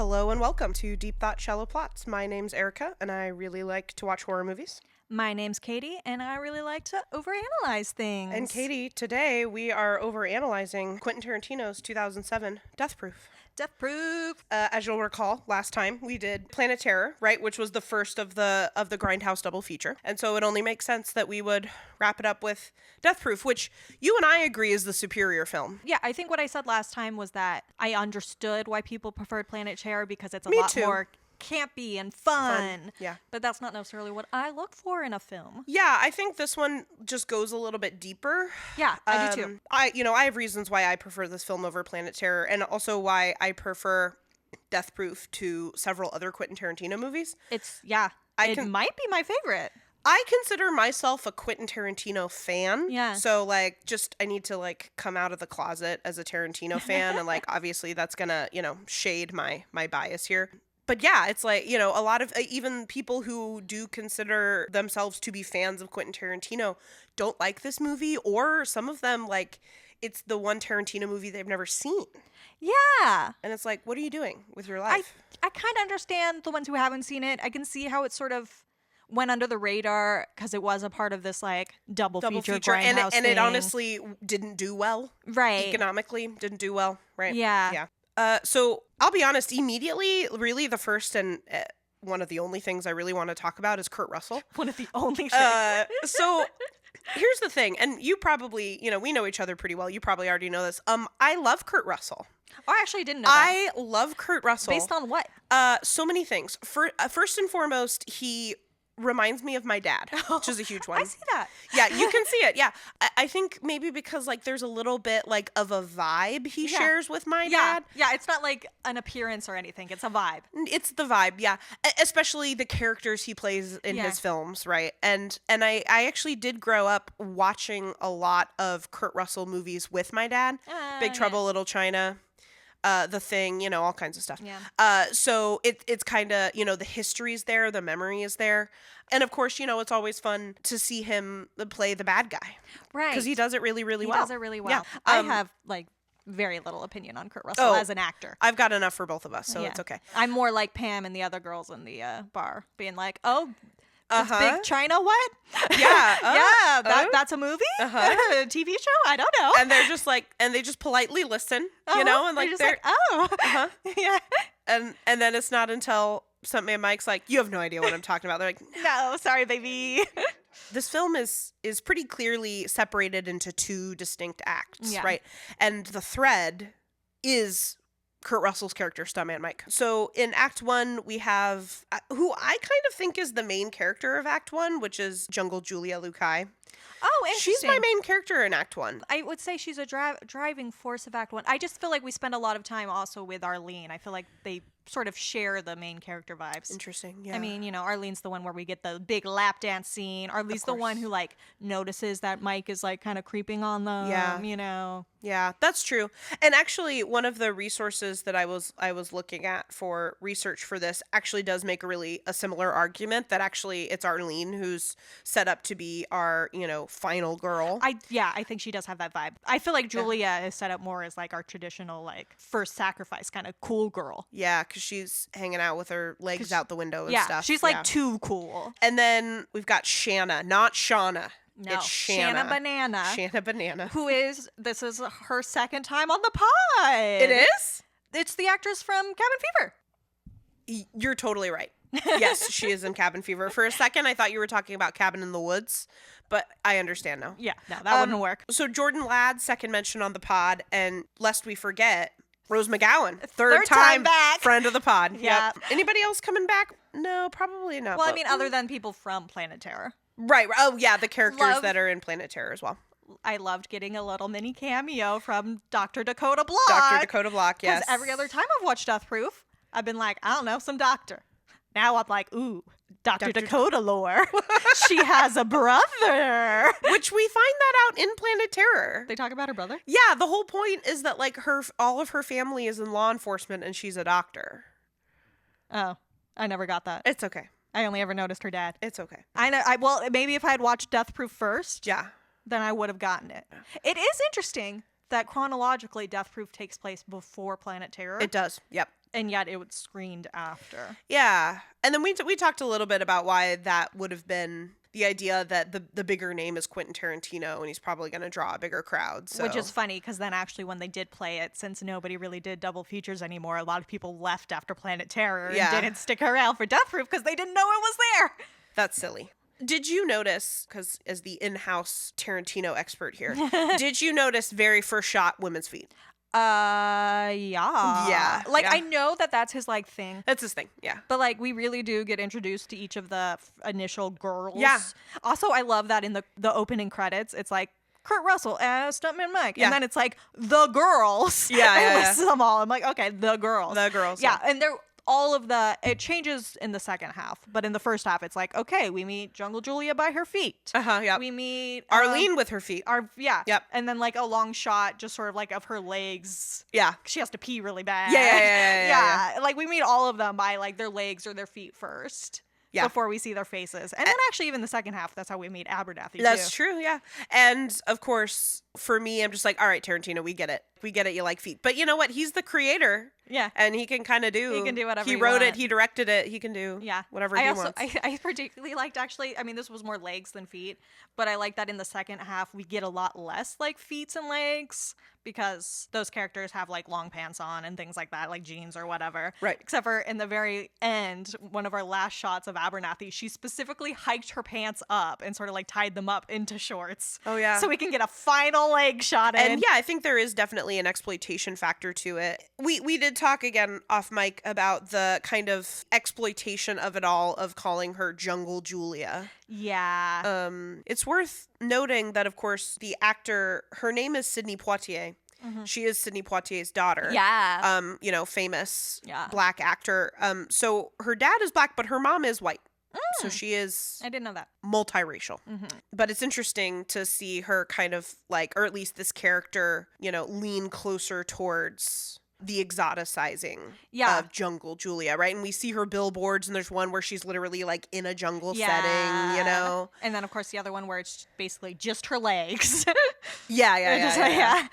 Hello and welcome to Deep Thought Shallow Plots. My name's Erika, and I really like to watch horror movies. My name's Katy, and I really like to overanalyze things. And Katy, today we are overanalyzing Quentin Tarantino's 2007 Death Proof. Death Proof! As you'll recall, last time we did Planet Terror, right, which was the first of the grindhouse double feature. And so it only makes sense that we would wrap it up with Death Proof, which you and I agree is the superior film. Yeah, I think what I said last time was that I understood why people preferred Planet Terror because it's a Me lot too. more campy and fun. Yeah. But that's not necessarily what I look for in a film. Yeah, I think this one just goes a little bit deeper. Yeah, I do too. I have reasons why I prefer this film over Planet Terror, and also why I prefer Death Proof to several other Quentin Tarantino movies. It might be my favorite. I consider myself a Quentin Tarantino fan. Yeah. So, I need to, come out of the closet as a Tarantino fan, and, obviously that's gonna, shade my bias here. But yeah, it's a lot of even people who do consider themselves to be fans of Quentin Tarantino don't like this movie, or some of them, it's the one Tarantino movie they've never seen. Yeah. And it's what are you doing with your life? I kind of understand the ones who haven't seen it. I can see how it sort of went under the radar because it was a part of this double feature grindhouse and thing. it honestly didn't do well. Right. Economically, didn't do well. Right. Yeah. Yeah. So I'll be honest, immediately, really the first and one of the only things I really want to talk about is Kurt Russell. One of the only things. So here's the thing, and you probably, we know each other pretty well. You probably already know this. I love Kurt Russell. Oh, I actually didn't know that. I love Kurt Russell. Based on what? So many things. First and foremost, he reminds me of my dad, which is a huge one. I see that. Yeah, you can see it. Yeah. I think maybe because there's a little bit of a vibe he shares with my dad. Yeah, it's not like an appearance or anything. It's a vibe. It's the vibe, yeah. Especially the characters he plays in his films, right? And I actually did grow up watching a lot of Kurt Russell movies with my dad. Big Trouble, Little China. The Thing, all kinds of stuff. Yeah. So it's kind of, the history's there, the memory is there. And of course, it's always fun to see him play the bad guy. Right. Because he does it really, really well. He does it really well. Yeah. I have, very little opinion on Kurt Russell as an actor. I've got enough for both of us, so it's okay. I'm more like Pam and the other girls in the bar, being like, oh, Big China what? Yeah. That's a movie? A TV show? I don't know. And they're just and they just politely listen, and they're oh. Yeah. And then it's not until something Mike's you have no idea what I'm talking about. They're like, no, sorry, baby. This film is pretty clearly separated into two distinct acts, right? And the thread is Kurt Russell's character, Stuntman Mike. So in Act 1, we have who I kind of think is the main character of Act 1, which is Jungle Julia Lukai. Oh, interesting. She's my main character in Act 1. I would say she's a driving force of Act 1. I just feel like we spend a lot of time also with Arlene. I feel like they sort of share the main character vibes. Interesting, yeah. I mean, Arlene's the one where we get the big lap dance scene. Arlene's the one who, notices that Mike is, kind of creeping on them, Yeah, that's true. And actually, one of the resources that I was looking at for research for this actually does make a similar argument that actually it's Arlene who's set up to be our, final girl. I think she does have that vibe. I feel like Julia is set up more as our traditional first sacrifice kind of cool girl. Yeah, because she's hanging out with her legs out the window and stuff. She's too cool. And then we've got Shanna, not Shauna. No, it's Shanna. Shanna Banana. This is her second time on the pod. It is? It's the actress from Cabin Fever. You're totally right. Yes, she is in Cabin Fever. For a second, I thought you were talking about Cabin in the Woods, but I understand now. Yeah, no, that wouldn't work. So Jordan Ladd, second mention on the pod, and lest we forget, Rose McGowan, third time back. Friend of the pod. Yeah. Yep. Anybody else coming back? No, probably not. Well, I mean, other than people from Planet Terror. Right. Oh, yeah, the characters that are in Planet Terror as well. I loved getting a little mini cameo from Dr. Dakota Block. Dr. Dakota Block, yes. Because every other time I've watched Death Proof, I've been like, I don't know, some doctor. Now I'm like, ooh, Dr. Dakota lore. She has a brother. Which we find that out in Planet Terror. They talk about her brother? Yeah, the whole point is that all of her family is in law enforcement and she's a doctor. Oh, I never got that. It's okay. I only ever noticed her dad. It's okay. I know. Well, maybe if I had watched Death Proof first, then I would have gotten it. It is interesting that chronologically Death Proof takes place before Planet Terror. It does. Yep. And yet it was screened after. Yeah. And then we talked a little bit about why that would have been the idea that the bigger name is Quentin Tarantino and he's probably going to draw a bigger crowd. So. Which is funny because then actually when they did play it, since nobody really did double features anymore, a lot of people left after Planet Terror and didn't stick around for Death Proof because they didn't know it was there. That's silly. Did you notice, because as the in-house Tarantino expert here, did you notice very first shot women's feet? Yeah. Yeah. Like, yeah. I know that that's his, like, thing. That's his thing, yeah. But, like, we really do get introduced to each of the initial girls. Yeah. Also, I love that in the opening credits, it's like, Kurt Russell as Stuntman Mike. Yeah. And then it's like, the girls. Yeah, and yeah, it lists them all. I'm like, okay, the girls. The girls, Yeah, and they're it changes in the second half, but in the first half, it's like, okay, we meet Jungle Julia by her feet. Yeah. We meet Arlene with her feet. Yep. And then like a long shot, just sort of like of her legs. Yeah. She has to pee really bad. Yeah. Like we meet all of them by like their legs or their feet first. Yeah. Before we see their faces. And then actually even the second half, that's how we meet Abernathy That's too. true, yeah. And of course, for me, I'm just like, all right, Tarantino, we get it. We get it, you like feet. But you know what? He's the creator. Yeah. And he can kind of do. He can do whatever he he wrote it, wants. he directed it, he can do whatever he wants. I particularly liked actually, I mean, this was more legs than feet, but I like that in the second half, we get a lot less like feet and legs because those characters have like long pants on and things like that, like jeans or whatever. Right. Except for in the very end, one of our last shots of Abernathy, she specifically hiked her pants up and sort of like tied them up into shorts. Oh, yeah. So we can get a final leg shot in. And yeah, I think there is definitely an exploitation factor to it. We did talk again off mic about the kind of exploitation of it all of calling her Jungle Julia. Yeah. It's worth noting that, of course, the actor, her name is Sidney Poitier. Mm-hmm. She is Sidney Poitier's daughter. Yeah. Famous black actor. So her dad is black, but her mom is white. So she is I didn't know that. multiracial. Mm-hmm. But it's interesting to see her kind of like, or at least this character, lean closer towards the exoticizing of Jungle Julia, right? And we see her billboards, and there's one where she's literally like in a jungle setting, And then, of course, the other one where it's basically just her legs. Yeah.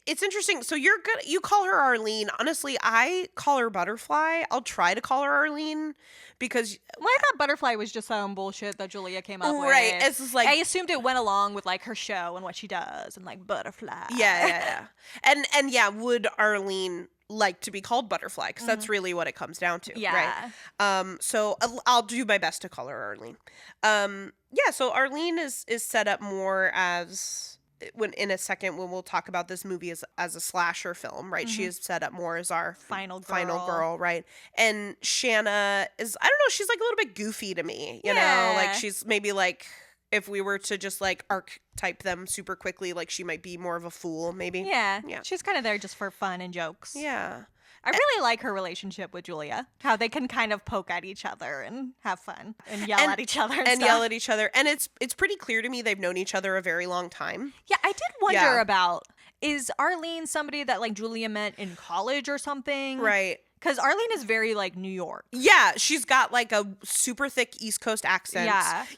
It's interesting. So you're good. You call her Arlene. Honestly, I call her Butterfly. I'll try to call her Arlene because I thought Butterfly was just some bullshit that Julia came up with. Right. It's just like I assumed it went along with like her show and what she does and like Butterfly. Yeah. And would Arlene like to be called Butterfly? Because that's really what it comes down to. Yeah. Right. So I'll do my best to call her Arlene. So Arlene is set up more as, when in a second when we'll talk about this movie as a slasher film, right? She is set up more as our final girl, right? And Shanna is, I don't know, she's like a little bit goofy to me, you know? Like she's maybe like, if we were to just like archetype them super quickly, like she might be more of a fool, maybe. Yeah. She's kind of there just for fun and jokes. Yeah. I really like her relationship with Julia. How they can kind of poke at each other and have fun and yell at each other and yell at each other. And it's pretty clear to me they've known each other a very long time. Yeah, I did wonder about, is Arlene somebody that like Julia met in college or something? Right. Because Arlene is very like New York. Yeah, she's got like a super thick East Coast accent.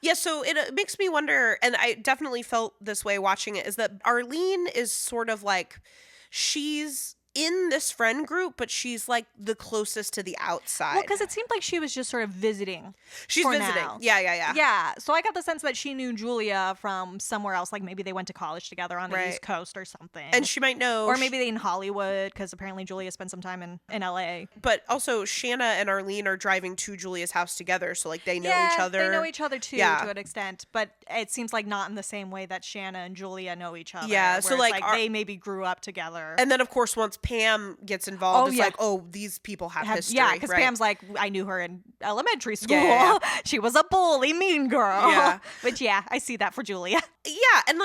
Yeah, so it makes me wonder, and I definitely felt this way watching it, is that Arlene is sort of like, she's in this friend group, but she's like the closest to the outside. Well, because it seemed like she was just sort of visiting. She's visiting. Now. Yeah. Yeah. So I got the sense that she knew Julia from somewhere else. Like maybe they went to college together on the East Coast or something. And she might know. Or maybe they in Hollywood, because apparently Julia spent some time in LA. But also Shanna and Arlene are driving to Julia's house together. So like they know each other. They know each other too to an extent. But it seems like not in the same way that Shanna and Julia know each other. Yeah. So like they maybe grew up together. And then of course once Pam gets involved, it's like, oh, these people have history. Yeah, because Pam's like, I knew her in elementary school. Yeah. She was a bully, mean girl. Yeah. But yeah, I see that for Julia. Yeah, and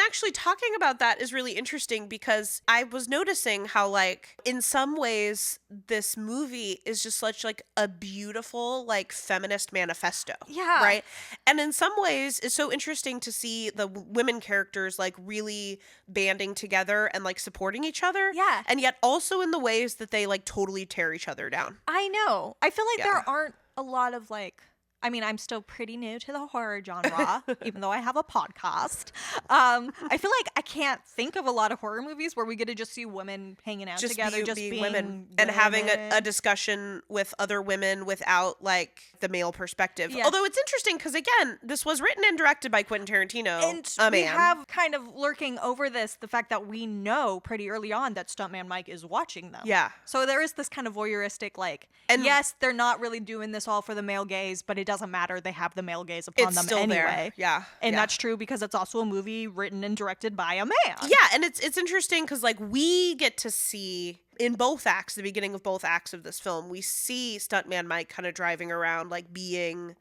actually talking about that is really interesting because I was noticing how like in some ways this movie is just such like a beautiful like feminist manifesto. Yeah. Right? And in some ways it's so interesting to see the women characters like really banding together and like supporting each other. Yeah. And yet also in the ways that they like totally tear each other down. I know. I feel like there aren't a lot of like I mean, I'm still pretty new to the horror genre, even though I have a podcast. I feel like I can't think of a lot of horror movies where we get to just see women hanging out together, just being women and having a discussion with other women without like the male perspective. Yeah. Although it's interesting because again, this was written and directed by Quentin Tarantino. And we have kind of lurking over this the fact that we know pretty early on that Stuntman Mike is watching them. Yeah. So there is this kind of voyeuristic like, and yes, they're not really doing this all for the male gaze, but it doesn't matter. They have the male gaze upon them anyway. There. Yeah. And that's true because it's also a movie written and directed by a man. Yeah, and it's interesting because like we get to see in both acts, the beginning of both acts of this film, we see Stuntman Mike kind of driving around like being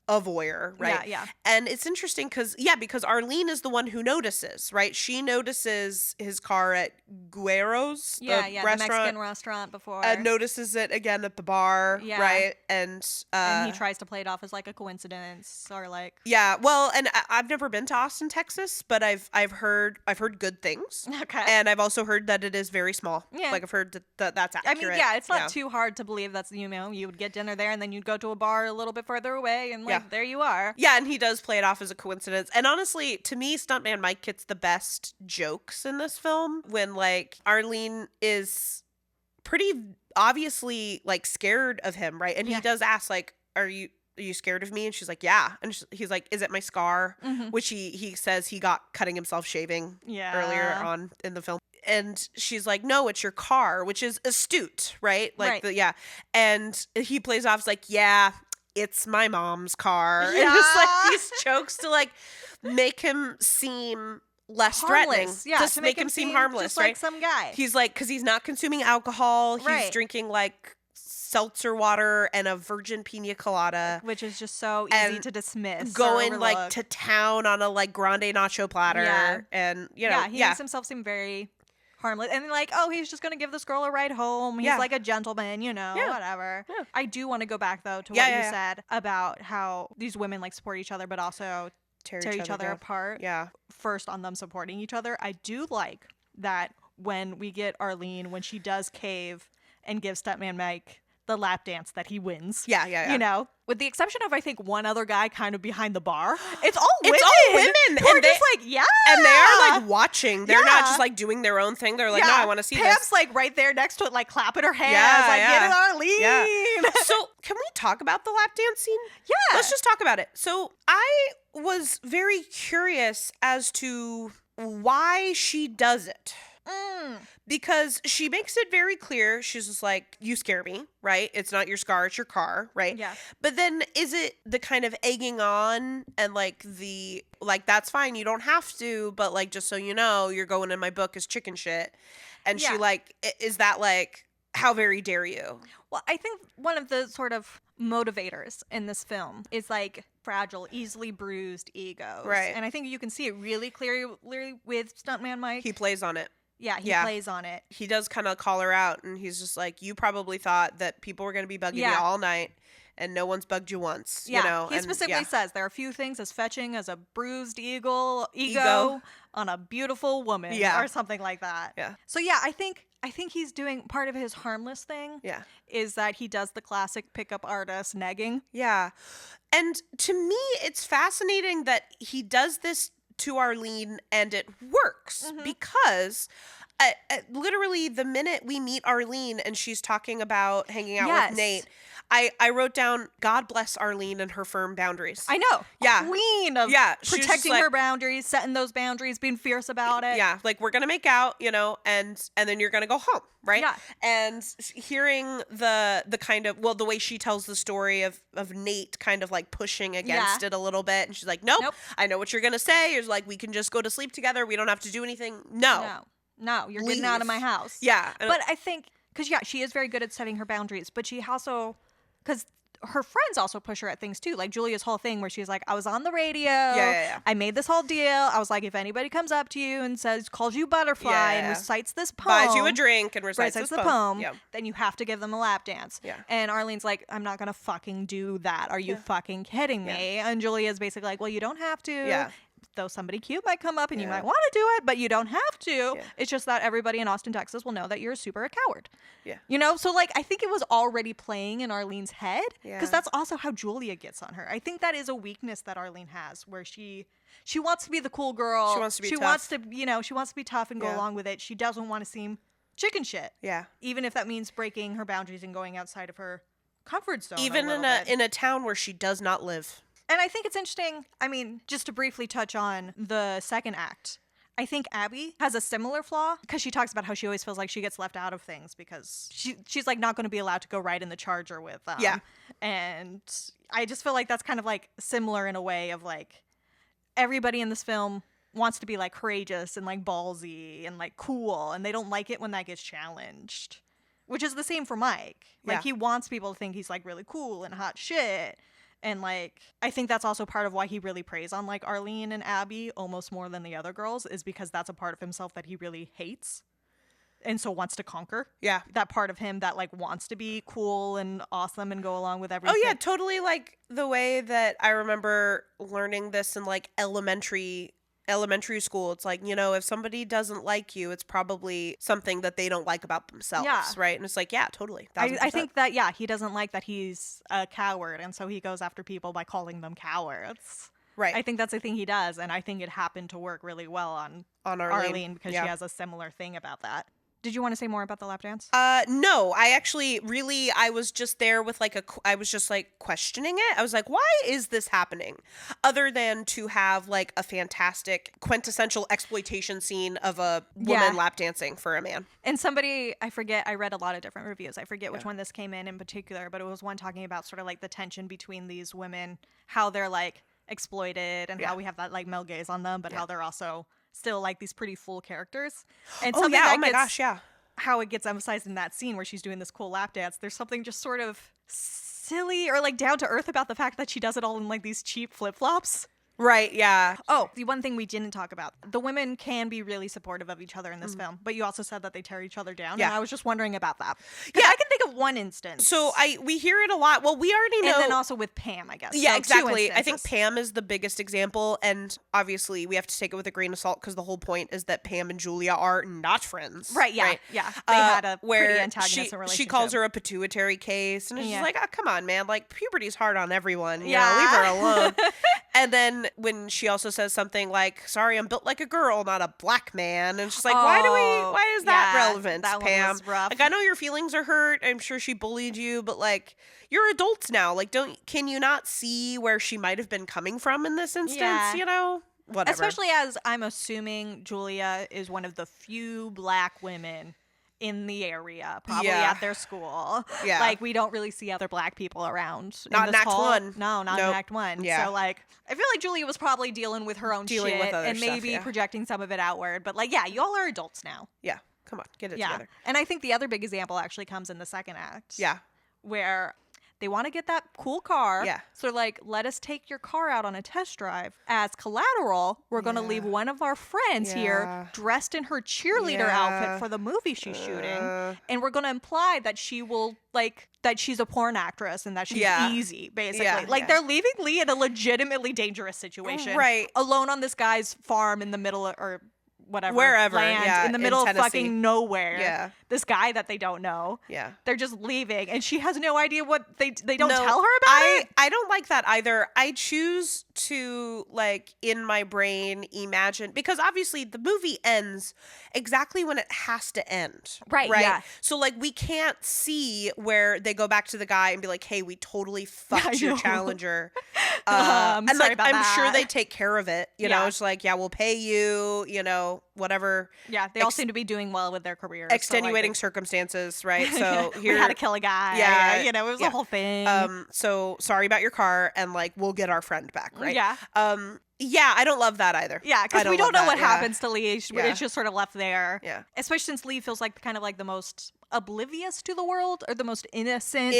a voyeur, right? Yeah. And it's interesting because Arlene is the one who notices, right? She notices his car at Guero's, the Mexican restaurant before. And notices it again at the bar, right? And he tries to play it off as like a coincidence or like. Yeah, well, and I've never been to Austin, Texas, but I've heard good things. Okay. And I've also heard that it is very small. Yeah. Like I've heard that that's accurate. I mean, yeah, it's not too hard to believe that's, you would get dinner there and then you'd go to a bar a little bit further away and there you are. Yeah, and he does play it off as a coincidence. And honestly, to me, Stuntman Mike gets the best jokes in this film when, like, Arlene is pretty obviously, like, scared of him, right? And he does ask, like, are you scared of me? And she's like, yeah. And he's like, is it my scar? Mm-hmm. Which he says he got cutting himself shaving earlier on in the film. And she's like, no, it's your car, which is astute, right? Like, right. And he plays off, like, yeah, it's my mom's car. Yeah. And just like these jokes to like make him seem less threatening. Yeah, just to make him seem harmless, just right? Like some guy. He's like, because he's not consuming alcohol. He's drinking like seltzer water and a virgin pina colada, which is just so easy to dismiss. Going like to town on a like grande nacho platter. Yeah. And he makes himself seem very harmless, and like, oh, he's just gonna give this girl a ride home. He's like a gentleman, whatever. Yeah. I do want to go back though to what you said about how these women like support each other, but also tear each other apart. Yeah. First on them supporting each other, I do like that when we get Arlene when she does cave and give Stuntman Mike the lap dance that he wins. Yeah. With the exception of I think one other guy kind of behind the bar. It's all women. Who are just like, yeah. And they are like watching. They're not just like doing their own thing. They're like, no, I want to see Pam's this. like right there next to it, like clapping her hands, get it, Arlene. Yeah. So can we talk about the lap dance scene? Yeah. Let's just talk about it. So I was very curious as to why she does it. Because she makes it very clear. She's just like, you scare me, right? It's not your scar, it's your car, right? Yeah. But then is it the kind of egging on and like that's fine, you don't have to, but like, just so you know, you're going in my book as chicken shit. And she like, is that like, how very dare you? Well, I think one of the sort of motivators in this film is like fragile, easily bruised egos. Right. And I think you can see it really clearly with Stuntman Mike. He plays on it. Yeah, he plays on it. He does kind of call her out, and he's just like, you probably thought that people were going to be bugging you all night, and no one's bugged you once, you know? He specifically says there are few things as fetching as a bruised ego on a beautiful woman or something like that. Yeah. So yeah, I think he's doing part of his harmless thing. Yeah. Is that he does the classic pickup artist negging. Yeah. And to me, it's fascinating that he does this to Arlene and it works because literally the minute we meet Arlene and she's talking about hanging out with Nate, I wrote down, God bless Arlene and her firm boundaries. I know. Yeah. Queen of protecting her boundaries, setting those boundaries, being fierce about it. Yeah. Like, we're going to make out, and then you're going to go home. Right. Yeah. And hearing the kind of, the way she tells the story of Nate kind of like pushing against it a little bit. And she's like, nope. I know what you're going to say. It's like, we can just go to sleep together. We don't have to do anything. No, you're getting out of my house. Yeah. But I think, because she is very good at setting her boundaries, but she also, because her friends also push her at things too, like Julia's whole thing where she's like, I was on the radio, I made this whole deal, I was like, if anybody comes up to you and calls you butterfly and recites this poem, buys you a drink and recites this poem, then you have to give them a lap dance. And Arlene's like, I'm not gonna fucking do that, are you fucking kidding me? And Julia's basically like, well, you don't have to. though somebody cute might come up and you might want to do it, but you don't have to. Yeah. It's just that everybody in Austin, Texas will know that you're super a coward. Yeah. You know? So, like, I think it was already playing in Arlene's head because Yeah. that's also how Julia gets on her. I think that is a weakness that Arlene has where she wants to be the cool girl. She wants to be She tough. wants to, you know, she wants to be tough and go Yeah. along with it. She doesn't want to seem chicken shit. Yeah. Even if that means breaking her boundaries and going outside of her comfort zone. Even in a town where she does not live. And I think it's interesting, I mean, just to briefly touch on the second act, I think Abby has a similar flaw because she talks about how she always feels like she gets left out of things because she's like not going to be allowed to go ride in the Charger with them. Yeah. And I just feel like that's kind of like similar in a way of like everybody in this film wants to be like courageous and like ballsy and like cool, and they don't like it when that gets challenged, which is the same for Mike. Like he wants people to think he's like really cool and hot shit. And, like, I think that's also part of why he really preys on, like, Arlene and Abby almost more than the other girls is because that's a part of himself that he really hates and so wants to conquer. Yeah. That part of him that, like, wants to be cool and awesome and go along with everything. Oh, yeah, totally, like, the way that I remember learning this in, like, elementary school. It's like, you know, if somebody doesn't like you, it's probably something that they don't like about themselves, right? And it's like, yeah, totally. I think that, yeah, he doesn't like that he's a coward, and so he goes after people by calling them cowards. Right. I think that's a thing he does, and I think it happened to work really well on Arlene because she has a similar thing about that. Did you want to say more about the lap dance? No, I actually really, I was just there with like I was just like questioning it. I was like, why is this happening? Other than to have like a fantastic quintessential exploitation scene of a woman lap dancing for a man. And somebody, I forget, I read a lot of different reviews. I forget which one this came in particular, but it was one talking about sort of like the tension between these women, how they're like exploited and how we have that like male gaze on them, but how they're also still like these pretty full characters. And oh my gosh, yeah. How it gets emphasized in that scene where she's doing this cool lap dance. There's something just sort of silly or like down to earth about the fact that she does it all in like these cheap flip-flops. Right, yeah. Oh, the one thing we didn't talk about. The women can be really supportive of each other in this film, but you also said that they tear each other down. Yeah. And I was just wondering about that. Yeah. I can think of one instance. So we hear it a lot. Well, we already know. And then also with Pam, I guess. Yeah, so exactly. I think Pam is the biggest example. And obviously we have to take it with a grain of salt because the whole point is that Pam and Julia are not friends. Right, yeah. Right? Yeah. They had a where pretty antagonistic relationship. She calls her a pituitary case. And it's just like, oh, come on, man. Like, puberty's hard on everyone. You Yeah. know, leave her alone. And then when she also says something like, sorry, I'm built like a girl, not a black man. And she's like, why is that relevant, that Pam? one was rough. Like, I know your feelings are hurt. I'm sure she bullied you, but like, you're adults now. Like, can you not see where she might have been coming from in this instance? Yeah. You know? Whatever. Especially as I'm assuming Julia is one of the few black women in the area, probably at their school. Yeah. Like, we don't really see other black people around. Not in Act hall. 1. No, not in Act 1. Yeah. So, like, I feel like Julia was probably dealing with her own shit with other and stuff, maybe projecting some of it outward. But, like, yeah, y'all are adults now. Yeah. Come on. Get it together. And I think the other big example actually comes in the second act. Yeah. Where they want to get that cool car. Yeah. So they're like, let us take your car out on a test drive. As collateral, we're going to leave one of our friends here dressed in her cheerleader outfit for the movie she's shooting. And we're going to imply that she will, like, that she's a porn actress and that she's easy, basically. Yeah. They're leaving Lee in a legitimately dangerous situation. Right. Alone on this guy's farm in the middle of, or whatever, wherever, land, in the middle of Tennessee. fucking nowhere. Yeah. This guy that they don't know. Yeah. They're just leaving, and she has no idea what they don't tell her about it. I don't like that either. I choose to, like, in my brain imagine, because obviously the movie ends exactly when it has to end. Right, yeah. So, like, we can't see where they go back to the guy and be like, hey, we totally fucked your Challenger. I'm and sorry like, about I'm that. sure they take care of it. You know, it's like, yeah, we'll pay you, you know, whatever. Yeah, they all seem to be doing well with their careers. Extenuating circumstances, right? So here we had to kill a guy. Yeah, you know, it was a whole thing. So sorry about your car, and like we'll get our friend back, right? Yeah. Yeah, I don't love that either. Yeah, because we don't know what happens to Lee. It's Yeah. just sort of left there. Yeah. Especially since Lee feels like kind of like the most oblivious to the world or the most innocent.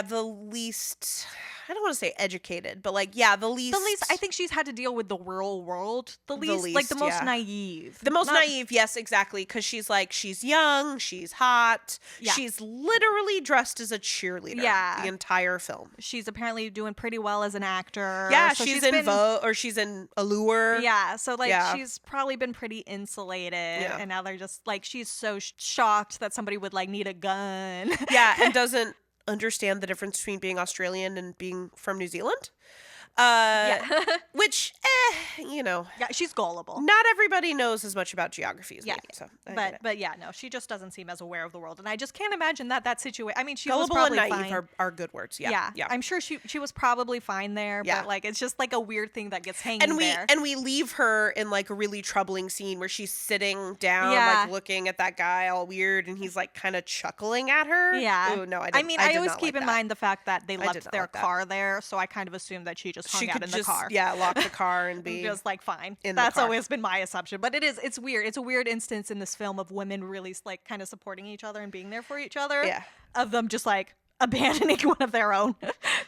the least, I don't want to say educated, but like, yeah, the least. The least, I think she's had to deal with the real world. The least, like the most naive. The most naive, yes, exactly. Because she's like, she's young, she's hot. Yeah. She's literally dressed as a cheerleader the entire film. She's apparently doing pretty well as an actor. Yeah, so she's in Vogue, or she's in Allure. Yeah, so like she's probably been pretty insulated. Yeah. And now they're just like, she's so shocked that somebody would like need a gun. Yeah, and doesn't understand the difference between being Australian and being from New Zealand. Which, you know. Yeah, she's gullible. Not everybody knows as much about geography as me. So but yeah, no, she just doesn't seem as aware of the world. And I just can't imagine that situation. I mean, she gullible was probably and naive fine. are good words. Yeah. I'm sure she was probably fine there, but like it's just like a weird thing that gets hanging there. And we leave her in like a really troubling scene where she's sitting down, like looking at that guy all weird, and he's like kind of chuckling at her. Yeah. Ooh, no, I mean, I always keep in mind the fact that they left their car there, so I kind of assumed that she just hung out in the car. Yeah, lock the car and be just like fine. That's always been my assumption. But it's weird. It's a weird instance in this film of women really like kind of supporting each other and being there for each other. Yeah. Of them just like abandoning one of their own.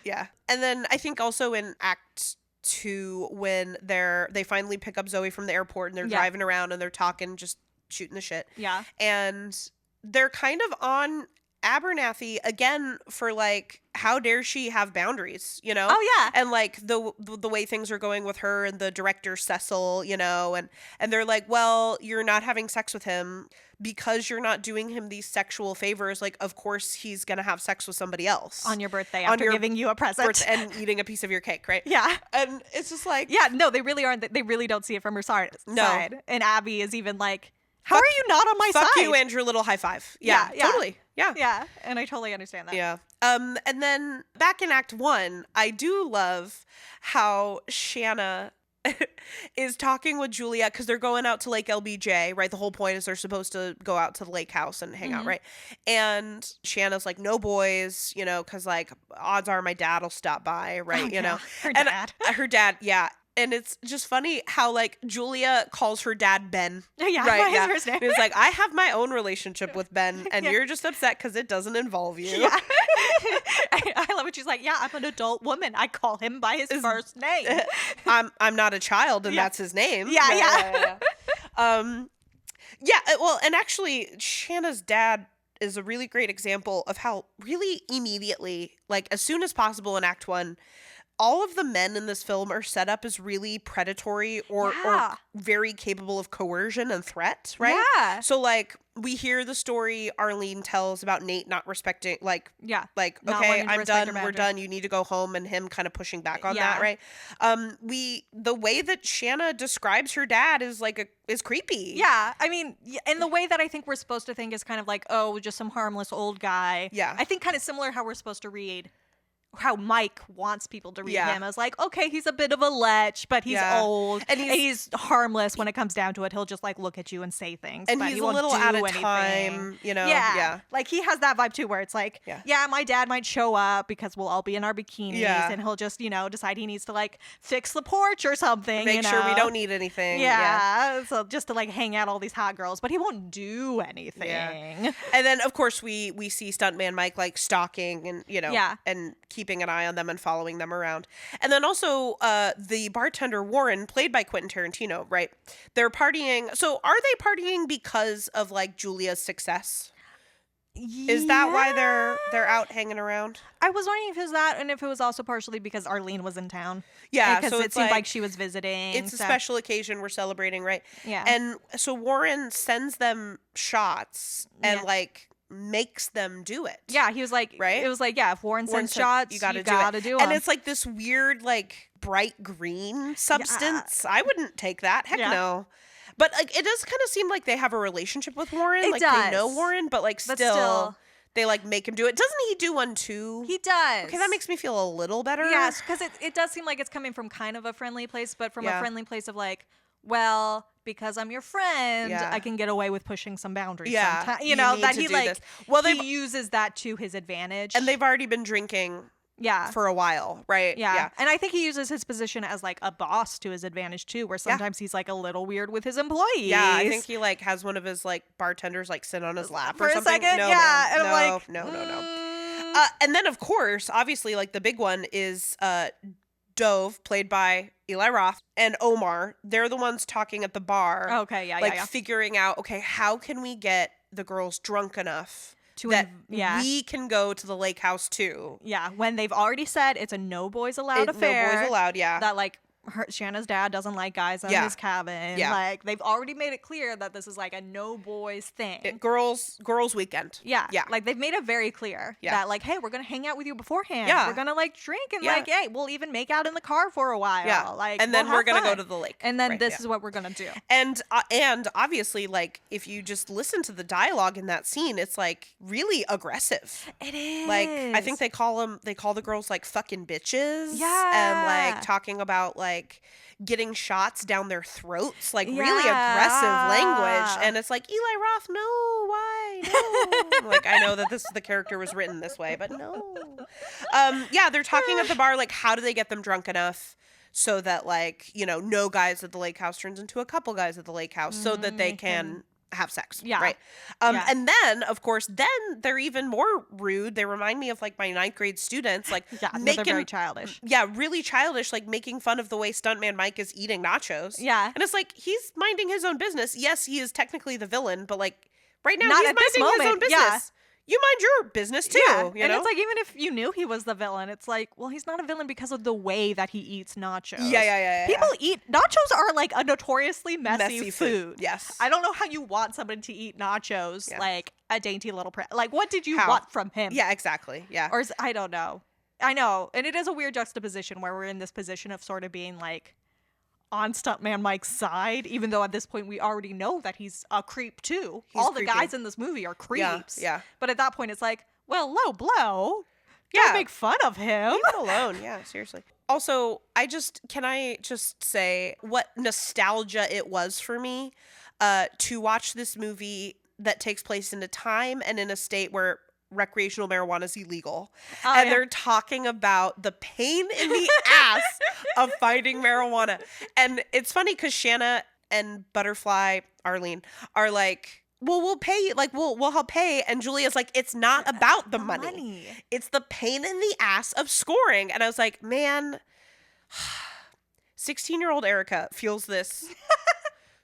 Yeah. And then I think also in Act 2 when they finally pick up Zoe from the airport and they're driving around and they're talking, just shooting the shit. Yeah. And they're kind of on Abernathy again for like, how dare she have boundaries, you know? Oh yeah. And like the way things are going with her and the director Cecil, you know, and they're like, well, you're not having sex with him because you're not doing him these sexual favors. Like, of course he's gonna have sex with somebody else on your birthday after giving you a present and eating a piece of your cake, right? Yeah. And it's just like, yeah, no, they really aren't. They really don't see it from her side. And Abby is even like, how are you not on my side? Fuck you and your little high five. Yeah, totally. Yeah. Yeah, and I totally understand that. Yeah. And then back in Act 1, I do love how Shanna is talking with Julia because they're going out to Lake LBJ, right? The whole point is they're supposed to go out to the lake house and hang out, right? And Shanna's like, no boys, you know, because like odds are my dad will stop by, right? You know, her dad, yeah. And it's just funny how, like, Julia calls her dad Ben. Yeah, right? Yeah. His name. It's like, I have my own relationship with Ben, and you're just upset because it doesn't involve you. Yeah. I love it. She's like, yeah, I'm an adult woman. I call him by his first name. I'm not a child, and that's his name. Yeah. Well, and actually, Shanna's dad is a really great example of how really immediately, like, as soon as possible in Act 1, all of the men in this film are set up as really predatory or very capable of coercion and threat, right? Yeah. So, like, we hear the story Arlene tells about Nate not respecting, like, okay, I'm done, we're done, you need to go home, and him kind of pushing back on that, right? The way that Shanna describes her dad is, like, is creepy. Yeah, I mean, and the way that I think we're supposed to think is kind of like, oh, just some harmless old guy. Yeah. I think kind of similar how we're supposed to read how Mike wants people to read him as like, okay, he's a bit of a lech, but he's old and he's harmless when it comes down to it. He'll just like look at you and say things, and but he's he a won't little do out of anything. time, you know. Yeah, like he has that vibe too, where it's like, my dad might show up because we'll all be in our bikinis, and he'll just, you know, decide he needs to like fix the porch or something, make sure we don't need anything. So just to like hang out all these hot girls, but he won't do anything. And then of course we see stuntman Mike like stalking and, you know, and keeping an eye on them and following them around. And then also the bartender Warren, played by Quentin Tarantino, right? They're partying. So are they partying because of like Julia's success? Is that why they're out hanging around? I was wondering if it was that, and if it was also partially because Arlene was in town. Yeah, because so it seemed like she was visiting. It's a special occasion we're celebrating, right? Yeah. And so Warren sends them shots and like makes them do it. Yeah, he was like, right? It was like, if Warren sends shots, you gotta do it. And it's like this weird, like bright green substance. I wouldn't take that. Heck no. But like, it does kind of seem like they have a relationship with Warren. They know Warren, but like still they like make him do it. Doesn't he do one too? He does. Okay, that makes me feel a little better. Yes, because it does seem like it's coming from kind of a friendly place, but from a friendly place of like, well, because I'm your friend, I can get away with pushing some boundaries. Sometimes. You know, that he like, he uses that to his advantage. And they've already been drinking for a while, right? Yeah. And I think he uses his position as like a boss to his advantage too, where sometimes he's like a little weird with his employees. Yeah, I think he like has one of his like bartenders like sit on his lap for or something. A second. No, and I'm like, no. And then, of course, obviously, like the big one is Dove, played by Eli Roth, and Omar. They're the ones talking at the bar. Okay, yeah, like figuring out, okay, how can we get the girls drunk enough that we can go to the lake house too? Yeah, when they've already said it's a no boys allowed affair. No boys allowed, yeah. That like Shanna's dad doesn't like guys in his cabin. Yeah. Like they've already made it clear that this is like a no boys thing. Girls weekend. Yeah. Yeah. Like they've made it very clear that like, hey, we're gonna hang out with you beforehand. Yeah. We're gonna like drink and like, hey, we'll even make out in the car for a while. Yeah. Like, and then we're gonna fun. go to the lake. And then this is what we're gonna do. And obviously, like if you just listen to the dialogue in that scene, it's like really aggressive. It is. Like I think they call the girls like fucking bitches. Yeah. And like talking about like getting shots down their throats, like really aggressive language. And it's like, Eli Roth, no, why? No. Like, I know that the character was written this way, but no. They're talking at the bar, like, how do they get them drunk enough so that, like, no guys at the lake house turns into a couple guys at the lake house so that they can have sex. Yeah. Right. And then, of course, they're even more rude. They remind me of like my 9th grade students, like they're very childish. Yeah, really childish, like making fun of the way stuntman Mike is eating nachos. Yeah. And it's like, he's minding his own business. Yes, he is technically the villain, but like right now Not he's at this minding his own moment. business. Yeah. You mind your business too. Yeah. You and know? it's like, even if you knew he was the villain, it's like, well, he's not a villain because of the way that he eats nachos. Yeah. People eat nachos are like a notoriously messy food. Yes. I don't know how you want somebody to eat nachos like a dainty little like what did you want from him? Yeah, exactly. Yeah. Or I don't know. I know. And it is a weird juxtaposition where we're in this position of sort of being like on stuntman Mike's side, even though at this point we already know that he's a creep too. All the guys in this movie are creeps. Yeah. But at that point it's like, well, low blow. Don't make fun of him. Leave him alone. Yeah, seriously. Also, can I just say what nostalgia it was for me to watch this movie that takes place in a time and in a state where recreational marijuana is illegal. And they're talking about the pain in the ass of finding marijuana. And it's funny because Shanna and Butterfly, Arlene, are like, well, we'll pay, like, we'll help pay. And Julia's like, it's not about the money. It's the pain in the ass of scoring. And I was like, man, 16-year-old Erika feels this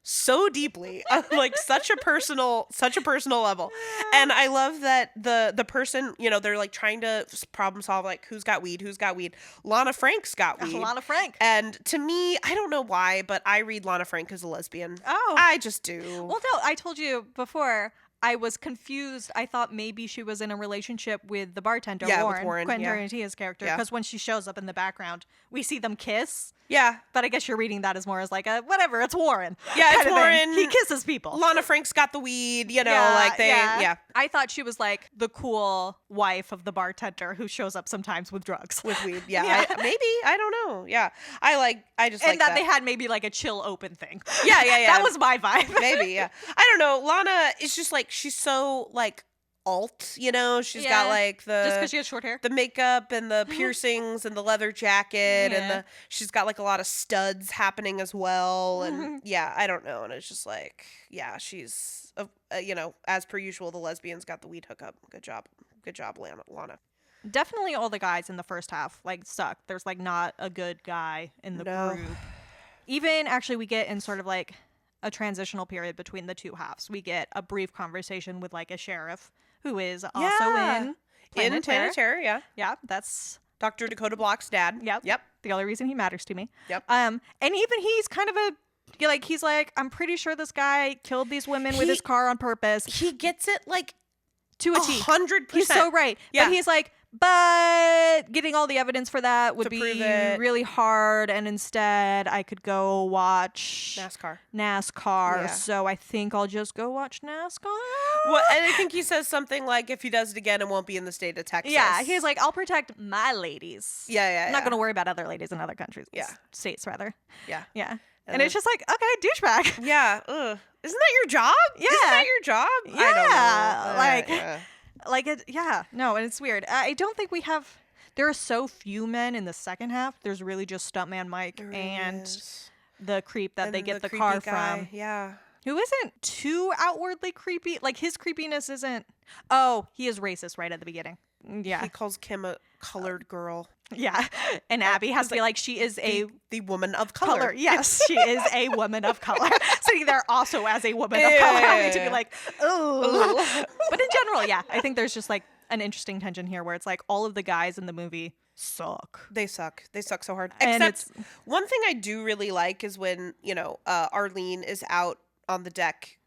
so deeply, like such a personal level. And I love that the person, they're like trying to problem solve, like who's got weed. Lana Frank's got weed. Lana Frank. And to me, I don't know why, but I read Lana Frank as a lesbian. Oh. I just do. Well, no, I told you before, I was confused. I thought maybe she was in a relationship with the bartender, Warren, Quentin Tarantino's character, because when she shows up in the background, we see them kiss. Yeah. But I guess you're reading that as more as like a, whatever, it's Warren. Yeah, it's Warren. He kisses people. Lana Frank's got the weed, yeah. I thought she was like the cool wife of the bartender who shows up sometimes with drugs. With weed, yeah. Maybe, I don't know. Yeah. I just and like that they had maybe like a chill open thing. Yeah. That was my vibe. Maybe, yeah. I don't know. Lana is just like, she's so like alt, she's got like just because she has short hair, the makeup and the piercings and the leather jacket and she's got like a lot of studs happening as well. And I don't know. And it's just like, she's as per usual, the lesbians got the weed hookup. Good job, Lana. Definitely all the guys in the first half like suck. There's like not a good guy in the group. Even actually we get in sort of like a transitional period between the two halves. We get a brief conversation with like a sheriff who is also in Planet Terror. Yeah, that's Dr. Dakota Block's dad. Yep. The only reason he matters to me. Yep. And even he's kind of he's like, I'm pretty sure this guy killed these women with his car on purpose. He gets it like to a T. 100%. He's so right. Yeah. But he's like, but getting all the evidence for that would be really hard, and instead I could go watch NASCAR. Yeah. So I think I'll just go watch NASCAR. Well, and I think he says something like, if he does it again, it won't be in the state of Texas. Yeah, he's like, I'll protect my ladies. Yeah. I'm not going to worry about other ladies in other countries. Yeah. States, rather. Yeah. And it's just like, okay, douchebag. Yeah. Ugh. Isn't that your job? Yeah. Isn't that your job? Yeah. I don't know. No, and it's weird. I don't think we have. There are so few men in the second half. There's really just Stuntman Mike and the creep that they get the car from. Yeah. Who isn't too outwardly creepy. Like his creepiness isn't. Oh, he is racist right at the beginning. Yeah. He calls Kim a colored girl. Yeah. And Abby has to be like, she is The woman of color. Yes, she is a woman of color. Sitting there also as a woman of color, having to be like, oh. But in general, yeah, I think there's just like an interesting tension here where it's like all of the guys in the movie suck. They suck. They suck so hard. And Except one thing I do really like is when, Arlene is out on the deck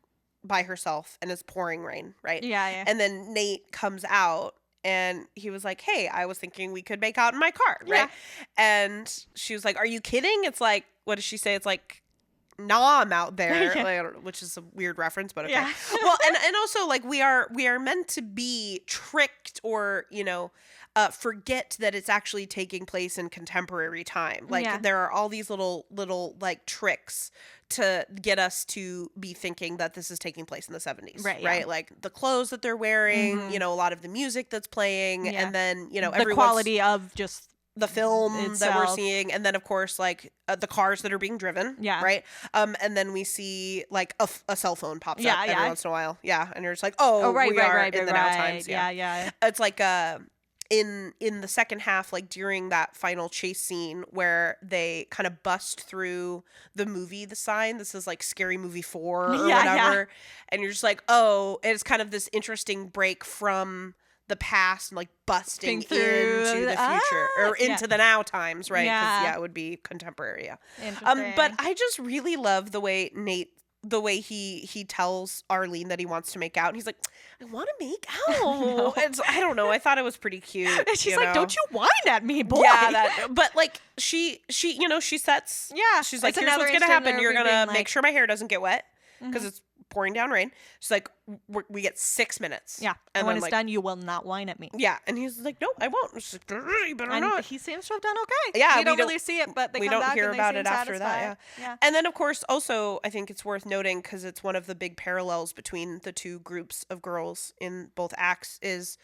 by herself and it's pouring rain, right? Yeah. And then Nate comes out and he was like, hey, I was thinking we could make out in my car, right? Yeah. And she was like, are you kidding? It's like, what does she say? It's like, nah, I'm out there, like, I don't know, which is a weird reference, but okay. Yeah. Well, and also like we are meant to be tricked or, forget that it's actually taking place in contemporary time. Like there are all these little like tricks to get us to be thinking that this is taking place in the 70s, right? Yeah. Like the clothes that they're wearing, a lot of the music that's playing, and then, the quality of just the film itself. That we're seeing, and then of course like the cars that are being driven, right? And then we see like a cell phone pops up every once in a while, and you're just like, right, we are in the now times, yeah. It's like in the second half, like during that final chase scene where they kind of bust through the movie, the sign, this is like Scary Movie 4 or whatever, and you're just like, it's kind of this interesting break from the past and like busting into the future or into the now times, right? Because it would be contemporary. But I just really love the way he tells Arlene that he wants to make out, and he's like, I want to make out. I don't know. I thought it was pretty cute. And she's like, don't you whine at me, boy. Yeah, but like she sets. Yeah, she's like, here's what's gonna happen. You're gonna make sure my hair doesn't get wet because it's pouring down rain. She's like, we get 6 minutes. Yeah, and when it's done, you will not whine at me. Yeah, and he's like, no, I won't. She's like, you better not. He seems to have done okay. Yeah, we don't really see it, but we don't hear about it after satisfied. that. Yeah, and then of course, also, I think it's worth noting because it's one of the big parallels between the two groups of girls in both acts is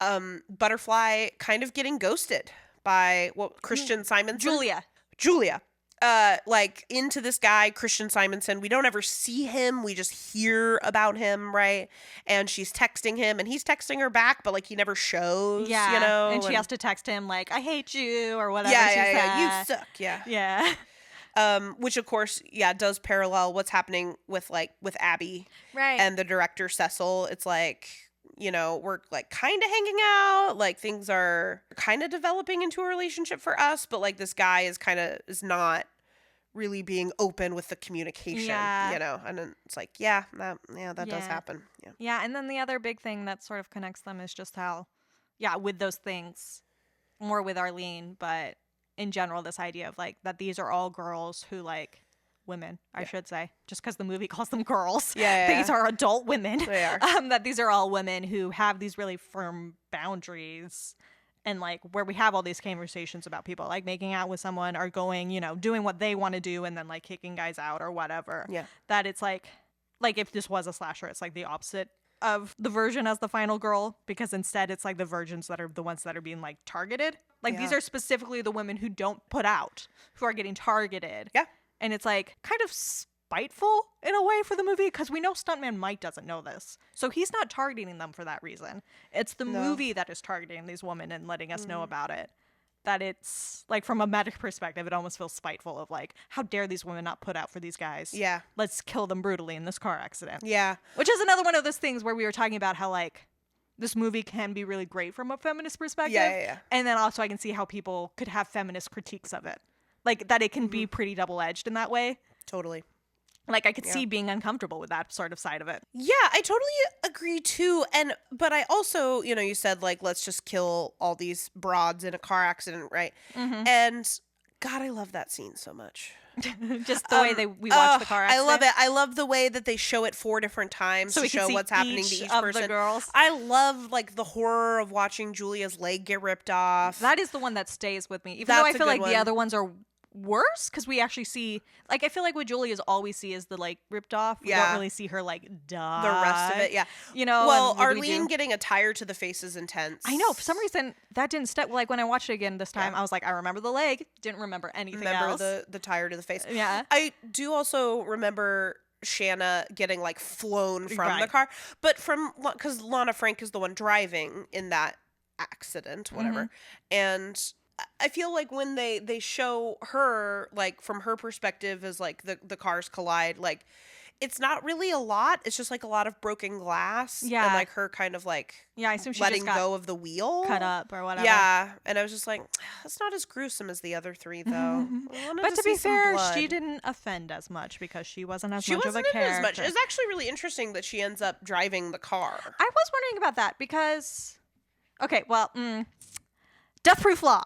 Butterfly kind of getting ghosted by Christian Simonson. Julia. Like into this guy, Christian Simonson. We don't ever see him. We just hear about him, right? And she's texting him and he's texting her back, but like he never shows, And she has to text him like, I hate you or whatever she said. You suck, Yeah. Which of course, does parallel what's happening with Abby. Right. And the director, Cecil. It's like, we're like kind of hanging out, like things are kind of developing into a relationship for us, but like this guy is not really being open with the communication, and then it's like, that does happen. Yeah. And then the other big thing that sort of connects them is just how, with those things, more with Arlene, but in general, this idea of like that these are all girls who like women, I should say, just because the movie calls them girls. These are adult women. They are. That these are all women who have these really firm boundaries, and like where we have all these conversations about people like making out with someone or going, doing what they want to do and then like kicking guys out or whatever. Yeah. That it's like if this was a slasher, it's like the opposite of the version as the final girl, because instead it's like the virgins that are the ones that are being like targeted. Like these are specifically the women who don't put out, who are getting targeted. Yeah. And it's like kind of spiteful in a way for the movie because we know stuntman Mike doesn't know this. So he's not targeting them for that reason. It's the movie that is targeting these women and letting us know about it. That it's like from a medic perspective, it almost feels spiteful of like, how dare these women not put out for these guys? Yeah. Let's kill them brutally in this car accident. Yeah. Which is another one of those things where we were talking about how like this movie can be really great from a feminist perspective. Yeah. And then also I can see how people could have feminist critiques of it. Like, that it can be pretty double-edged in that way. Totally. Like, I could see being uncomfortable with that sort of side of it. Yeah, I totally agree, too. But I also, you said, like, let's just kill all these broads in a car accident, right? Mm-hmm. And, God, I love that scene so much. Just the way we watch the car accident. I love it. I love the way that they show it 4 different times so to show what's happening to each person. The girls. I love like the horror of watching Julia's leg get ripped off. That is the one that stays with me. Even though I feel like the other ones are worse because we actually see, like, I feel like with Julia's all we see is the like ripped off. We don't really see her like die. The rest of it, well, Arlene getting a tire to the face is intense. I know, for some reason that didn't step. Like when I watched it again this time, I was like, I remember the leg, didn't remember anything else. the tire to the face. Yeah, I do also remember Shanna getting like flown from the car, but because Lana Frank is the one driving in that accident, whatever. And I feel like when they show her, like, from her perspective as, like, the cars collide, like, it's not really a lot. It's just, like, a lot of broken glass. Yeah. And, like, her kind of, like, Yeah, I assume she letting just got go of the wheel. cut up or whatever. Yeah. And I was just like, that's not as gruesome as the other three, though. I wanted But to see be some fair, blood. she didn't offend as much because she wasn't as She much wasn't of a in it character. as much. It's actually really interesting that she ends up driving the car. I was wondering about that because, okay, well, death proof law.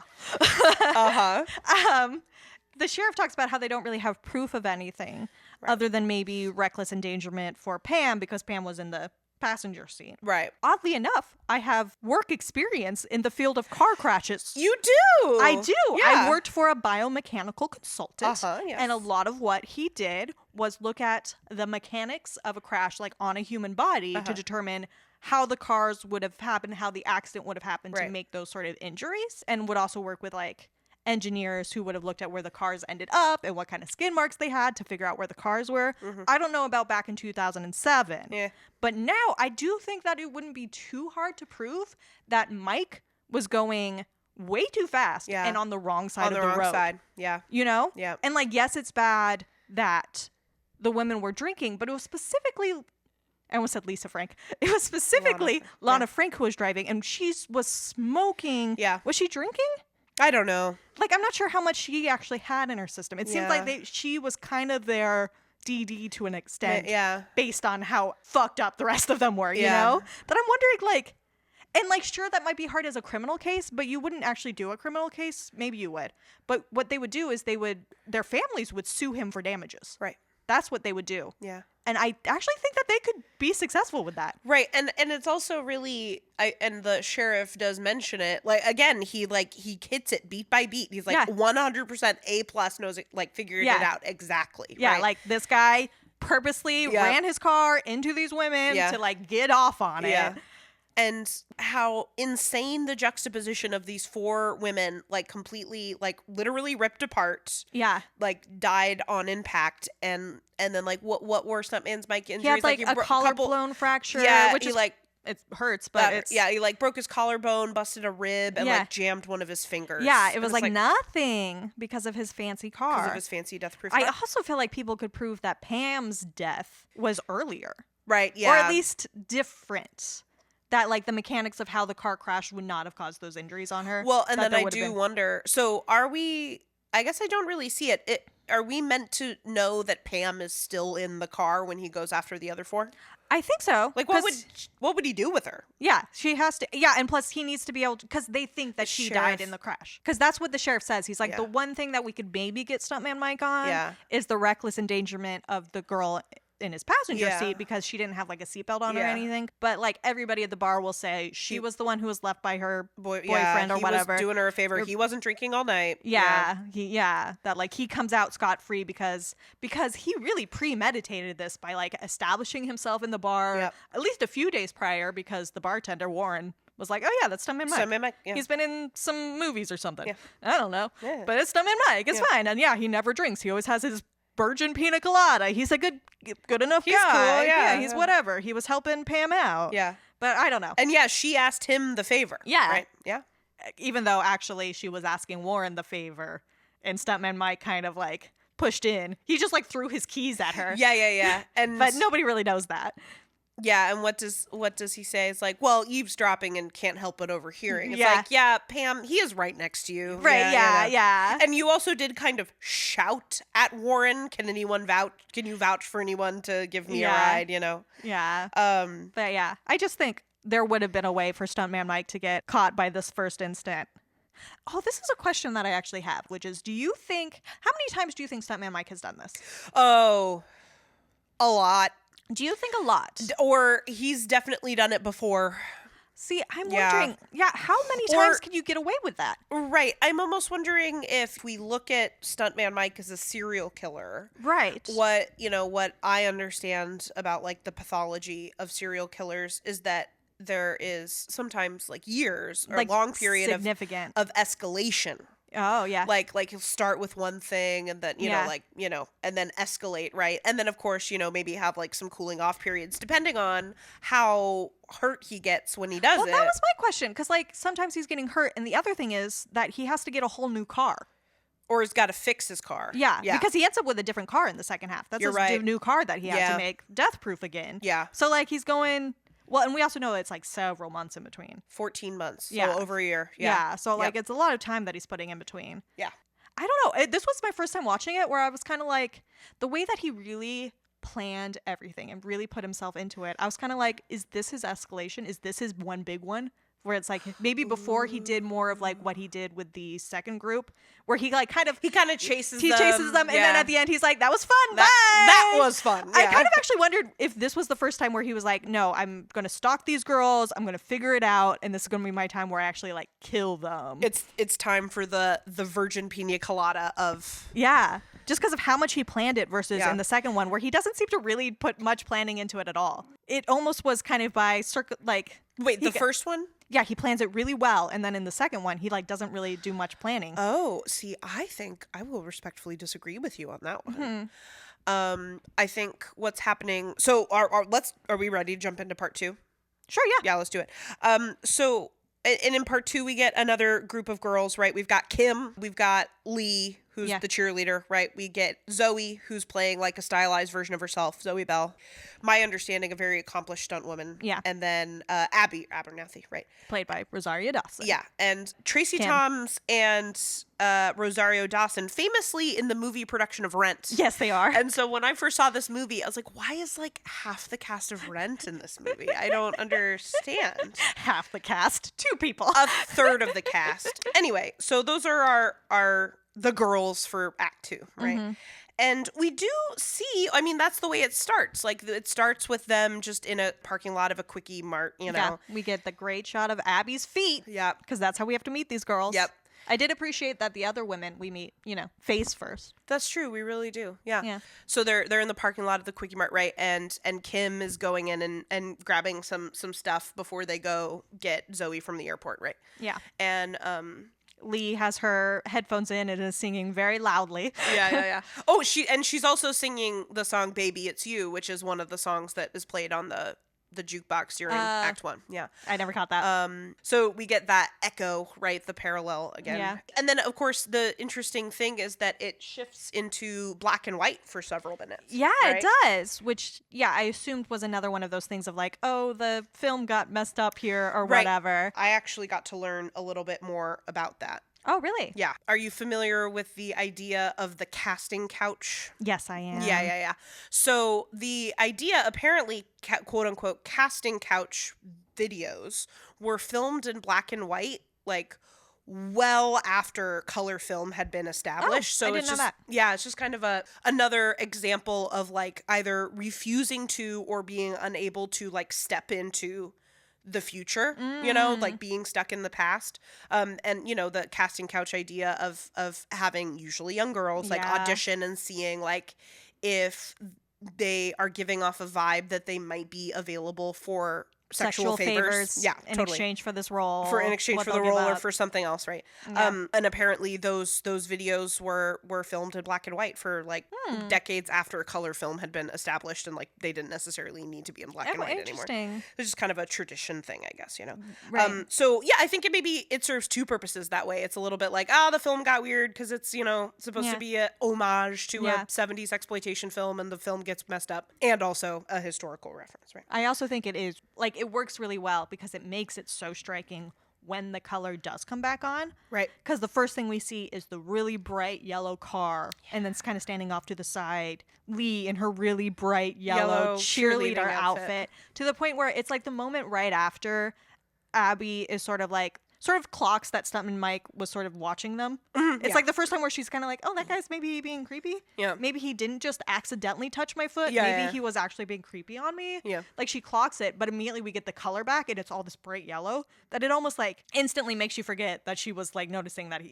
The sheriff talks about how they don't really have proof of anything other than maybe reckless endangerment for Pam because Pam was in the passenger seat. Right. Oddly enough, I have work experience in the field of car crashes. You do. I do. Yeah. I worked for a biomechanical consultant. Yes. And a lot of what he did was look at the mechanics of a crash, like on a human body, to determine how the cars would have happened, how the accident would have happened to make those sort of injuries, and would also work with like engineers who would have looked at where the cars ended up and what kind of skid marks they had to figure out where the cars were. I don't know about back in 2007. Yeah. But now I do think that it wouldn't be too hard to prove that Mike was going way too fast and on the wrong side of the road. Side. Yeah. You know? Yeah. And like, yes, it's bad that the women were drinking, but it was specifically, I almost said Lisa Frank. It was specifically Lana Frank who was driving, and she was smoking. Yeah. Was she drinking? I don't know. Like, I'm not sure how much she actually had in her system. It seems like she was kind of their DD to an extent. Yeah. Based on how fucked up the rest of them were, you know? That I'm wondering, like, and like, sure, that might be hard as a criminal case, but you wouldn't actually do a criminal case. Maybe you would. But what they would do is their families would sue him for damages. Right. That's what they would do. Yeah. And I actually think that they could be successful with that. Right. And it's also really, and the sheriff does mention it. Like, again, he hits it beat by beat. He's like 100% A+ knows it, like, figured it out exactly. Yeah. Right? Like, this guy purposely ran his car into these women to like get off on it. And how insane the juxtaposition of these four women, like, completely, like, literally ripped apart. Yeah. Like, died on impact. And then, like, what were Stuntman's Mike injuries? He had, like, a collarbone fracture. Which is, like, it hurts, but it's... Yeah, he, like, broke his collarbone, busted a rib, and, like, jammed one of his fingers. Yeah, it was, like, nothing because of his fancy car. Because of his fancy death-proof I car. also feel like people could prove that Pam's death was earlier. Right, yeah. Or at least different. That, like, the mechanics of how the car crashed would not have caused those injuries on her. Well, and then I do wonder, so are we, I guess I don't really see it. Are we meant to know that Pam is still in the car when he goes after the other four? I think so. Like, what would he do with her? Yeah, she has to. Yeah, and plus he needs to be able to, because they think that she died in the crash. Because that's what the sheriff says. He's like, the one thing that we could maybe get Stuntman Mike on is the reckless endangerment of the girl in his passenger seat because she didn't have like a seatbelt on or anything. But like everybody at the bar will say she was the one who was left by her boyfriend or whatever. He was doing her a favor. He wasn't drinking all night. That like he comes out scot-free because he really premeditated this by like establishing himself in the bar at least a few days prior because the bartender Warren was like, oh yeah, that's Stuntman Mike. Stuntman Mike, He's been in some movies or something. I don't know. But it's Stuntman Mike. It's fine. And he never drinks. He always has his virgin pina colada. He's a good enough guy. Cool, he's whatever. He was helping Pam out. Yeah. But I don't know. And she asked him the favor. Yeah. Right? Yeah. Even though actually she was asking Warren the favor and Stuntman Mike kind of like pushed in. He just like threw his keys at her. Yeah. And but nobody really knows that. Yeah, and what does he say? It's like, well, eavesdropping and can't help but overhearing. It's like, yeah, Pam, he is right next to you. Right, yeah. And you also did kind of shout at Warren. Can you vouch for anyone to give me a ride, you know? Yeah. But yeah, I just think there would have been a way for Stuntman Mike to get caught by this first instant. Oh, this is a question that I actually have, which is, how many times do you think Stuntman Mike has done this? Oh, a lot. Do you think a lot? Or he's definitely done it before. See, I'm wondering, how many times can you get away with that? Right. I'm almost wondering if we look at Stuntman Mike as a serial killer. Right. What I understand about like the pathology of serial killers is that there is sometimes like years or like long period of escalation Oh, yeah. Like he'll start with one thing and then, Yeah. and then escalate, right? And then, of course, maybe have, like, some cooling off periods, depending on how hurt he gets when he does Well, it. that was my question, because, like, sometimes he's getting hurt, and the other thing is that he has to get a whole new car. Or he's got to fix his car. Yeah, because he ends up with a different car in the second half. That's You're his right. new car that he had Yeah. to make death-proof again. Yeah. So, like, he's going... Well, and we also know it's, like, several months in between. 14 months. Yeah. So over a year. Yeah, so, like, Yep. it's a lot of time that he's putting in between. Yeah. I don't know. This was my first time watching it, where I was kind of like, the way that he really planned everything and really put himself into it, I was kind of like, is this his escalation? Is this his one big one? Where it's like, maybe before he did more of, like, what he did with the second group, where he, like, He kind of chases them. and then at the end he's like, that was fun, bye! That was fun. I Yeah. kind of actually wondered if this was the first time where he was like, no, I'm going to stalk these girls, I'm going to figure it out, and this is going to be my time where I actually, like, kill them. It's time for the virgin pina colada of... Yeah. Just because of how much he planned it versus Yeah. in the second one, where he doesn't seem to really put much planning into it at all. It almost was kind of by Wait, the first one? Yeah, he plans it really well, and then in the second one, he, like, doesn't really do much planning. Oh, see, I think I will respectfully disagree with you on that one. Mm-hmm. I think what's happening... So, are we ready to jump into part 2? Sure, yeah. Yeah, let's do it. So, and in part 2, we get another group of girls, right? We've got Kim, we've got Lee, who's Yeah. the cheerleader, right? We get Zoe, who's playing, like, a stylized version of herself, Zoe Bell. My understanding, a very accomplished stunt woman. Yeah. And then Abby Abernathy, right? Played by Rosario Dawson. Yeah, and Tracy Kim. Toms and Rosario Dawson, famously in the movie production of Rent. Yes, they are. And so when I first saw this movie, I was like, why is, like, half the cast of Rent in this movie? I don't understand. Half the cast. 2 people. A third of the cast. Anyway, so those are the girls for Act 2, right? Mm-hmm. And we do see, I mean, that's the way it starts. Like, it starts with them just in a parking lot of a Quickie Mart, you know? Yeah, we get the great shot of Abby's feet. Yep. Because that's how we have to meet these girls. Yep. I did appreciate that the other women we meet, face first. That's true. We really do. Yeah. Yeah. So they're in the parking lot of the Quickie Mart, right? And Kim is going in and grabbing some stuff before they go get Zoe from the airport, right? Yeah. And Lee has her headphones in and is singing very loudly. yeah. Oh, she's also singing the song "Baby It's You," which is one of the songs that is played on the jukebox during Act 1. Yeah. I never caught that. So we get that echo, right? The parallel again. Yeah. And then, of course, the interesting thing is that it shifts into black and white for several minutes. Yeah, right? it does. Which, I assumed was another one of those things of like, oh, the film got messed up here or Right. whatever. I actually got to learn a little bit more about that. Oh, really? Yeah. Are you familiar with the idea of the casting couch? Yes, I am. Yeah. So the idea, apparently, quote unquote, casting couch videos were filmed in black and white, like, well after color film had been established. Oh, So I it's didn't know just, that. yeah, it's just kind of another example of, like, either refusing to or being unable to, like, step into the future, like being stuck in the past. And the casting couch idea of having usually young girls like Yeah. audition and seeing, like, if they are giving off a vibe that they might be available for sexual favors. Yeah, in totally. exchange for this role. In exchange what for the they'll give role or up. for something else, right? Yeah. And apparently those videos were filmed in black and white for, like, decades after color film had been established, and, like, they didn't necessarily need to be in black and white anymore. Interesting. It's just kind of a tradition thing, I guess, Right. So yeah, I think it serves 2 purposes that way. It's a little bit like, the film got weird because it's, supposed Yeah. to be a homage to Yeah. a 70s exploitation film, and the film gets messed up, and also a historical reference, right? I also think it is, like, it works really well because it makes it so striking when the color does come back on. Right. Because the first thing we see is the really bright yellow car, and then it's kind of standing off to the side. Lee in her really bright yellow cheerleader cheerleading outfit, to the point where it's like the moment right after Abby is sort of clocks that Stuntman Mike was sort of watching them. It's yeah. like the first time where she's kind of like, oh, that guy's maybe being creepy. Yeah. Maybe he didn't just accidentally touch my foot. Yeah, Maybe yeah. he was actually being creepy on me. Yeah. Like, she clocks it, but immediately we get the color back and it's all this bright yellow that it almost, like, instantly makes you forget that she was, like, noticing that,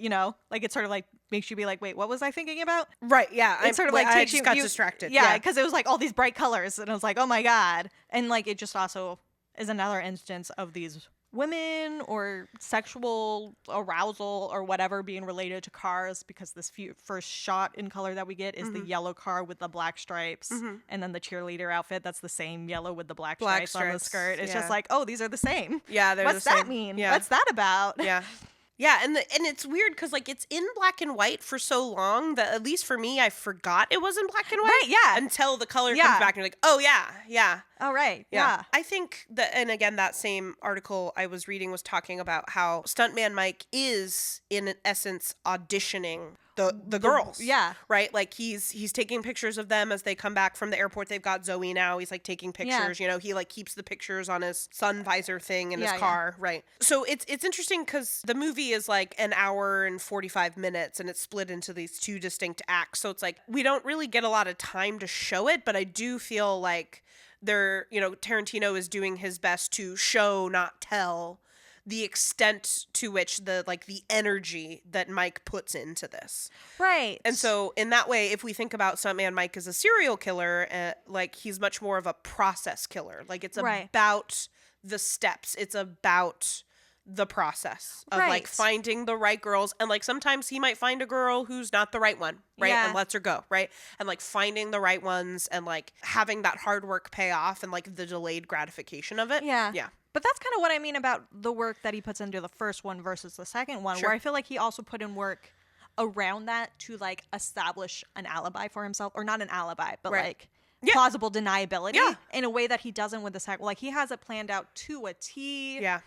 like, it sort of, like, makes you be like, wait, what was I thinking about? Right, yeah. It sort of, like, I takes just you got distracted. Yeah, because it was, like, all these bright colors and I was like, oh my God. And, like, it just also is another instance of these women or sexual arousal or whatever being related to cars, because this first shot in color that we get is the yellow car with the black stripes, and then the cheerleader outfit that's the same yellow with the black stripes on the skirt. It's just like, oh, these are the same. Yeah, they're What's the same. that mean? Yeah. What's that about? Yeah. Yeah, and it's weird because, like, it's in black and white for so long that, at least for me, I forgot it was in black and white. Right, yeah. Until the color comes back and you're like, oh, yeah. Oh, right, yeah. I think that, and again, that same article I was reading was talking about how Stuntman Mike is, in essence, auditioning the girls. Yeah. Right? Like, he's taking pictures of them as they come back from the airport. They've got Zoe now. He's, like, taking pictures. You know, he, like, keeps the pictures on his sun visor thing in his car. Right. So it's interesting because the movie is, like, an hour and 45 minutes, and it's split into these two distinct acts. So it's, like, we don't really get a lot of time to show it, but I do feel like Tarantino is doing his best to show, not tell, the extent to which the energy that Mike puts into this. Right. And so in that way, if we think about Stuntman Mike as a serial killer, like, he's much more of a process killer. Like, it's about the steps. It's about the process of like finding the right girls, and like sometimes he might find a girl who's not the right one, right? And lets her go, right? And like finding the right ones and like having that hard work pay off and like the delayed gratification of it. Yeah. But that's kind of what I mean about the work that he puts into the first one versus the second one, where I feel like he also put in work around that to like establish an alibi for himself, or not an alibi, but like plausible deniability in a way that he doesn't with the second. Like, he has it planned out to a T. Yeah.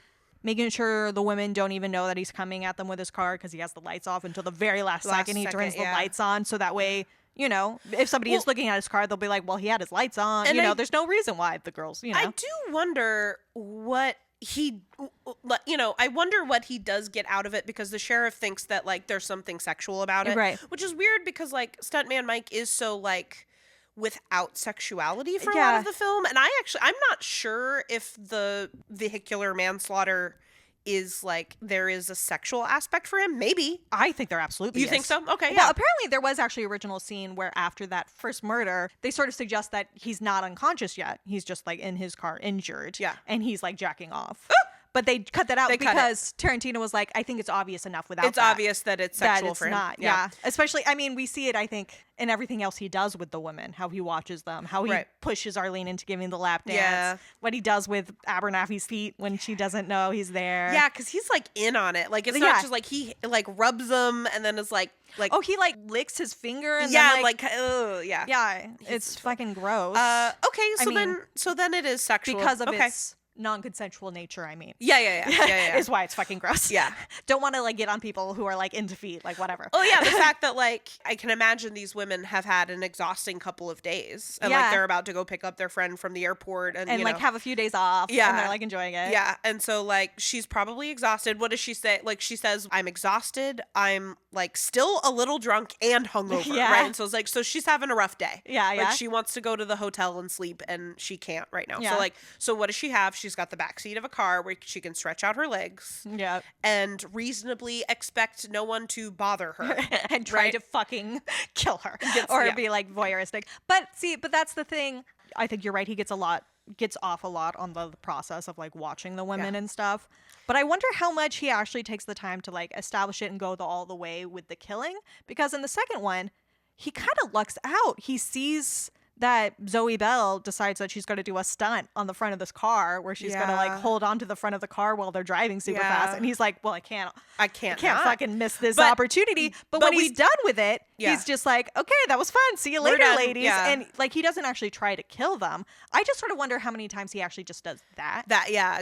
Making sure the women don't even know that he's coming at them with his car because he has the lights off until the very last second he turns the lights on. So that way, you know, if somebody is looking at his car, they'll be like, well, he had his lights on. And there's no reason why the girls, I do wonder what I wonder what he does get out of it, because the sheriff thinks that like there's something sexual about it. Right. Which is weird because like Stuntman Mike is so like without sexuality for a lot of the film, and I'm not sure if the vehicular manslaughter is like there is a sexual aspect for him. Maybe. I think there absolutely is. You think so? Okay. Yeah. Well, apparently there was actually an original scene where after that first murder, they sort of suggest that he's not unconscious yet. He's just like in his car injured. Yeah. And he's like jacking off. But they cut that out because Tarantino was like, I think it's obvious enough without it's obvious that it's sexual for him. Not. Yeah. Especially, I mean, we see it, I think, in everything else he does with the women, how he watches them, how he pushes Arlene into giving the lap dance, what he does with Abernathy's feet when she doesn't know he's there. Yeah, because he's like in on it. Like, it's not just like he like rubs them and then is like oh, he like licks his finger and then it's fucking gross. Okay, so then it is sexual because of its non-consensual nature, I mean. Yeah. Is why it's fucking gross. Yeah. Don't want to like get on people who are like into feet, like whatever. Oh yeah, the fact that like I can imagine these women have had an exhausting couple of days, and like they're about to go pick up their friend from the airport and like have a few days off. And they're like enjoying it. Yeah. And so like she's probably exhausted. What does she say? Like she says, I'm exhausted, I'm like still a little drunk and hungover. Right. And so it's like, so she's having a rough day. Like she wants to go to the hotel and sleep and she can't right now. So like, so what does she have? She's got the back seat of a car where she can stretch out her legs and reasonably expect no one to bother her and try to fucking kill her or be like voyeuristic. But that's the thing. I think you're right. He gets off a lot on the process of like watching the women and stuff. But I wonder how much he actually takes the time to like establish it and go all the way with the killing, because in the second one, he kind of lucks out. He sees that Zoe Bell decides that she's going to do a stunt on the front of this car where she's going to like hold on to the front of the car while they're driving super fast. And he's like, well, I can't fucking miss this opportunity. But when he's done with it, he's just like, okay, that was fun. See you later, ladies. And like, he doesn't actually try to kill them. I just sort of wonder how many times he actually just does that.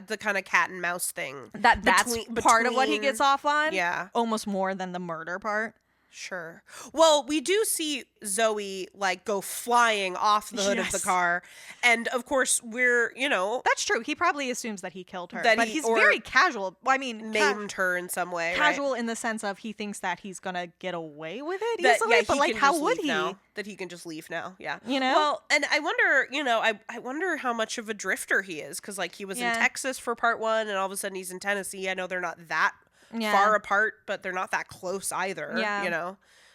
The kind of cat and mouse thing. That's part of what he gets off on. Yeah. Almost more than the murder part. Sure. Well, we do see Zoe like go flying off the hood of the car, and of course that's true. He probably assumes that he killed her, but he's very casual. I mean, maimed her in some way. Casual in the sense of he thinks that he's gonna get away with it easily. But like, how would he? That he can just leave now. Yeah. Well, and I wonder. I wonder how much of a drifter he is, because like he was in Texas for part one, and all of a sudden he's in Tennessee. I know they're not that far apart, but they're not that close either.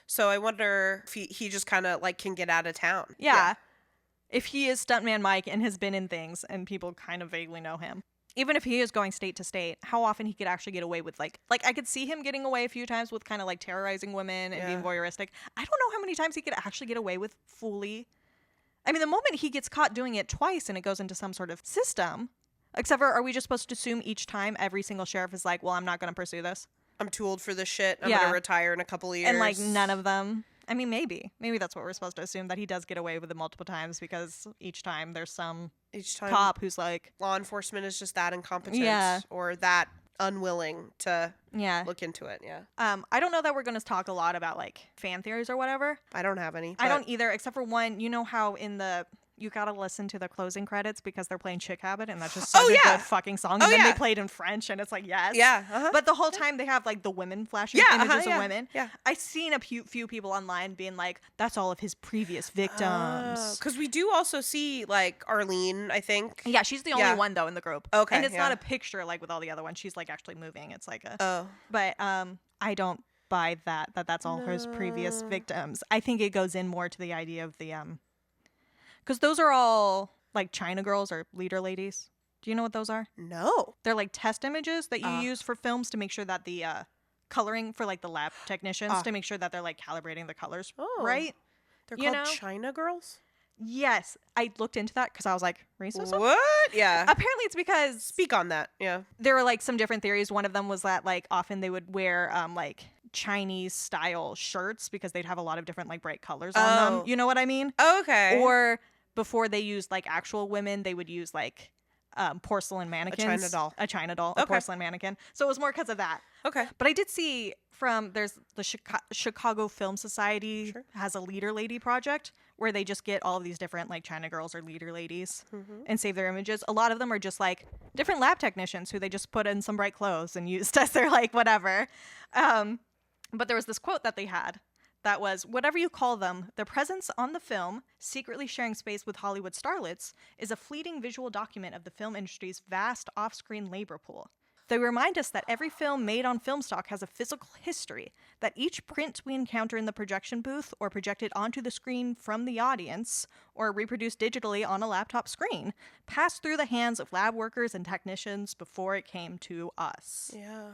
So I wonder if he just kind of like can get out of town. If he is Stuntman Mike and has been in things and people kind of vaguely know him. even if he is going state to state, how often he could actually get away with like I could see him getting away a few times with kind of like terrorizing women and being voyeuristic. I don't know how many times he could actually get away with fully. I mean, the moment he gets caught doing it twice and it goes into some sort of system, except for, are we just supposed to assume each time every single sheriff is like, well, I'm not going to pursue this? I'm too old for this shit. I'm going to retire in a couple of years. And like none of them. I mean, maybe that's what we're supposed to assume, that he does get away with it multiple times because each time there's some cop who's like, law enforcement is just that incompetent or that unwilling to look into it. I don't know that we're going to talk a lot about like fan theories or whatever. I don't have any. I don't either, except for one. You know how in the you gotta listen to the closing credits because they're playing Chick Habit, and that's just such a good fucking song. And then they played in French, and it's like, yes. Yeah. But the whole time they have like the women flashing images of women. Yeah. I've seen a few people online being like, that's all of his previous victims. Because we do also see like Arlene, I think. Yeah, she's the only one though in the group. Okay. And it's not a picture like with all the other ones. She's like actually moving. It's like a. But I don't buy that's all his previous victims. I think it goes in more to the idea of the because those are all like China girls or leader ladies. Do you know what those are? No. They're like test images that you use for films to make sure that the coloring for like the lab technicians to make sure that they're like calibrating the colors right. They're called China girls? Yes. I looked into that because I was like, racism? What? Yeah. Apparently it's because... Speak on that. Yeah. There were like some different theories. One of them was that like often they would wear like Chinese style shirts because they'd have a lot of different like bright colors on them. You know what I mean? Okay. Or before they used like actual women, they would use like porcelain mannequins. A China doll. A porcelain mannequin. So it was more because of that. Okay. But I did see there's the Chicago Film Society has a leader lady project where they just get all of these different like China girls or leader ladies and save their images. A lot of them are just like different lab technicians who they just put in some bright clothes and used as their like whatever. But there was this quote that they had that was, whatever you call them, their presence on the film, secretly sharing space with Hollywood starlets, is a fleeting visual document of the film industry's vast off-screen labor pool. They remind us that every film made on film stock has a physical history, that each print we encounter in the projection booth or projected onto the screen from the audience or reproduced digitally on a laptop screen passed through the hands of lab workers and technicians before it came to us. Yeah.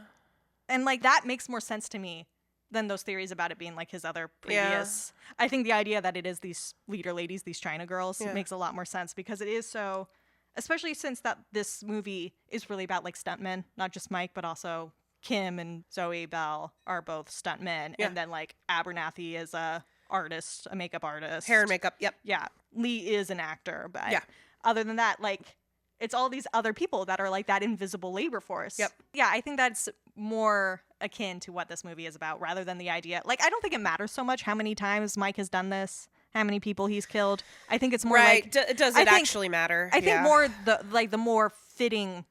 And like that makes more sense to me than those theories about it being like his other previous. I think the idea that it is these leader ladies, these China girls, makes a lot more sense because it is so, especially since that this movie is really about like stuntmen, not just Mike, but also Kim and Zoe Bell are both stuntmen. And then like Abernathy is a artist, a makeup artist. Hair and makeup. Yep. Yeah. Lee is an actor, but other than that, like it's all these other people that are like that invisible labor force. Yep. Yeah, I think that's more akin to what this movie is about rather than the idea. Like, I don't think it matters so much how many times Mike has done this, how many people he's killed. I think it's more like... Does it actually matter? I think more the more fitting,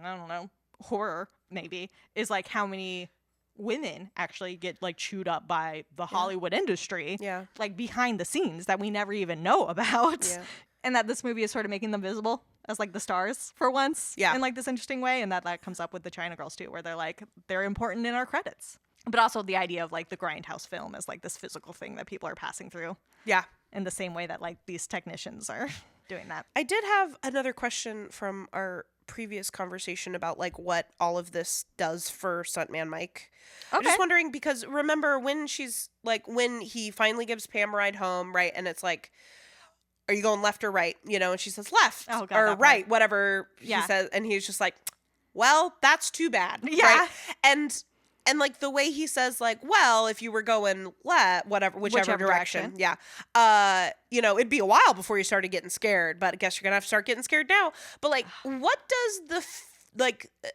I don't know, horror maybe, is like how many women actually get like chewed up by the Hollywood industry. Yeah. Like behind the scenes that we never even know about. Yeah. And that this movie is sort of making them visible as like the stars for once in like this interesting way. And that comes up with the China girls too, where they're like, they're important in our credits. But also the idea of like the grindhouse film as like this physical thing that people are passing through. Yeah. In the same way that like these technicians are doing that. I did have another question from our previous conversation about like what all of this does for stuntman Mike. Okay. I'm just wondering because remember when she's like, when he finally gives Pam a ride home, right? And it's like, are you going left or right? You know, and she says left or right, whatever he says. And he's just like, well, that's too bad. Yeah. Right? And like the way he says like, well, if you were going left, whichever direction. Yeah. You know, it'd be a while before you started getting scared, but I guess you're going to have to start getting scared now. But like, what does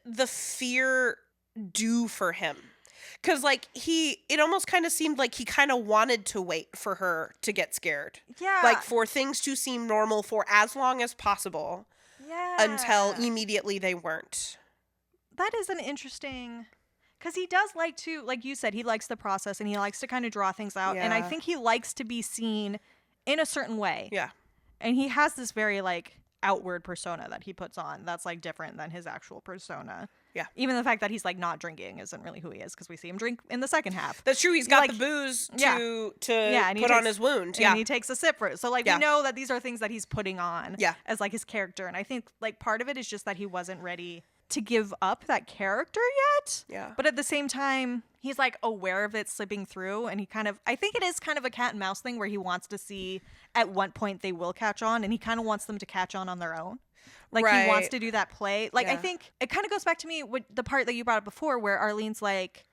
the fear do for him? Because, like, it almost kind of seemed like he kind of wanted to wait for her to get scared. Yeah. Like, for things to seem normal for as long as possible. Yeah. Until immediately they weren't. That is an interesting... Because he does like to, like you said, he likes the process and he likes to kind of draw things out. Yeah. And I think he likes to be seen in a certain way. Yeah. And he has this very, like... outward persona that he puts on that's like different than his actual persona. Yeah. Even the fact that he's like not drinking isn't really who he is, because we see him drink in the second half. That's true. He's got like, the booze yeah. to and put on his wound. And he takes a sip for it. So like Yeah. we know that these are things that he's putting on Yeah. as like his character. And I think like part of it is just that he wasn't ready to give up that character yet. Yeah. But at the same time, he's like aware of it slipping through, and he kind of, I think it is kind of a cat and mouse thing where he wants to see at what point they will catch on, and he kind of wants them to catch on their own. Like he wants to do that play. Like I think it kind of goes back to me with the part that you brought up before where Arlene's like,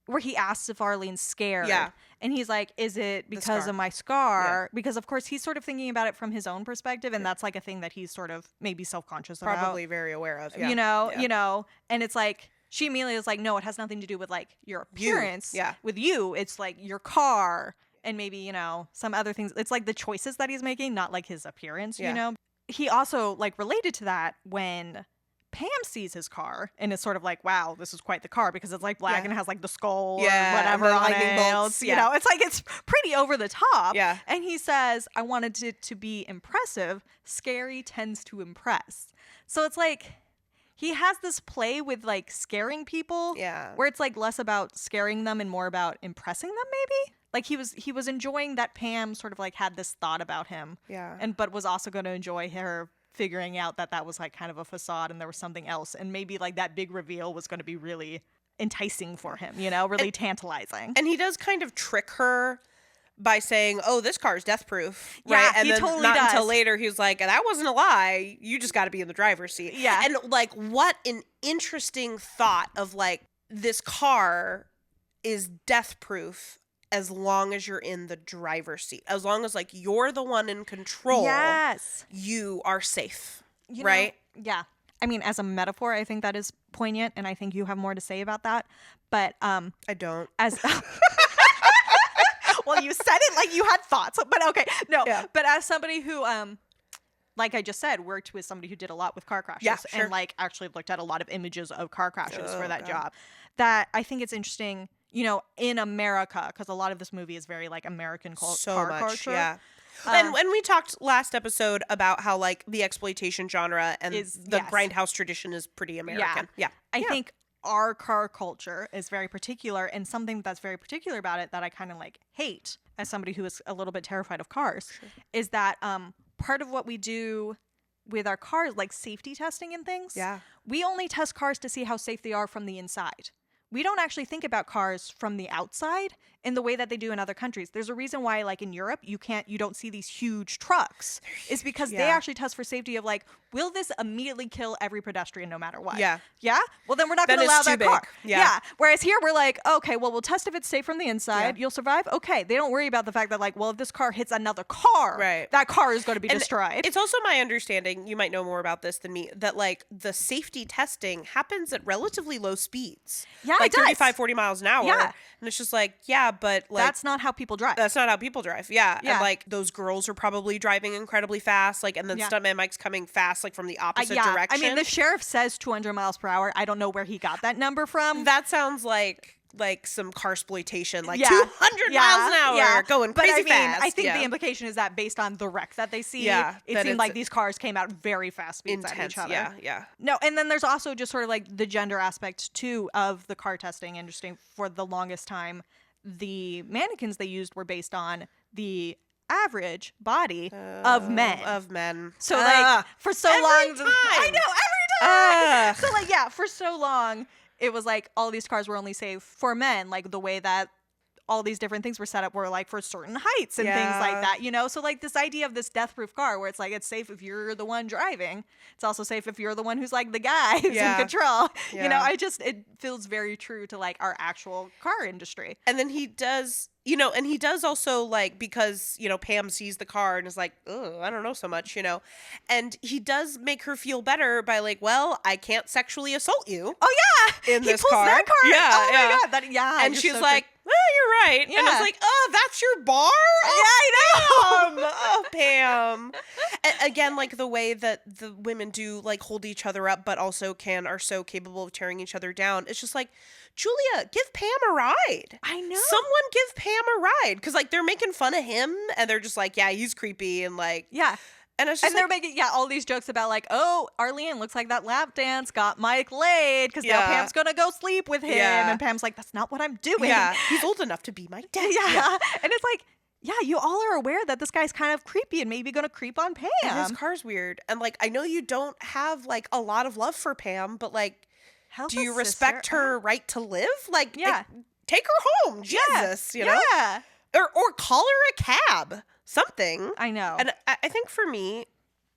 where he asks if Arlene's scared. Yeah. And he's like, is it because of my scar? Yeah. Because of course he's sort of thinking about it from his own perspective, and that's like a thing that he's sort of maybe self-conscious about. Probably very aware of. Yeah. You know, and it's like, she immediately is like, no, it has nothing to do with like your appearance. Yeah. With you, it's like your car and maybe, some other things. It's like the choices that he's making, not like his appearance, He also like related to that when Pam sees his car and is sort of like, wow, this is quite the car, because it's like black and it has like the skull or whatever on it. Bolts. It's like, it's pretty over the top. Yeah. And he says, I wanted it to be impressive. Scary tends to impress. So it's like, he has this play with like scaring people. Yeah. Where it's like less about scaring them and more about impressing them maybe. Like he was enjoying that Pam sort of like had this thought about him. Yeah. But was also going to enjoy her figuring out that was like kind of a facade and there was something else, and maybe like that big reveal was going to be really enticing for him, really tantalizing. And he does kind of trick her by saying, oh, this car is death proof. Yeah, right? And he then totally not does. until later he's like, that wasn't a lie. You just got to be in the driver's seat. Yeah. And like, what an interesting thought of like, this car is death proof as long as you're in the driver's seat. As long as like you're the one in control. Yes. You are safe. Right? Yeah. I mean, as a metaphor, I think that is poignant, and I think you have more to say about that. But I don't. As well, you said it like you had thoughts, but okay. No. Yeah. But as somebody who like I just said, worked with somebody who did a lot with car crashes, Yeah, sure. and like actually looked at a lot of images of car crashes for that God. job, that I think it's interesting, in America, because a lot of this movie is very like American car culture. Yeah. And when we talked last episode about how like the exploitation genre and the grindhouse tradition is pretty American. Yeah. I think our car culture is very particular, and something that's very particular about it that I kind of like hate as somebody who is a little bit terrified of cars is that part of what we do with our cars, like safety testing and things, we only test cars to see how safe they are from the inside. We don't actually think about cars from the outside in the way that they do in other countries. There's a reason why, like in Europe, you don't see these huge trucks. It's because they actually test for safety of like, will this immediately kill every pedestrian no matter what? Yeah. Yeah? Well, then we're not going to Then allow it's too that car. big. Yeah. Whereas here we're like, okay, well, we'll test if it's safe from the inside. Yeah. You'll survive. Okay. They don't worry about the fact that like, well, if this car hits another car, that car is going to be destroyed. It's also my understanding, you might know more about this than me, that like the safety testing happens at relatively low speeds. Yeah, like it does. 35, 40 miles an hour. Yeah. And it's just like, yeah, but like that's not how people drive. That's not how people drive. Yeah. Yeah. And like those girls are probably driving incredibly fast. Like, and then Stuntman Mike's coming fast, like from the opposite direction. I mean, the sheriff says 200 miles per hour. I don't know where he got that number from. That sounds like some car exploitation, like 200 miles an hour going crazy fast. I think the implication is that based on the wreck that they see, Yeah, it that seemed it's like these cars came out very fast speeds at each other. Yeah. No, and then there's also just sort of like the gender aspect too of the car testing. Interesting. For the longest time, the mannequins they used were based on the average body of men. So like for so long, I know every time. So like for so long it was like all these cars were only safe for men, like the way that all these different things were set up were like for certain heights and things like that, So like this idea of this death-proof car where it's like it's safe if you're the one driving. It's also safe if you're the one who's like the guy who's in control. Yeah. It feels very true to like our actual car industry. And then he does, and he does also like, because, Pam sees the car and is like, oh, I don't know so much, and he does make her feel better by like, well, I can't sexually assault you. Oh yeah. In he this pulls car. that car. Yeah. Oh my God. And she's like, well, you're right. Yeah. And it's like, oh, that's your bar? I know. Pam. And again, like the way that the women do like hold each other up, but also are so capable of tearing each other down. It's just like, Julia, give Pam a ride. I know. Someone give Pam a ride. Because like they're making fun of him and they're just like, yeah, he's creepy. And like, And it's just And they're making, all these jokes about like, oh, Arlene, looks like that lap dance got Mike laid because now Pam's going to go sleep with him. Yeah. And Pam's like, that's not what I'm doing. Yeah, he's old enough to be my dad. Yeah. And it's like, you all are aware that this guy's kind of creepy and maybe going to creep on Pam. And his car's weird. And like, I know you don't have like a lot of love for Pam, but like, do you respect her right to live? Like, take her home. Jesus, you know? Yeah. Or call her a cab. Something. I know. And I think for me,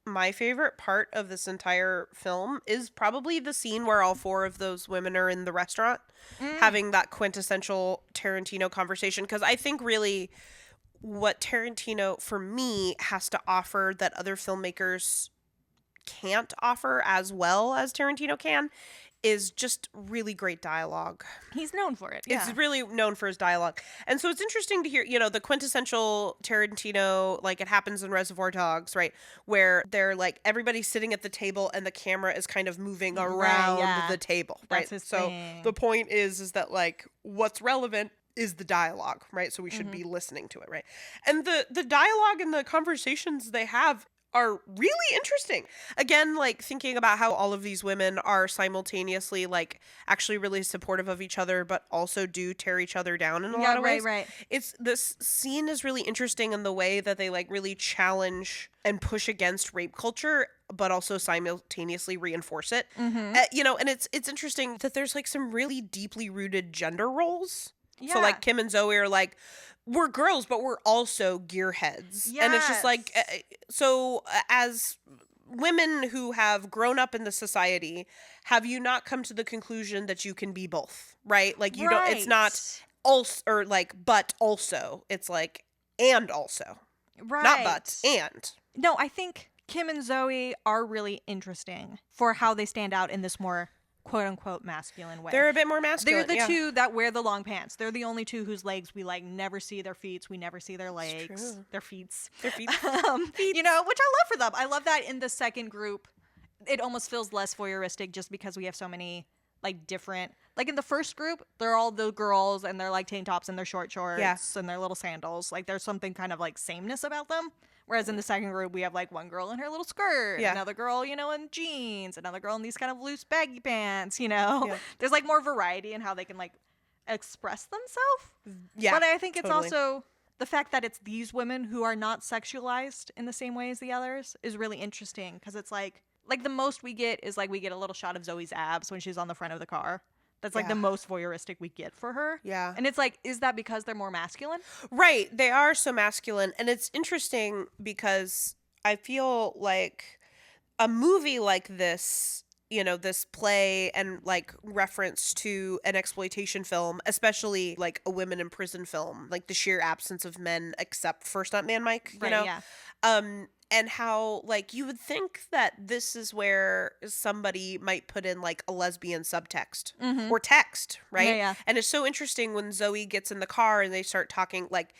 my favorite part of this entire film is probably the scene where all 4 of those women are in the restaurant having that quintessential Tarantino conversation. Because I think really what Tarantino, for me, has to offer that other filmmakers can't offer as well as Tarantino can is just really great dialogue. He's known for it. It's really known for his dialogue. And so it's interesting to hear, the quintessential Tarantino, like it happens in Reservoir Dogs, right? Where they're like, everybody's sitting at the table and the camera is kind of moving around the table, right? That's his so thing. the point is that like what's relevant is the dialogue, right? So we should be listening to it, right? And the dialogue and the conversations they have are really interesting. Again, like thinking about how all of these women are simultaneously like actually really supportive of each other, but also do tear each other down in a lot of ways. Right. It's this scene is really interesting in the way that they like really challenge and push against rape culture, but also simultaneously reinforce it. And it's interesting that there's like some really deeply rooted gender roles. Yeah. So like Kim and Zoe are like, we're girls, but we're also gearheads. Yes. And it's just like, as women who have grown up in the society, have you not come to the conclusion that you can be both, right? Like you don't, it's not also, or like, but also, it's like, and also. Right. Not but, and. No, I think Kim and Zoe are really interesting for how they stand out in this more quote-unquote masculine way. They're a bit more masculine. They're the 2 that wear the long pants. They're the only 2 whose legs we like never see their feet. We never see their legs. Their feet. Their feet. Which I love for them. I love that in the second group, it almost feels less voyeuristic just because we have so many like different, like in the first group, they're all the girls and they're like tank tops and their short shorts and their little sandals. Like there's something kind of like sameness about them. Whereas in the second group, we have like one girl in her little skirt, another girl, in jeans, another girl in these kind of loose baggy pants, There's like more variety in how they can like express themselves. Yeah. But I think it's also the fact that it's these women who are not sexualized in the same way as the others is really interesting because it's like the most we get is like we get a little shot of Zoe's abs when she's on the front of the car. That's like the most voyeuristic we get for her. Yeah. And it's like, is that because they're more masculine? Right. They are so masculine. And it's interesting because I feel like a movie like this, this play and like reference to an exploitation film, especially like a women in prison film, like the sheer absence of men except for Stuntman Mike, you know? Yeah. And how, like, you would think that this is where somebody might put in, like, a lesbian subtext or text, right? Yeah. And it's so interesting when Zoe gets in the car and they start talking, like,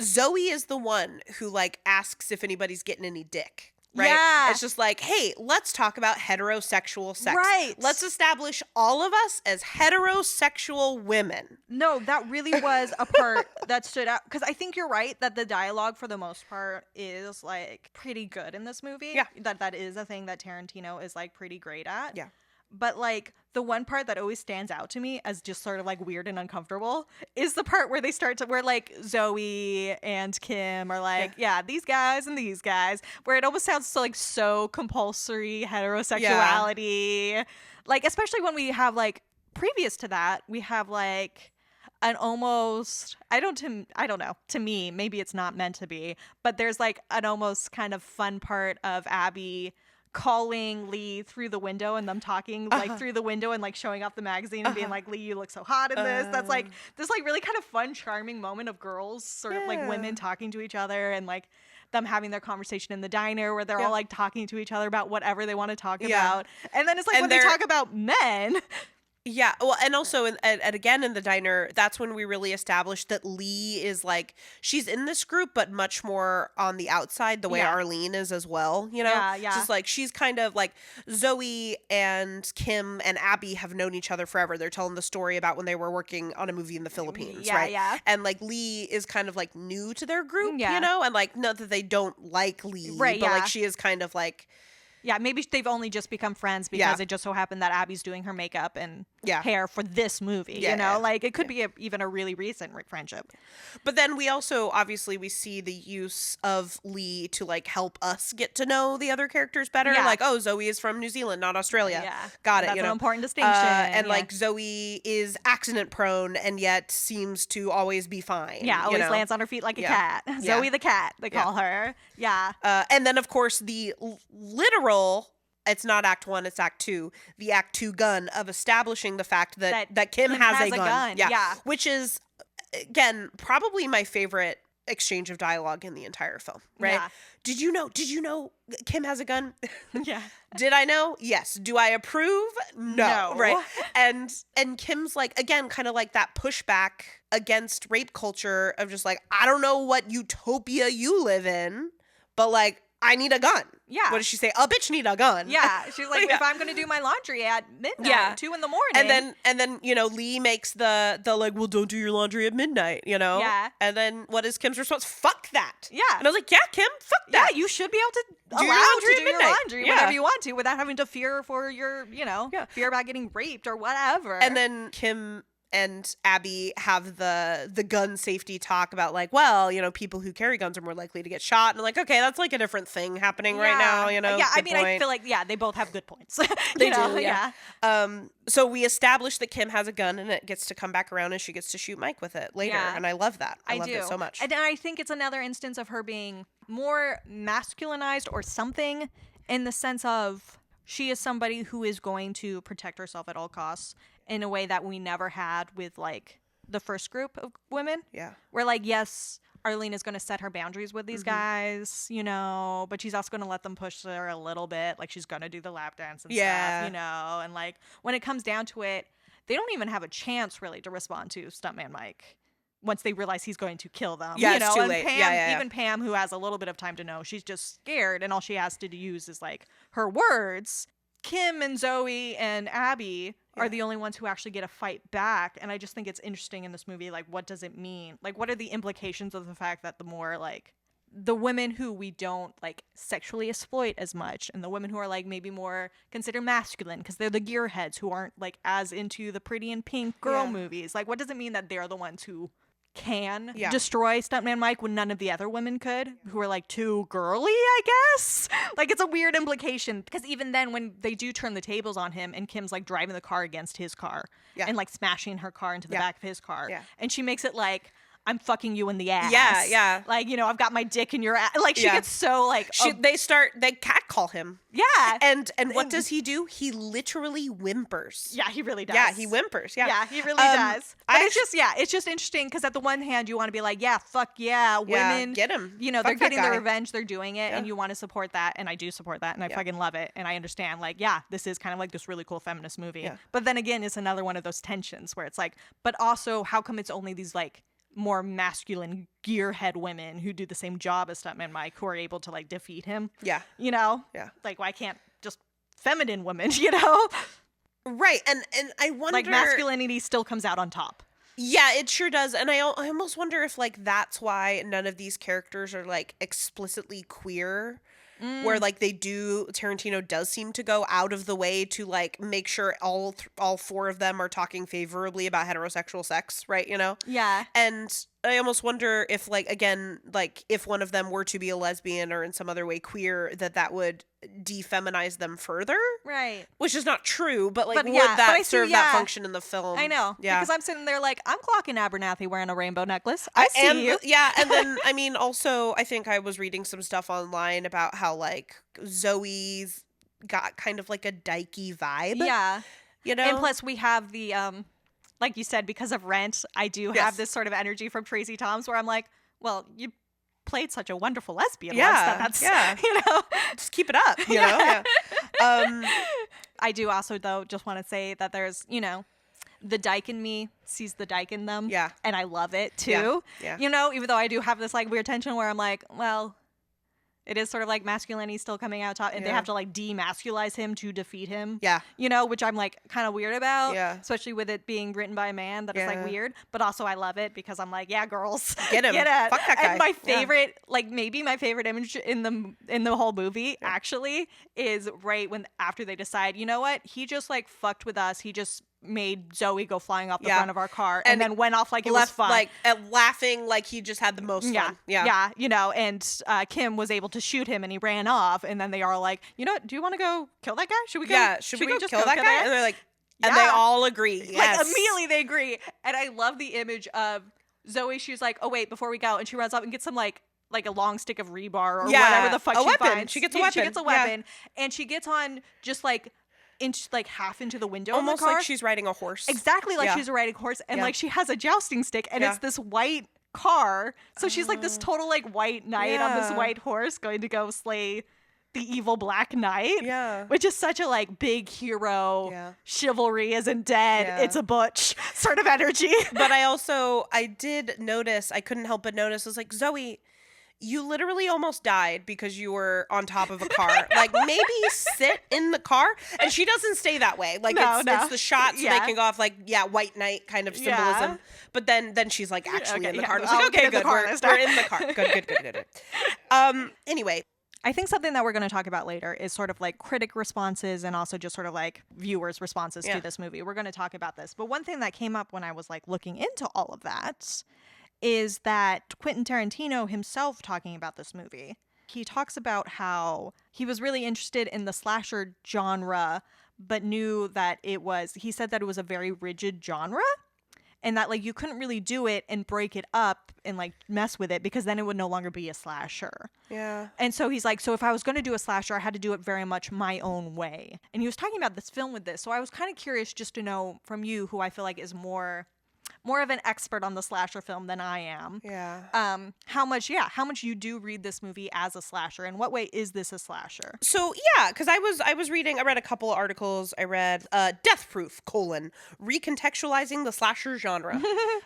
Zoe is the one who, like, asks if anybody's getting any dick. Right? Yeah. It's just like, hey, let's talk about heterosexual sex. Right. Let's establish all of us as heterosexual women. No, that really was a part that stood out. Because I think you're right that the dialogue, for the most part, is, like, pretty good in this movie. Yeah. That is a thing that Tarantino is, like, pretty great at. Yeah. But, like, the one part that always stands out to me as just sort of, like, weird and uncomfortable is the part where they start to, where, like, Zoe and Kim are like, these guys and these guys, where it almost sounds so, like, so compulsory heterosexuality. Yeah. Like, especially when we have, like, previous to that, we have, like, an almost, I don't know, to me, maybe it's not meant to be, but there's, like, an almost kind of fun part of Abby calling Lee through the window and them talking like through the window and like showing off the magazine and being like, Lee, you look so hot in this. That's like this like really kind of fun, charming moment of girls sort of like women talking to each other and like them having their conversation in the diner where they're all like talking to each other about whatever they want to talk about. And then it's like when they talk about men, Yeah, well, and also, and again in the diner, that's when we really established that Lee is like, she's in this group, but much more on the outside, the way Yeah. Arlene is as well, you know? Yeah, yeah. Just like, she's kind of like, Zoe and Kim and Abby have known each other forever. They're telling the story about when they were working on a movie in the Philippines, Yeah, right? yeah. And like, Lee is kind of like new to their group, Yeah. you know? And like, not that they don't like Lee, Right, but yeah. like, she is kind of like, Yeah, maybe they've only just become friends because it just so happened that Abby's doing her makeup and hair for this movie, you know? Like, it could be even a really recent friendship. But then we also, obviously, we see the use of Lee to, like, help us get to know the other characters better. Yeah. Like, oh, Zoe is from New Zealand, not Australia. Yeah. Got it, That's you know? an important distinction. And, yeah. like, Zoe is accident-prone and yet seems to always be fine. Yeah, always you know? lands on her feet like a cat. Zoe the cat, they call her. Yeah. And then, of course, the literal... It's not Act 1, it's Act 2. The Act 2 gun of establishing the fact that Kim has a gun. Yeah. Which is, again, probably my favorite exchange of dialogue in the entire film, right? Yeah. Did you know Kim has a gun? Yeah. Did I know? Yes. Do I approve? No. No. Right. And Kim's like, again, kind of like that pushback against rape culture of just like, I don't know what utopia you live in, but like, I need a gun. Yeah. What does she say? A bitch need a gun. Yeah. She's like, if I'm going to do my laundry at midnight, 2 a.m. And then, you know, Lee makes the like, well, don't do your laundry at midnight, you know? Yeah. And then what is Kim's response? Fuck that. Yeah. And I was like, yeah, Kim, fuck that. Yeah, you should be able to Do your allowed laundry to at do your midnight. laundry Yeah. whenever you want to without having to fear for your, Yeah. fear about getting raped or whatever. And then Kim and Abby have the gun safety talk about like, well, you know, people who carry guns are more likely to get shot. And I'm like, okay, that's like a different thing happening right now, you know? Yeah, I Good mean, I point. feel like, they both have good points. They do, yeah. So we established that Kim has a gun and it gets to come back around and she gets to shoot Mike with it later. Yeah. And I love that. I love do. it so much. And I think it's another instance of her being more masculinized or something in the sense of she is somebody who is going to protect herself at all costs in a way that we never had with like the first group of women. Yeah. Where like, yes, Arlene is going to set her boundaries with these guys, you know, but she's also going to let them push her a little bit. Like she's going to do the lap dance and stuff, you know, and like when it comes down to it, they don't even have a chance really to respond to Stuntman Mike once they realize he's going to kill them. Yeah, you know? it's too And late. Pam, even Pam, who has a little bit of time to know, she's just scared and all she has to use is like her words. Kim and Zoe and Abby are the only ones who actually get a fight back. And I just think it's interesting in this movie, like, what does it mean? Like, what are the implications of the fact that the more, like, the women who we don't, like, sexually exploit as much and the women who are, like, maybe more considered masculine because they're the gearheads who aren't, like, as into the pretty and pink girl movies. Like, what does it mean that they're the ones who can destroy Stuntman Mike when none of the other women could, who are like too girly, I guess? Like it's a weird implication because even then when they do turn the tables on him and Kim's like driving the car against his car and like smashing her car into the back of his car and she makes it like, I'm fucking you in the ass. Yeah, yeah. Like, you know, I've got my dick in your ass. Like, she gets so, like... They catcall him. Yeah. And what does he do? He literally whimpers. Yeah, he really does. Yeah, he whimpers. Yeah. Yeah, he really does. But it's just interesting because at the one hand, you want to be like, yeah, fuck yeah, women... get him. You know, Fuck they're getting that the guy. revenge, they're doing it, and you want to support that, and I do support that, and I fucking love it, and I understand, like, yeah, this is kind of like this really cool feminist movie. Yeah. But then again, it's another one of those tensions where it's like, but also, how come it's only these, like, more masculine gearhead women who do the same job as Stuntman Mike who are able to like defeat him? Yeah. You know? Yeah. Like why can't just feminine women, you know? Right. And I wonder, like masculinity still comes out on top. Yeah, it sure does. And I almost wonder if like that's why none of these characters are like explicitly queer. Where like Tarantino does seem to go out of the way to like make sure all four of them are talking favorably about heterosexual sex, right? You know? Yeah. And I almost wonder if like, again, like if one of them were to be a lesbian or in some other way queer, that would defeminize them further. Right. Which is not true, but like But, would yeah, that but I see- serve that yeah. function in the film? I know. Yeah. Because I'm sitting there like, I'm clocking Abernathy wearing a rainbow necklace. I see you. Yeah, and then I mean also I think I was reading some stuff online about how like Zoe's got kind of like a dykey vibe. Yeah. You know? And plus we have the like you said, because of Rent, I do Yes. have this sort of energy from Tracy Thoms where I'm like, well, you played such a wonderful lesbian Yeah, once. That's yeah. you know. Just keep it up, you know? Yeah. I do also though just want to say that there's, you know, the dyke in me sees the dyke in them. Yeah. And I love it too. Yeah. You know, even though I do have this like weird tension where I'm like, well, it is sort of like masculinity still coming out top, and they have to like demasculize him to defeat him. Yeah. You know, which I'm like kind of weird about. Yeah. Especially with it being written by a man, that is like weird. But also I love it because I'm like, yeah, girls, get him. Get it. Fuck that guy. And my favorite, like maybe my favorite image in the whole movie actually is right when after they decide, you know what, he just like fucked with us. He just made Zoe go flying off the front of our car and then went off like it was fun. Like laughing like he just had the most fun. Yeah. You know, and Kim was able to shoot him and he ran off, and then they are like, you know what, do you want to go kill that guy? Should we go? Yeah, should we go just kill that guy? And they're like, and they all agree. Yes. Like immediately they agree. And I love the image of Zoe. She's like, oh wait, before we go, and she runs up and gets some like a long stick of rebar or whatever the fuck she finds. She gets a weapon. She gets a weapon, and she gets on just like half into the window almost of the car. like she's riding a horse. Exactly like she's riding a horse, and like she has a jousting stick, and it's this white car, so she's like this total like white knight on this white horse going to go slay the evil Black Knight, which is such a like big hero chivalry isn't dead, it's a butch sort of energy. But I did notice, I couldn't help but notice, I was like, Zoe, you literally almost died because you were on top of a car. Like, maybe sit in the car. And she doesn't stay that way. Like, it's the shots making off, like, white knight kind of symbolism. Yeah. But then she's, like, actually in the car. I was like, okay, good. We're in the car. Good. Anyway. I think something that we're going to talk about later is sort of like critic responses and also just sort of like viewers' responses to this movie. We're going to talk about this. But one thing that came up when I was, like, looking into all of that is that Quentin Tarantino himself talking about this movie. He talks about how he was really interested in the slasher genre, but knew that he said that it was a very rigid genre, and that like you couldn't really do it and break it up and like mess with it because then it would no longer be a slasher. Yeah. And so he's like, so if I was going to do a slasher, I had to do it very much my own way. And he was talking about this film with this. So I was kind of curious just to know from you, who I feel like is more of an expert on the slasher film than I am. Yeah. How much you do read this movie as a slasher, and what way is this a slasher? So because I read a couple of articles. I read Death Proof: Recontextualizing the Slasher Genre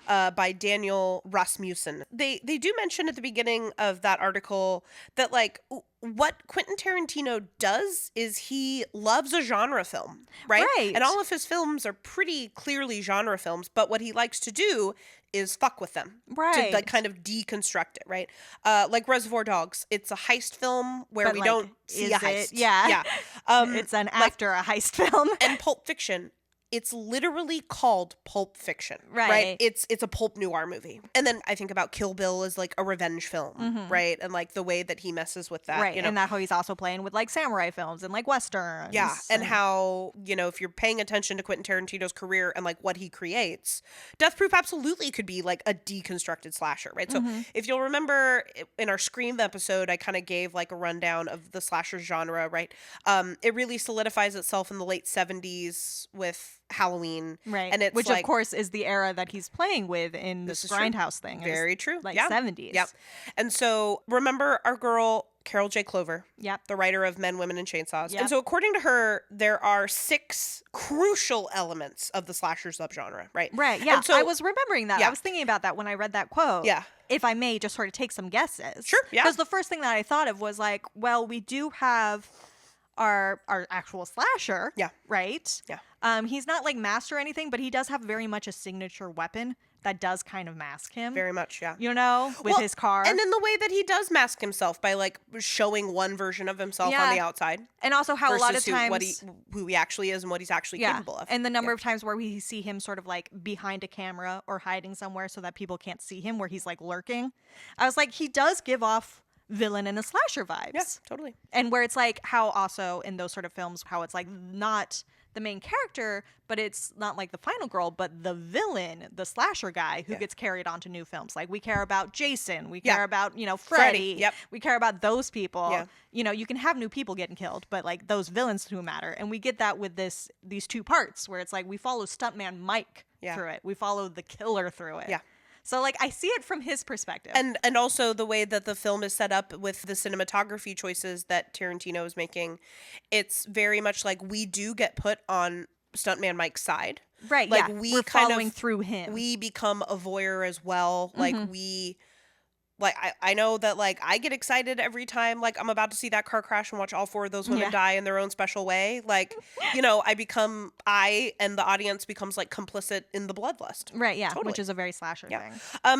by Daniel Rasmussen. They do mention at the beginning of that article that like what Quentin Tarantino does is he loves a genre film, right? And all of his films are pretty clearly genre films, but what he likes to do is fuck with them. Right. To like kind of deconstruct it, right? Like Reservoir Dogs. It's a heist film where we don't see a heist. Yeah. It's an after a heist film. And Pulp Fiction. It's literally called Pulp Fiction, right? It's a pulp noir movie. And then I think about Kill Bill as like a revenge film, right? And like the way that he messes with that. Right, you know? and that how he's also playing with like samurai films and like westerns. Yeah, and how, if you're paying attention to Quentin Tarantino's career and like what he creates, Death Proof absolutely could be like a deconstructed slasher, right? So if you'll remember in our Scream episode, I kind of gave like a rundown of the slasher genre, right? It really solidifies itself in the late 70s with Halloween, right? And it's which like, of course is the era that he's playing with in this grindhouse thing. Very true. Like 70s. Yep. And so remember our girl Carol J. Clover, the writer of Men, Women, and Chainsaws. And so according to her, there are 6 crucial elements of the slasher subgenre, right? Right. Yeah. And so I was remembering that. I was thinking about that when I read that quote. Yeah. If I may just sort of take some guesses. Sure. Yeah. Because the first thing that I thought of was like, well, we do have our actual slasher. Yeah. Right? Yeah. He's not like master or anything, but he does have very much a signature weapon that does kind of mask him. Very much, yeah. With his car. And in the way that he does mask himself by like showing one version of himself on the outside. And also how a lot of times who he actually is and what he's actually capable of. And the number of times where we see him sort of like behind a camera or hiding somewhere so that people can't see him, where he's like lurking. I was like, he does give off villain and a slasher vibes. Yeah, totally. And where it's like how also in those sort of films, how it's like not the main character, but it's not like the final girl, but the villain, the slasher guy who gets carried onto new films. Like we care about Jason, we care about, Freddy. Yep. We care about those people. Yeah. You can have new people getting killed, but like those villains do matter. And we get that with these 2 parts where it's like we follow stuntman Mike through it. We follow the killer through it. Yeah. So, like, I see it from his perspective. And also the way that the film is set up with the cinematography choices that Tarantino is making, it's very much like we do get put on stuntman Mike's side. Right, Like yeah. we We're kind following of through him. we become a voyeur as well. Like I know that like I get excited every time like I'm about to see that car crash and watch all four of those women Yeah. die in their own special way. Like, I and the audience becomes like complicit in the bloodlust. Right, yeah, Totally. which is a very slasher thing.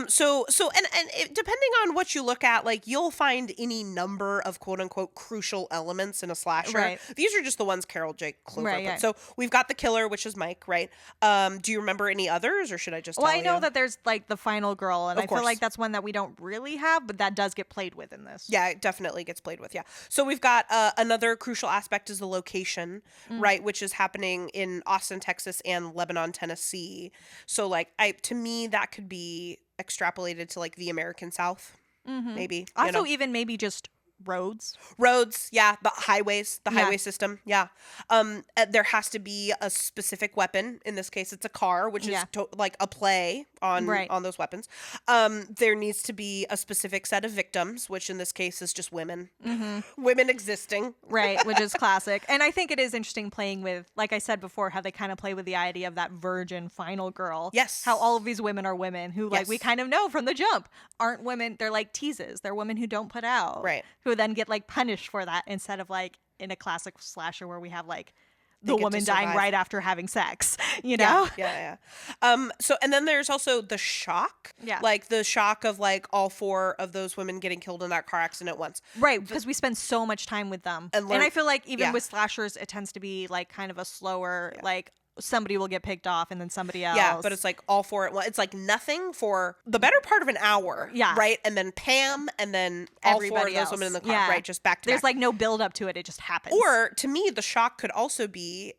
So depending on what you look at, like you'll find any number of quote unquote crucial elements in a slasher. Right. These are just the ones Carol J. Clover Right, put. yeah. So we've got the killer, which is Mike, right? Do you remember any others, or should I just? Well, tell I know you? that there's like the final girl, and Of I feel course. like that's one that we don't really have, but that does get played with in this. Yeah, it definitely gets played with. Yeah. So we've got another crucial aspect is the location, right, which is happening in Austin, Texas, and Lebanon, Tennessee. So like, to me that could be extrapolated to like the American South, maybe. Also, even maybe just roads. Roads, yeah, the highway system, yeah. There has to be a specific weapon. In this case, it's a car, which is like a play on those weapons. There needs to be a specific set of victims, which in this case is just women, women existing, right, which is classic. And I think it is interesting playing with, like I said before, how they kind of play with the idea of that virgin final girl. Yes, how all of these women are women who, like, we kind of know from the jump aren't women. They're like teases. They're women who don't put out, right? Who then get like punished for that instead of like in a classic slasher where we have like the woman dying right after having sex, you know? Yeah. So, and then there's also the shock. Yeah. Like the shock of like all four of those women getting killed in that car accident at once. Right. Because we spend so much time with them. And I feel like even with slashers, it tends to be like kind of a slower, like somebody will get picked off and then somebody else. Yeah, but it's like all four at once. It's like nothing for the better part of an hour. Yeah. Right? And then Pam and then everybody all four of those women in the car. Yeah. Right? Just back to There's back. like no build up to it. It just happens. Or to me, the shock could also be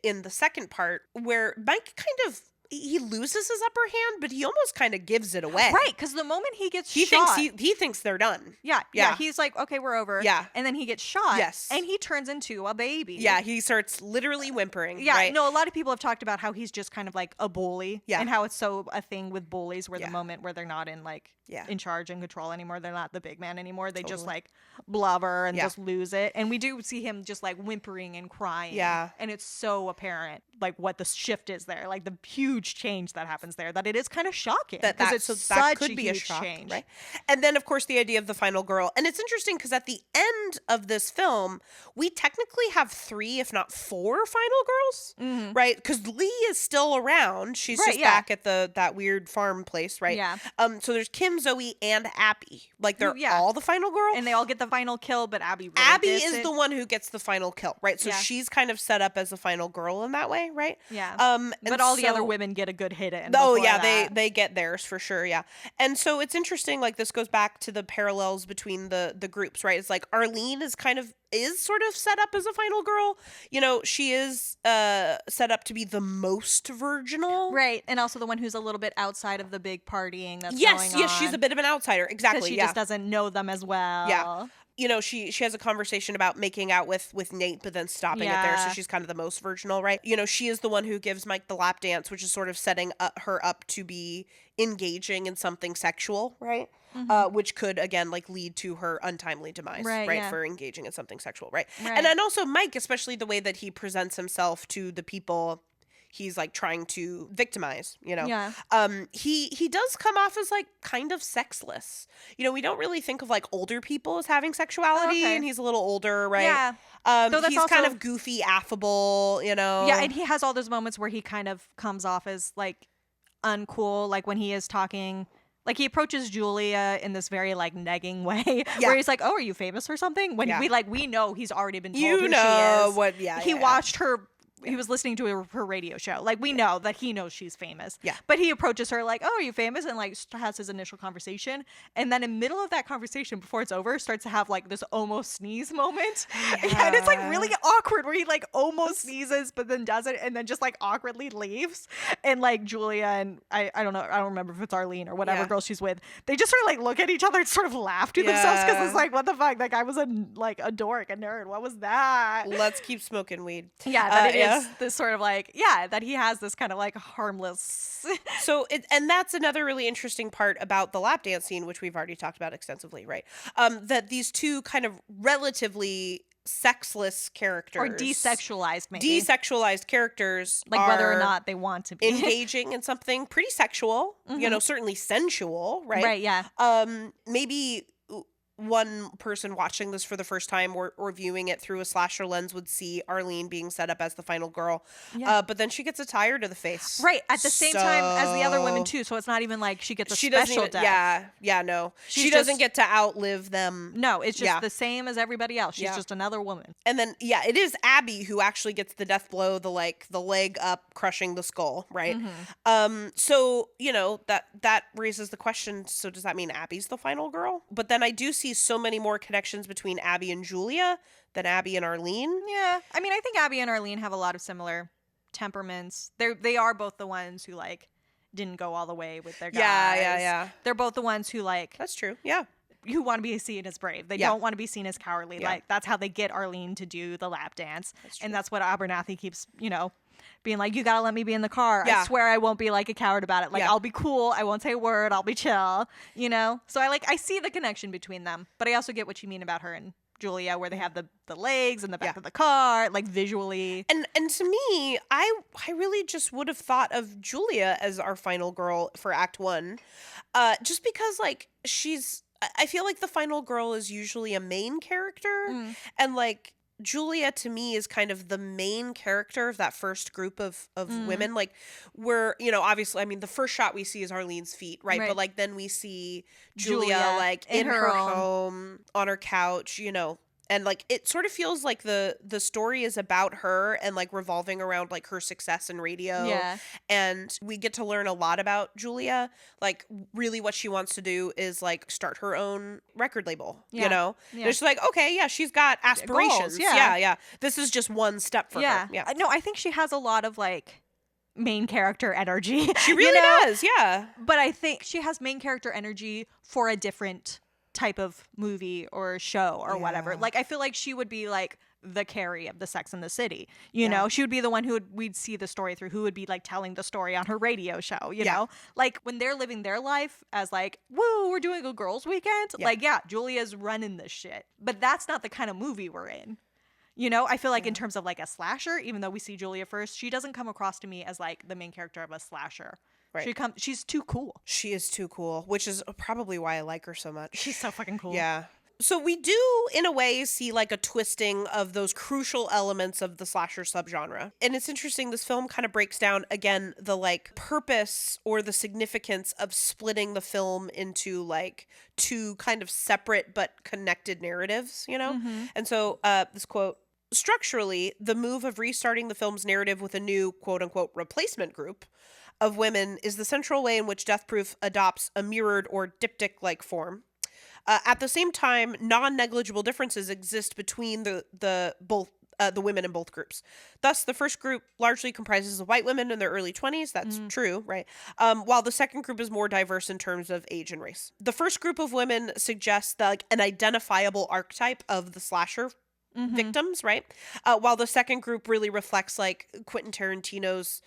in the second part where Mike kind of he loses his upper hand, but he almost kind of gives it away. Right, because the moment he gets he shot... he thinks they're done. Yeah, he's like, okay, we're over. Yeah. And then he gets shot. Yes. And he turns into a baby. Yeah, he starts literally whimpering. Yeah, right? no, a lot of people have talked about how he's just kind of like a bully. Yeah. And how it's so a thing with bullies where the moment where they're not in like in charge and control anymore, they're not the big man anymore. They just like blubber and just lose it. And we do see him just like whimpering and crying. Yeah. And it's so apparent like what the shift is there, like the huge change that happens there, that it is kind of shocking. Because it's that could a be huge a shock, change. right? And then of course the idea of the final girl. And it's interesting because at the end of this film, we technically have 3, if not 4 final girls, right? Because Lee is still around. She's just back at that weird farm place, right? Yeah. So there's Kim, Zoe, and Abby. Like they're all the final girl. And they all get the final kill, but Abby is the one who gets the final kill, right? So she's kind of set up as a final girl in that way, right? Yeah. But all the other women get a good hit in. Oh yeah, they get theirs for sure, yeah. And so it's interesting, like this goes back to the parallels between the groups, right? It's like Arlene is sort of set up as a final girl. You know, she is set up to be the most virginal. Right. And also the one who's a little bit outside of the big partying that's going on. Yes, she's a bit of an outsider. Exactly. Because she just doesn't know them as well. Yeah. You know, she has a conversation about making out with Nate, but then stopping it there. So she's kind of the most virginal, right? You know, she is the one who gives Mike the lap dance, which is sort of setting her up to be engaging in something sexual, right? Which could, again, like lead to her untimely demise, right? For engaging in something sexual, right? And then also Mike, especially the way that he presents himself to the people he's like trying to victimize, you know. He does come off as like kind of sexless. You know, we don't really think of like older people as having sexuality, and he's a little older, right? Yeah. Though he's also kind of goofy, affable, you know. Yeah, and he has all those moments where he kind of comes off as like uncool, like when he is talking. Like, he approaches Julia in this very, like, negging way, where he's like, oh, are you famous or something? When we know he's already been told who she is. He watched her... He was listening to her radio show. Like, we know that he knows she's famous. Yeah. But he approaches her like, oh, are you famous? And, like, has his initial conversation. And then in the middle of that conversation, before it's over, starts to have, like, this almost sneeze moment. Yeah. And it's, like, really awkward where he, like, almost sneezes, but then doesn't, and then just, like, awkwardly leaves. And, like, Julia and, I don't know, I don't remember if it's Arlene or whatever girl she's with, they just sort of, like, look at each other and sort of laugh to themselves because it's like, what the fuck? That guy was a dork, a nerd. What was that? Let's keep smoking weed. Yeah, that it is this sort of like, that he has this kind of like harmless. And that's another really interesting part about the lap dance scene, which we've already talked about extensively, right? That these two kind of relatively sexless characters or desexualized, maybe desexualized characters, like whether or not they want to be engaging in something pretty sexual, certainly sensual, right? Right, yeah. Maybe one person watching this for the first time or viewing it through a slasher lens would see Arlene being set up as the final girl. Yeah. But then she gets a tire to the face. Right, at the same time as the other women too. So it's not even like she gets a special death. Yeah, no. She just doesn't get to outlive them. No, it's just the same as everybody else. She's just another woman. And then it is Abby who actually gets the death blow, the leg up crushing the skull, right? So, that raises the question, so does that mean Abby's the final girl? But then I do see so many more connections between Abby and Julia than Abby and Arlene. Yeah. I mean, I think Abby and Arlene have a lot of similar temperaments. They are both the ones who didn't go all the way with their guys. Yeah. They're both the ones who That's true. Yeah. Who want to be seen as brave. They don't want to be seen as cowardly. Yeah. That's how they get Arlene to do the lap dance. And that's what Abernathy keeps, being like, you gotta let me be in the car. I swear I won't be like a coward about it. I'll be cool. I won't say a word. I'll be chill. So I see the connection between them, but I also get what you mean about her and Julia, where they have the legs in the back of the car, visually. And to me, I really just would have thought of Julia as our final girl for Act 1. Just because I feel like the final girl is usually a main character, and Julia to me is kind of the main character of that first group of women. We're, obviously, I mean, the first shot we see is Arlene's feet, right? But then we see Julia in her home on her couch, and it sort of feels like the story is about her and revolving around her success in radio. Yeah. And we get to learn a lot about Julia. Really what she wants to do is start her own record label, Yeah. It's okay, yeah, she's got aspirations. Goals, yeah. Yeah. This is just one step for her. Yeah. No, I think she has a lot of main character energy. She really does, yeah. But I think she has main character energy for a different type of movie or show or whatever. I feel like she would be the Carrie of the Sex and the City. You know, she would be the one we'd see the story through, who would be telling the story on her radio show, you know? When they're living their life as woo, we're doing a girls' weekend. Julia's running this shit. But that's not the kind of movie we're in. I feel in terms of a slasher, even though we see Julia first, she doesn't come across to me as the main character of a slasher. Right. She's too cool. She is too cool, which is probably why I like her so much. She's so fucking cool. Yeah. So we do, in a way, see a twisting of those crucial elements of the slasher subgenre. And it's interesting, this film kind of breaks down, again, the purpose or the significance of splitting the film into two kind of separate but connected narratives, And so this quote, structurally, the move of restarting the film's narrative with a new, quote-unquote, replacement group of women is the central way in which Death Proof adopts a mirrored or diptych-like form. At the same time, non-negligible differences exist between the women in both groups. Thus, the first group largely comprises of white women in their early 20s. That's true, right? While the second group is more diverse in terms of age and race. The first group of women suggests an identifiable archetype of the slasher victims, right? While the second group really reflects Quentin Tarantino's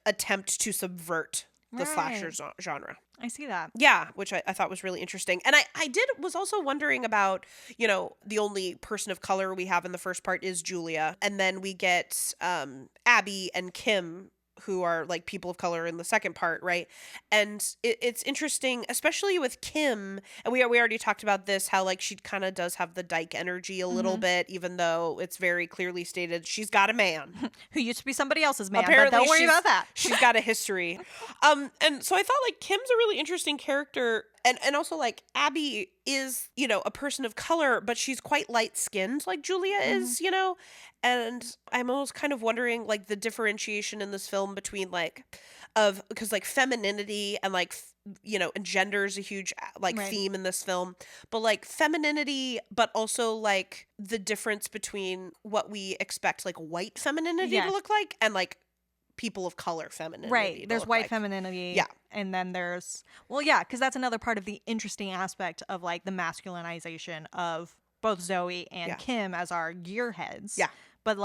attempt to subvert the slasher genre. I see that. Yeah, which I thought was really interesting. And I was also wondering about, the only person of color we have in the first part is Julia. And then we get Abby and Kim, who are people of color in the second part, right? And it's interesting, especially with Kim, and we already talked about this, how she kind of does have the dyke energy a little bit, even though it's very clearly stated she's got a man who used to be somebody else's man. Apparently, but don't worry about that. She's got a history. And so I thought Kim's a really interesting character. And also Abby is, a person of color, but she's quite light skinned like Julia is, and I'm almost kind of wondering the differentiation in this film between because femininity and and gender is a huge theme in this film, but femininity, but also the difference between what we expect white femininity to look like and people of color femininity. Right. There's white femininity. Yeah. And then there's, because that's another part of the interesting aspect of the masculinization of both Zoe and Kim as our gearheads. Yeah. But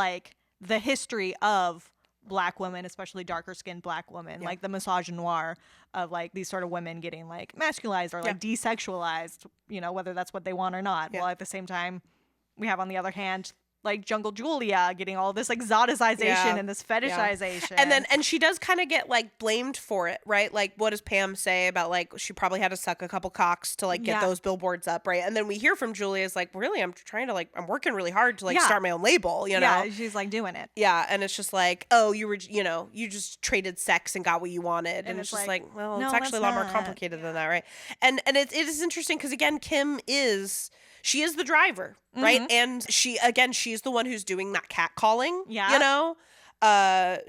the history of Black women, especially darker skinned Black women, the misogynoir of these sort of women getting masculized or desexualized, whether that's what they want or not. While at the same time, We have, on the other hand, like Jungle Julia getting all this exoticization and this fetishization. And she does kind of get like blamed for it, right? Like, what does Pam say about like she probably had to suck a couple cocks to like get those billboards up, right? And then we hear from Julia's like, really, I'm trying to like, I'm working really hard to like start my own label, you know? Yeah, she's like doing it. Yeah, and it's just like, oh, you were, you know, you just traded sex and got what you wanted, and it's just like, well, no, it's actually a lot more complicated than that, right? And it is interesting because again, Kim is. She is the driver, right? And she's the one who's doing that cat calling, you know?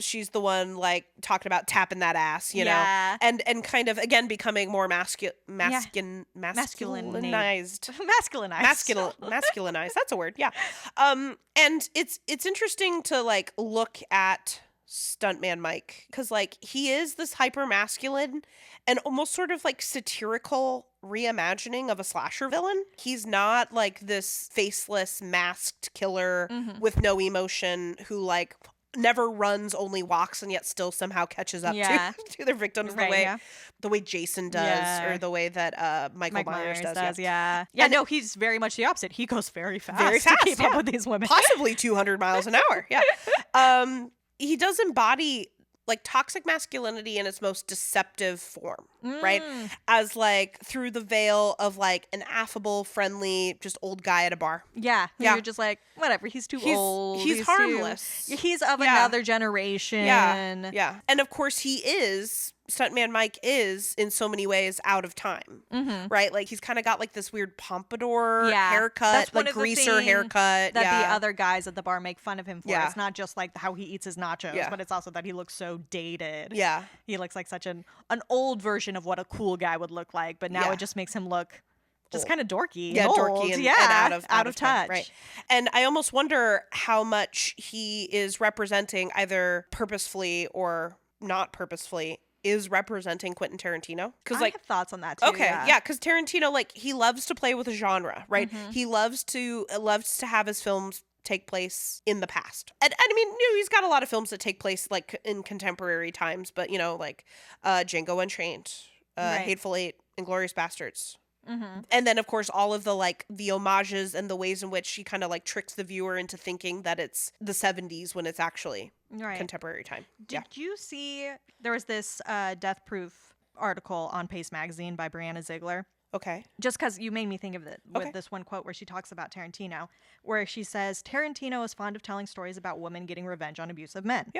She's the one like talking about tapping that ass, you know? And kind of, again, becoming more masculinized. Masculinized. That's a word, yeah. And it's interesting to like look at Stuntman Mike because like he is this hyper masculine and almost sort of like satirical reimagining of a slasher villain. He's not like this faceless masked killer with no emotion who like never runs, only walks, and yet still somehow catches up to their victims the way Jason does or the way that Michael Myers does. No, he's very much the opposite. He goes very fast to keep up with these women. Possibly 200 miles an hour. He does embody like toxic masculinity in its most deceptive form, right? As like through the veil of like an affable, friendly, just old guy at a bar. You're just like, whatever, he's old. He's harmless. He's of another generation. And of course Stuntman Mike is in so many ways out of time, right? Like he's kind of got like this weird pompadour haircut, like greaser haircut. That the other guys at the bar make fun of him for. It's not just like how he eats his nachos, but it's also that he looks so dated. He looks like such an old version of what a cool guy would look like, but now it just makes him look just kind of dorky. Dorky and out of touch. Right. And I almost wonder how much he is representing, either purposefully or not purposefully, is representing Quentin Tarantino. Because I have thoughts on that too. Okay, because Tarantino, like, he loves to play with a genre, right? He loves to have his films take place in the past. And I mean, he's got a lot of films that take place like in contemporary times, but you know, like Django Unchained, Hateful Eight, Inglourious Bastards. And then, of course, all of the like the homages and the ways in which he kind of like tricks the viewer into thinking that it's the 70s when it's actually contemporary time. Did you see there was this Death Proof article on Pace Magazine by Brianna Ziegler? Okay. Just because you made me think of it with this one quote where she talks about Tarantino, where she says, Tarantino is fond of telling stories about women getting revenge on abusive men.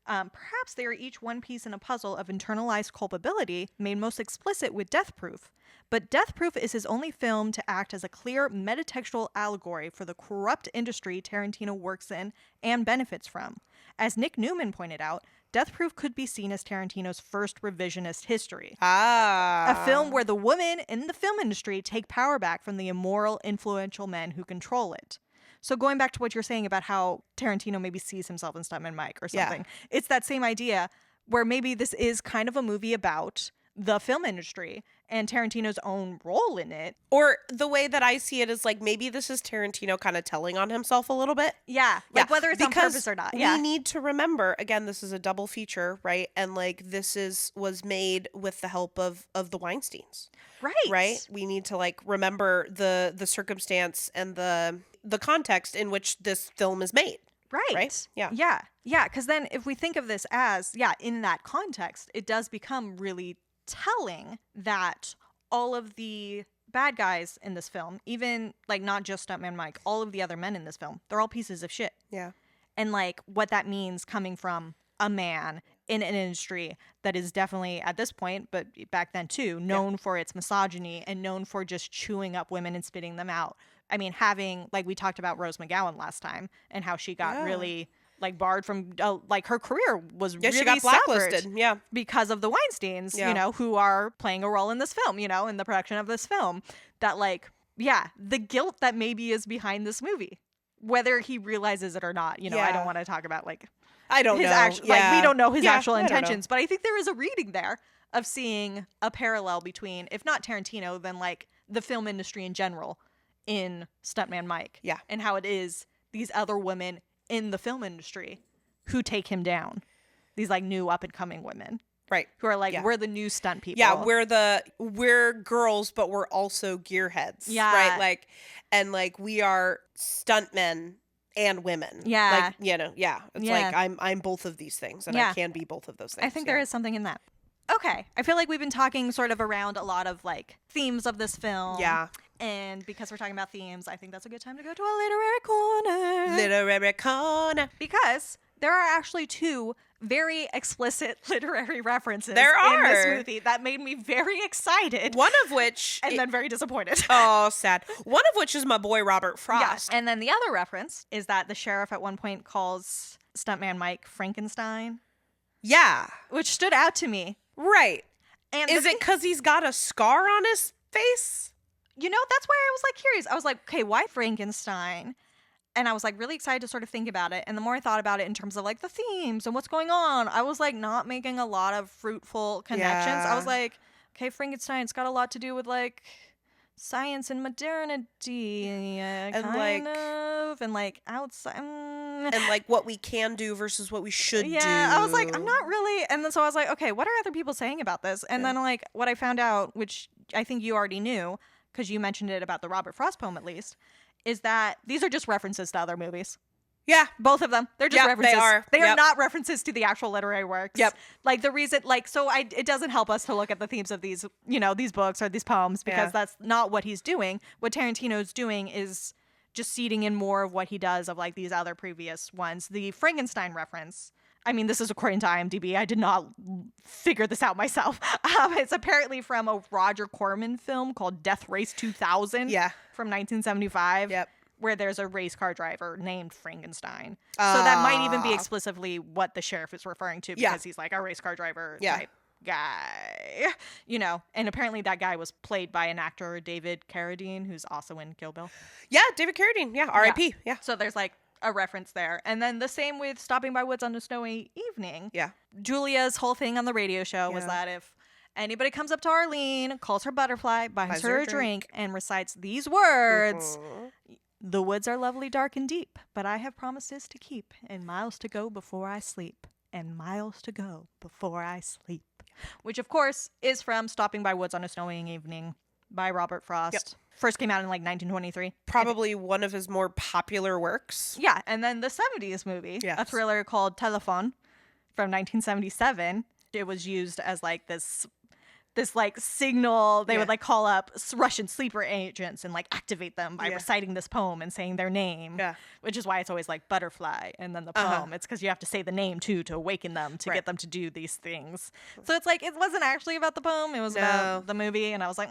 Perhaps they are each one piece in a puzzle of internalized culpability made most explicit with Death Proof. But Death Proof is his only film to act as a clear metatextual allegory for the corrupt industry Tarantino works in and benefits from. As Nick Newman pointed out, Death Proof could be seen as Tarantino's first revisionist history. A film where the women in the film industry take power back from the immoral, influential men who control it. So going back to what you're saying about how Tarantino maybe sees himself in Stuntman Mike or something, it's that same idea where maybe this is kind of a movie about the film industry and Tarantino's own role in it. Or the way that I see it is like maybe this is Tarantino kind of telling on himself a little bit. Like whether it's because on purpose or not. We need to remember, again, this is a double feature, right? And like this was made with the help of the Weinsteins. Right? We need to like remember the circumstance and the context in which this film is made. Right? Yeah, because then if we think of this as, in that context, it does become really telling that all of the bad guys in this film, even like not just Stuntman Mike, all of the other men in this film, they're all pieces of shit. And like what that means coming from a man in an industry that is definitely at this point, but back then too, known for its misogyny and known for just chewing up women and spitting them out. I mean, having, like we talked about Rose McGowan last time and how she got really like barred from like her career was really she got blacklisted because of the Weinsteins, you know, who are playing a role in this film, you know, in the production of this film. That like the guilt that maybe is behind this movie, whether he realizes it or not, you know. I don't want to talk about like I don't know like we don't know his actual intentions, but I think there is a reading there of seeing a parallel between, if not Tarantino, then like the film industry in general in Stuntman Mike and how it is these other women in the film industry who take him down, these like new up and coming women. Right. Who are like, Yeah. we're the new stunt people. Yeah, we're girls, but we're also gearheads. Yeah. Right? Like, and like we are stuntmen and women. Yeah. Like, you know, yeah. It's Yeah. like I'm both of these things, and Yeah. I can be both of those things. I think there is something in that. Okay. I feel like we've been talking sort of around a lot of like themes of this film. Yeah. And because we're talking about themes, I think that's a good time to go to a literary corner. Literary corner. Because there are actually 2 very explicit literary references in There this are. movie that made me very excited. One of which and then very disappointed. Oh, sad. One of which is my boy Robert Frost. Yeah. And then the other reference is that the sheriff at one point calls stuntman Mike Frankenstein. Yeah. Which stood out to me. Right. And is it because he's got a scar on his face? You know, that's why I was like curious. I was like, okay, why Frankenstein? And I was like really excited to sort of think about it. And the more I thought about it in terms of like the themes and what's going on, I was like not making a lot of fruitful connections. I was like, okay, Frankenstein's got a lot to do with like science and modernity and kind of, and like outside. And like what we can do versus what we should do. Yeah, I was like, I'm not really. And then so I was like, okay, what are other people saying about this? And then like what I found out, which I think you already knew, because you mentioned it about the Robert Frost poem at least, is that these are just references to other movies. Yeah. Both of them. They're just references. They are. They are not references to the actual literary works. Yep. Like the reason, like, so it doesn't help us to look at the themes of these, you know, these books or these poems because that's not what he's doing. What Tarantino's doing is just seeding in more of what he does of like these other previous ones. The Frankenstein reference, I mean, this is according to IMDb. I did not figure this out myself. It's apparently from a Roger Corman film called Death Race 2000 from 1975. Yep. Where there's a race car driver named Frankenstein. So that might even be explicitly what the sheriff is referring to because he's like a race car driver type guy. You know, and apparently that guy was played by an actor, David Carradine, who's also in Kill Bill. Yeah, David Carradine. Yeah, R.I.P. Yeah. So there's like a reference there. And then the same with Stopping by Woods on a Snowy Evening. Yeah. Julia's whole thing on the radio show was that if anybody comes up to Arlene, calls her butterfly, buys her a drink, and recites these words... The woods are lovely, dark, and deep, but I have promises to keep, and miles to go before I sleep, and miles to go before I sleep. Which, of course, is from Stopping by Woods on a Snowy Evening by Robert Frost. Yep. First came out in like 1923. Probably one of his more popular works. Yeah, and then the 70s movie, a thriller called Telephone from 1977. It was used as like this like signal. They would like call up Russian sleeper agents and like activate them by reciting this poem and saying their name. Yeah. Which is why it's always like butterfly and then the poem. It's because you have to say the name too to awaken them to get them to do these things. So it's like it wasn't actually about the poem. It was about the movie. And I was like,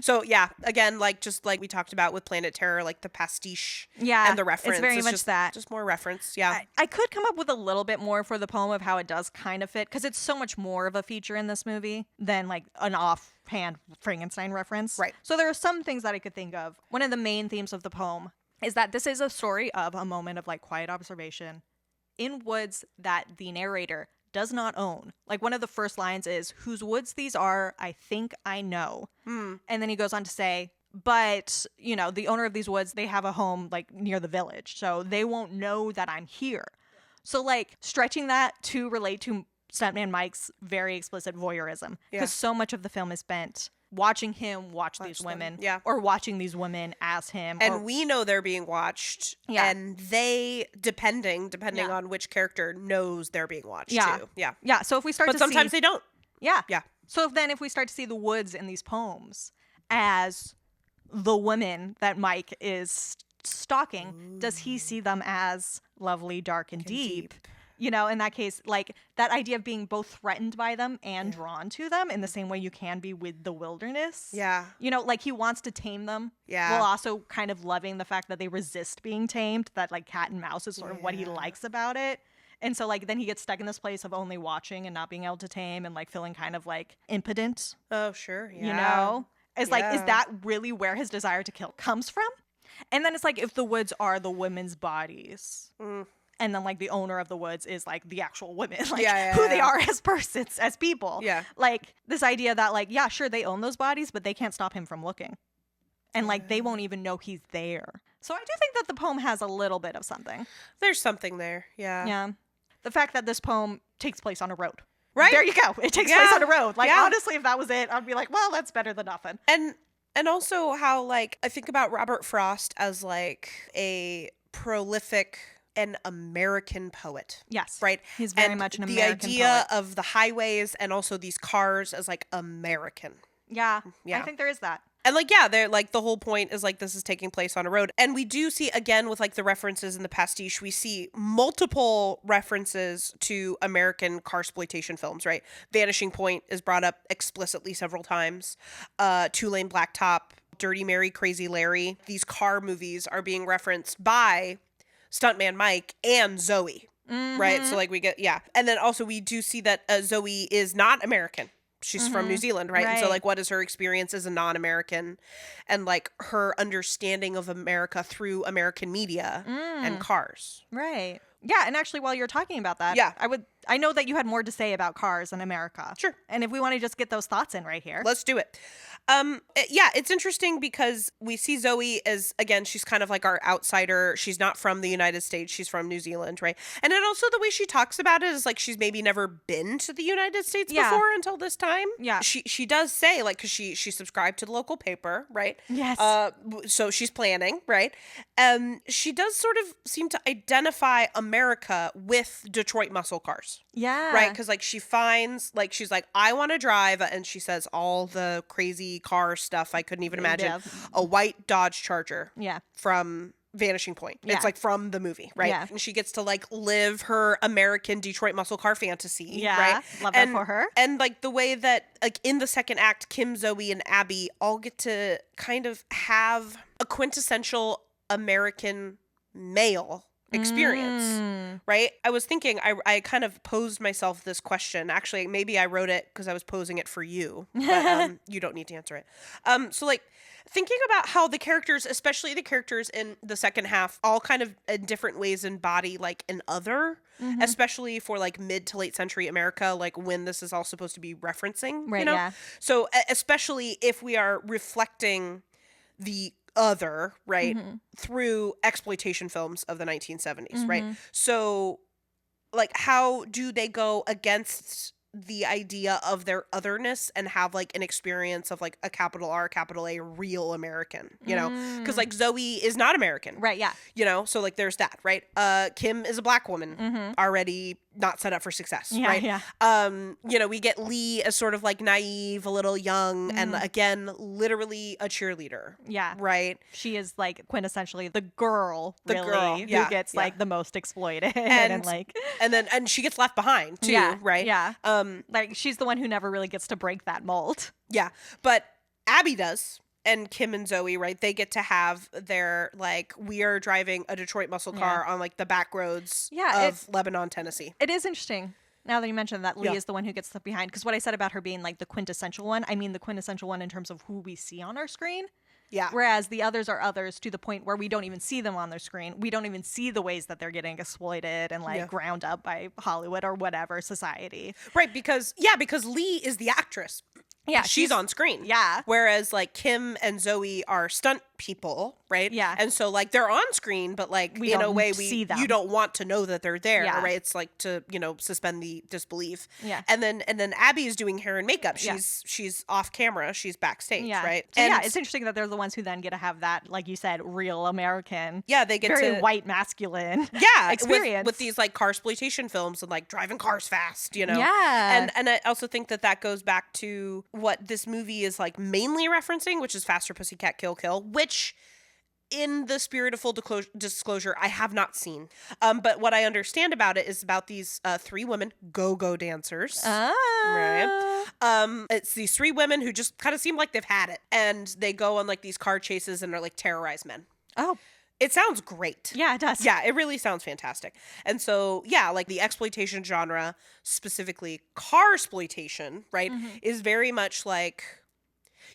So yeah, again, like just like we talked about with Planet Terror, like the pastiche and the reference. It's very much just, that. Just more reference. Yeah. I could come up with a little bit more for the poem of how it does kind of fit because it's so much more of a feature in this movie than like an offhand Frankenstein reference. Right. So there are some things that I could think of. One of the main themes of the poem is that this is a story of a moment of like quiet observation in woods that the narrator does not own. Like one of the first lines is, whose woods these are, I think I know. And then he goes on to say, but, you know, the owner of these woods, they have a home like near the village. So they won't know that I'm here. So like stretching that to relate to Stuntman Mike's very explicit voyeurism because so much of the film is spent watching him watch these women or watching these women as him. And we know they're being watched and they, depending on which character, knows they're being watched too. Yeah. Yeah. So if we start but to sometimes see, they don't. Yeah. Yeah. So if we start to see the woods in these poems as the women that Mike is stalking, does he see them as lovely, dark, and deep? You know, in that case, like that idea of being both threatened by them and drawn to them in the same way you can be with the wilderness. Yeah. You know, like he wants to tame them. Yeah. While also kind of loving the fact that they resist being tamed, that like cat and mouse is sort of what he likes about it. And so like then he gets stuck in this place of only watching and not being able to tame and like feeling kind of like impotent. Oh, sure. Yeah. You know? It's like, is that really where his desire to kill comes from? And then it's like if the woods are the women's bodies. And then, like, the owner of the woods is, like, the actual women. Like, who they are as persons, as people. Yeah. Like, this idea that, like, yeah, sure, they own those bodies, but they can't stop him from looking. And, like, they won't even know he's there. So I do think that the poem has a little bit of something. There's something there. Yeah. Yeah. The fact that this poem takes place on a road. Right? There you go. It takes place on a road. Like, honestly, if that was it, I'd be like, well, that's better than nothing. And also how, like, I think about Robert Frost as, like, a prolific and American poet. Yes. Right? He's very much an American The idea poet. of the highways and also these cars as, like, American. Yeah. Yeah. I think there is that. And, like, yeah, they're, like, the whole point is, like, this is taking place on a road. And we do see, again, with, like, the references in the pastiche, we see multiple references to American carsploitation films, right? Vanishing Point is brought up explicitly several times. Two-Lane Blacktop, Dirty Mary, Crazy Larry. These car movies are being referenced by Stuntman Mike and Zoe, right? So, like, we get, And then also we do see that Zoe is not American. She's from New Zealand, right? And so, like, what is her experience as a non-American and, like, her understanding of America through American media and cars. Right. Yeah, and actually, while you're talking about that, I know that you had more to say about cars in America. Sure. And if we want to just get those thoughts in right here. Let's do it. It's interesting because we see Zoe as, again, she's kind of like our outsider. She's not from the United States. She's from New Zealand, right? And then also the way she talks about it is like she's maybe never been to the United States before until this time. Yeah. She does say, like, because she subscribed to the local paper, right? Yes. So she's planning, right? She does sort of seem to identify America with Detroit muscle cars. Yeah. Right? Because, like, she finds, like, she's like, I want to drive, and she says all the crazy car stuff I couldn't even imagine. Yeah. A white Dodge Charger. Yeah. From Vanishing Point. Yeah. It's, like, from the movie, right? Yeah. And she gets to, like, live her American Detroit muscle car fantasy. Yeah. Right? Love that for her. And, like, the way that, like, in the second act, Kim, Zoe, and Abby all get to kind of have a quintessential American male experience, right? I was thinking, I kind of posed myself this question. Actually, maybe I wrote it because I was posing it for you, but you don't need to answer it. So, like, thinking about how the characters, especially the characters in the second half, all kind of in different ways embody, like, an other, especially for, like, mid to late century America, like, when this is all supposed to be referencing, Right, you know? yeah. So, especially if we are reflecting the other, right, through exploitation films of the 1970s, right? So, like, how do they go against the idea of their otherness and have, like, an experience of, like, a capital R, capital A, real American, you know? Because, like, Zoe is not American. Right, yeah. You know? So, like, there's that, right? Kim is a black woman, already not set up for success, Yeah, right? yeah. You know, we get Lee as sort of, like, naive, a little young, and, again, literally a cheerleader. Yeah. Right? She is, like, quintessentially the girl, The really, girl, yeah, who gets, like, the most exploited. And like... And she gets left behind, too, Yeah, right? yeah. Like, she's the one who never really gets to break that mold. Yeah, but Abby does, and Kim and Zoe, right? They get to have their, like, we are driving a Detroit muscle car on, like, the back roads of Lebanon, Tennessee. It is interesting. Now that you mentioned that Lee Yeah. is the one who gets left behind, because what I said about her being, like, the quintessential one, I mean the quintessential one in terms of who we see on our screen. Yeah. Whereas the others are others to the point where we don't even see them on their screen. We don't even see the ways that they're getting exploited and, like, ground up by Hollywood or whatever society. Right, because Lee is the actress. Yeah, she's on screen. Yeah. Whereas, like, Kim and Zoe are stunt people, right? Yeah. And so, like, they're on screen, but, like, We in a don't way, see them. you don't want to know that they're there, Yeah. right? It's like to, you know, suspend the disbelief. Yeah. And then Abby is doing hair and makeup. She's off camera. She's backstage, Yeah. right? So, and yeah, it's interesting that they're the ones who then get to have that, like you said, real American. Yeah, they get very to white masculine. Yeah, experience with these, like, car exploitation films and, like, driving cars fast, you know. Yeah. And I also think that goes back to what this movie is, like, mainly referencing, which is Faster Pussycat Kill Kill, which, in the spirit of full disclosure, I have not seen. But what I understand about it is about these 3 women, go-go dancers. Right. It's these 3 women who just kind of seem like they've had it, and they go on, like, these car chases and are, like, terrorize men. Oh. It sounds great. Yeah, it does. Yeah, it really sounds fantastic. And so, yeah, like, the exploitation genre, specifically car exploitation, right, is very much like,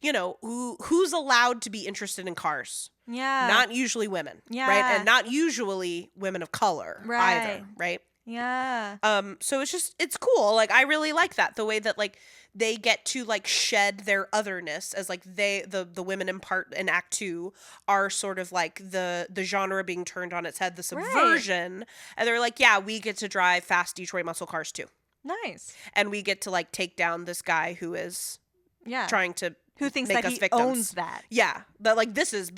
you know, who's allowed to be interested in cars? Yeah. Not usually women, Yeah. right? And not usually women of color either, right? Yeah. So it's cool. Like, I really like that, the way that, like, they get to, like, shed their otherness as, like, the women in Act 2 are sort of like the genre being turned on its head, the subversion, and they're like, yeah, we get to drive fast Detroit muscle cars too. Nice. And we get to like take down this guy who is Yeah. trying to Who thinks make that us he victims. owns that. Yeah. That like this is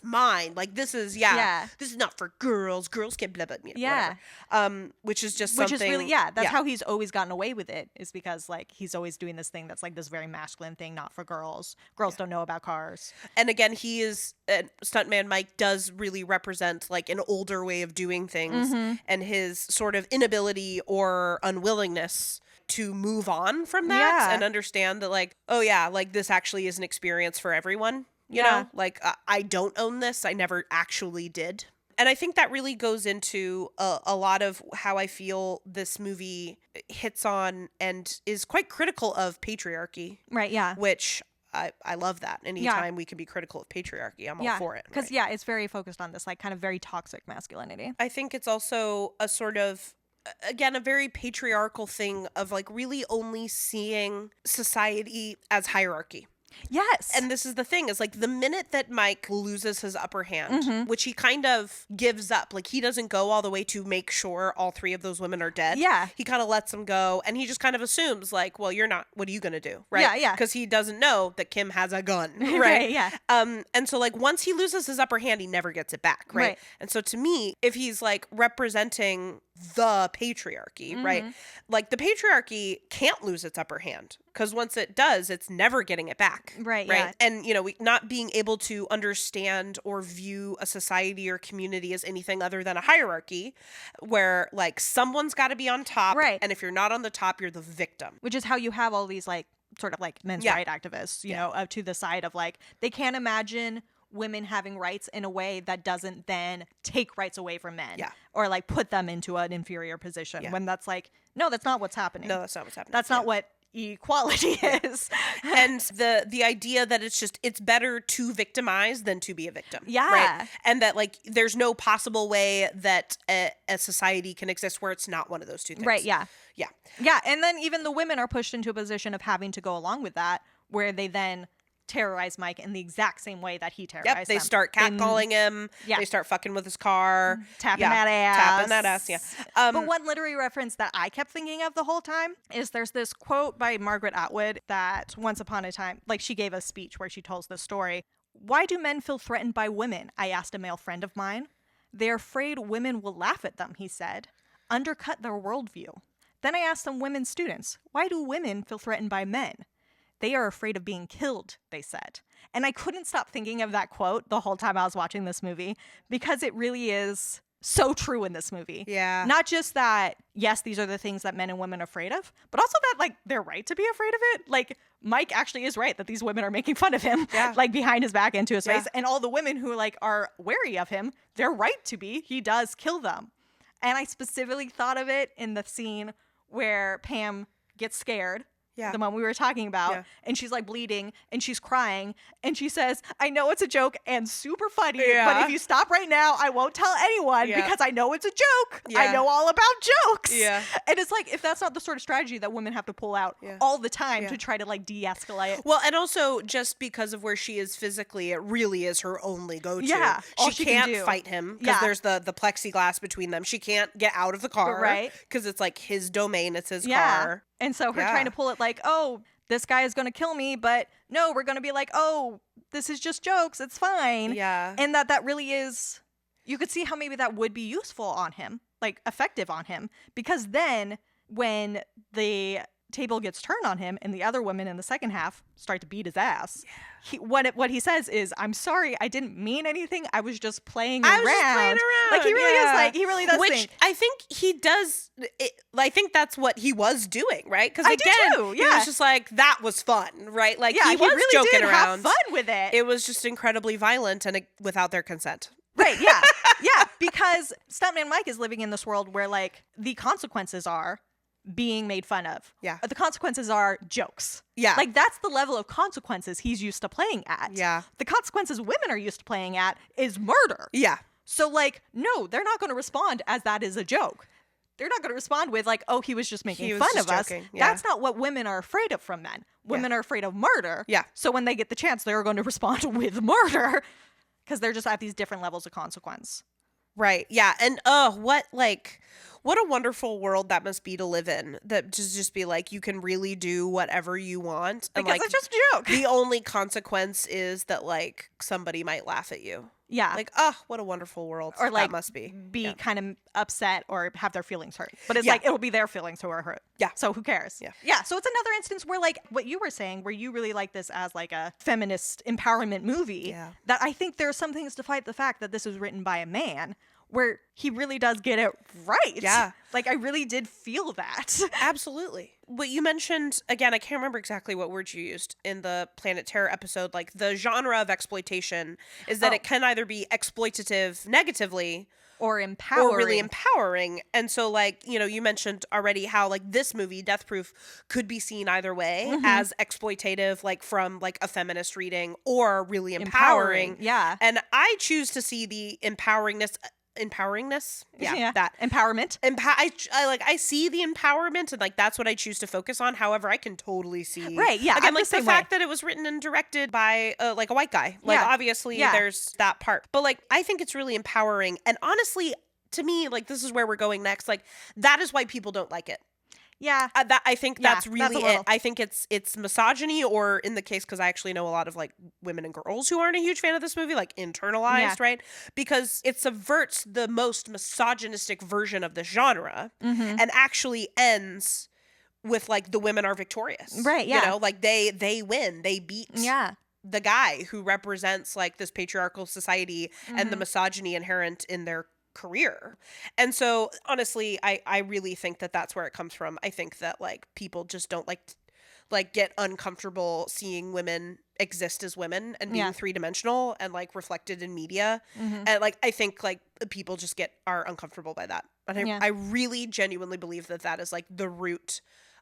mine. Like this is this is not for girls. Girls can blah blah blah. Yeah. Whatever. Which is just Which something. is really, that's how he's always gotten away with it, is because like he's always doing this thing that's like this very masculine thing, not for girls. Girls don't know about cars. And again, he is Stuntman Mike does really represent like an older way of doing things, and his sort of inability or unwillingness to move on from that and understand that like, oh yeah, like this actually is an experience for everyone. You know, like I don't own this. I never actually did. And I think that really goes into a lot of how I feel this movie hits on and is quite critical of patriarchy. Right, yeah. Which I love that. Anytime we can be critical of patriarchy, I'm all for it. Because, it's very focused on this, like, kind of very toxic masculinity. I think it's also a sort of, again, a very patriarchal thing of, like, really only seeing society as hierarchy. Yes. And this is the thing, is like the minute that Mike loses his upper hand, which he kind of gives up, like he doesn't go all the way to make sure all three of those women are dead. Yeah. He kind of lets them go, and he just kind of assumes like, well, you're not, what are you going to do? Right. Yeah, yeah. Because he doesn't know that Kim has a gun. Right. Right, yeah. And so like once he loses his upper hand, he never gets it back. Right. And so to me, if he's like representing the patriarchy, right? Like the patriarchy can't lose its upper hand, because once it does, it's never getting it back. Right. Right. Yeah. And, you know, not being able to understand or view a society or community as anything other than a hierarchy where like someone's got to be on top. Right. And if you're not on the top, you're the victim. Which is how you have all these like sort of like men's right activists, you know, up to the side of like, they can't imagine women having rights in a way that doesn't then take rights away from men or like put them into an inferior position when that's like, no, that's not what's happening. No, that's not what's happening. That's not what equality is. And the idea that it's better to victimize than to be a victim. Yeah. Right? And that like there's no possible way that a society can exist where it's not one of those two things. Right, yeah. Yeah. Yeah, and then even the women are pushed into a position of having to go along with that, where they then terrorize Mike in the exact same way that he terrorized Yep, they them. start catcalling him. Yeah. They start fucking with his car. Tapping that ass. Tapping that ass, yeah. But one literary reference that I kept thinking of the whole time is there's this quote by Margaret Atwood that once upon a time, like she gave a speech where she tells this story. Why do men feel threatened by women? I asked a male friend of mine. They're afraid women will laugh at them, he said. Undercut their worldview. Then I asked some women students, why do women feel threatened by men? They are afraid of being killed, they said. And I couldn't stop thinking of that quote the whole time I was watching this movie, because it really is so true in this movie. Yeah. Not just that, yes, these are the things that men and women are afraid of, but also that, like, they're right to be afraid of it. Like, Mike actually is right that these women are making fun of him, like, behind his back and to his face. And all the women who, like, are wary of him, they're right to be. He does kill them. And I specifically thought of it in the scene where Pam gets scared. Yeah. The one we were talking about, and she's like bleeding and she's crying and she says, I know it's a joke and super funny, but if you stop right now, I won't tell anyone because I know it's a joke. I know all about jokes. Yeah. And it's like, if that's not the sort of strategy that women have to pull out all the time to try to like de-escalate. Well, and also just because of where she is physically, it really is her only go-to. Yeah. She can't fight him because there's the plexiglass between them. She can't get out of the car. Right. Because it's like his domain. It's his car. And so her trying to pull it like, oh, this guy is going to kill me, but no, we're going to be like, oh, this is just jokes. It's fine. Yeah. And that really is, you could see how maybe that would be useful on him, like effective on him. Because then when the table gets turned on him and the other women in the second half start to beat his ass, what he says is, I'm sorry, I didn't mean anything. I was just playing around. Like he really is like, he really does Which I think he does, I think that's what he was doing, right? Because again, he was just like, that was fun, right? Like he was really joking did around. Have fun with it. It was just incredibly violent and without their consent. Right, yeah. Yeah, because Stuntman Mike is living in this world where like the consequences are being made fun of. Yeah. The consequences are jokes. Yeah. Like that's the level of consequences he's used to playing at. Yeah. The consequences women are used to playing at is murder. Yeah. So like, no, they're not going to respond as that is a joke. They're not going to respond with like, oh, he was just making fun of us. Yeah. That's not what women are afraid of from men. Women are afraid of murder. Yeah. So when they get the chance, they're going to respond with murder because they're just at these different levels of consequence. Right. Yeah. And what a wonderful world that must be to live in. That just be like, you can really do whatever you want. And Because like it's just a joke. the only consequence is that like somebody might laugh at you. Yeah. Like, what a wonderful world Or like that must be. Yeah. kind of upset or have their feelings hurt. But it's Yeah. like it'll be their feelings who are hurt. Yeah. So who cares? Yeah. Yeah. So it's another instance where like what you were saying, where you really like this as like a feminist empowerment movie. Yeah. That I think there are some things to fight the fact that this was written by a man, where he really does get it right. Yeah. Like I really did feel that. Absolutely. What you mentioned, again, I can't remember exactly what words you used in the Planet Terror episode, like the genre of exploitation is that it can either be exploitative negatively Or empowering. or really empowering. And so like, you mentioned already how like this movie, Death Proof, could be seen either way as exploitative, like from like a feminist reading, or really empowering. Yeah. And I choose to see the empoweringness. Yeah. That. Empowerment. I see the empowerment, and like that's what I choose to focus on. However, I can totally see Right, yeah, again I'm like the the same fact way. that it was written and directed by like a white guy. Like Yeah. obviously Yeah. there's that part, but like I think it's really empowering. And honestly, to me, like this is where we're going next. Like that is why people don't like it. Yeah. I think Yeah, that's that's really a it. little- I think it's misogyny, or in the case, because I actually know a lot of like women and girls who aren't a huge fan of this movie, like internalized, Yeah. right? Because it subverts the most misogynistic version of the genre and actually ends with like the women are victorious. Right, yeah. Like they win. They beat Yeah. the guy who represents like this patriarchal society and the misogyny inherent in their career. And so honestly, I really think that that's where it comes from. I think that like people just don't like get uncomfortable seeing women exist as women and being three-dimensional and like reflected in media. And like I think like people just are uncomfortable by that. And I really genuinely believe that is like the root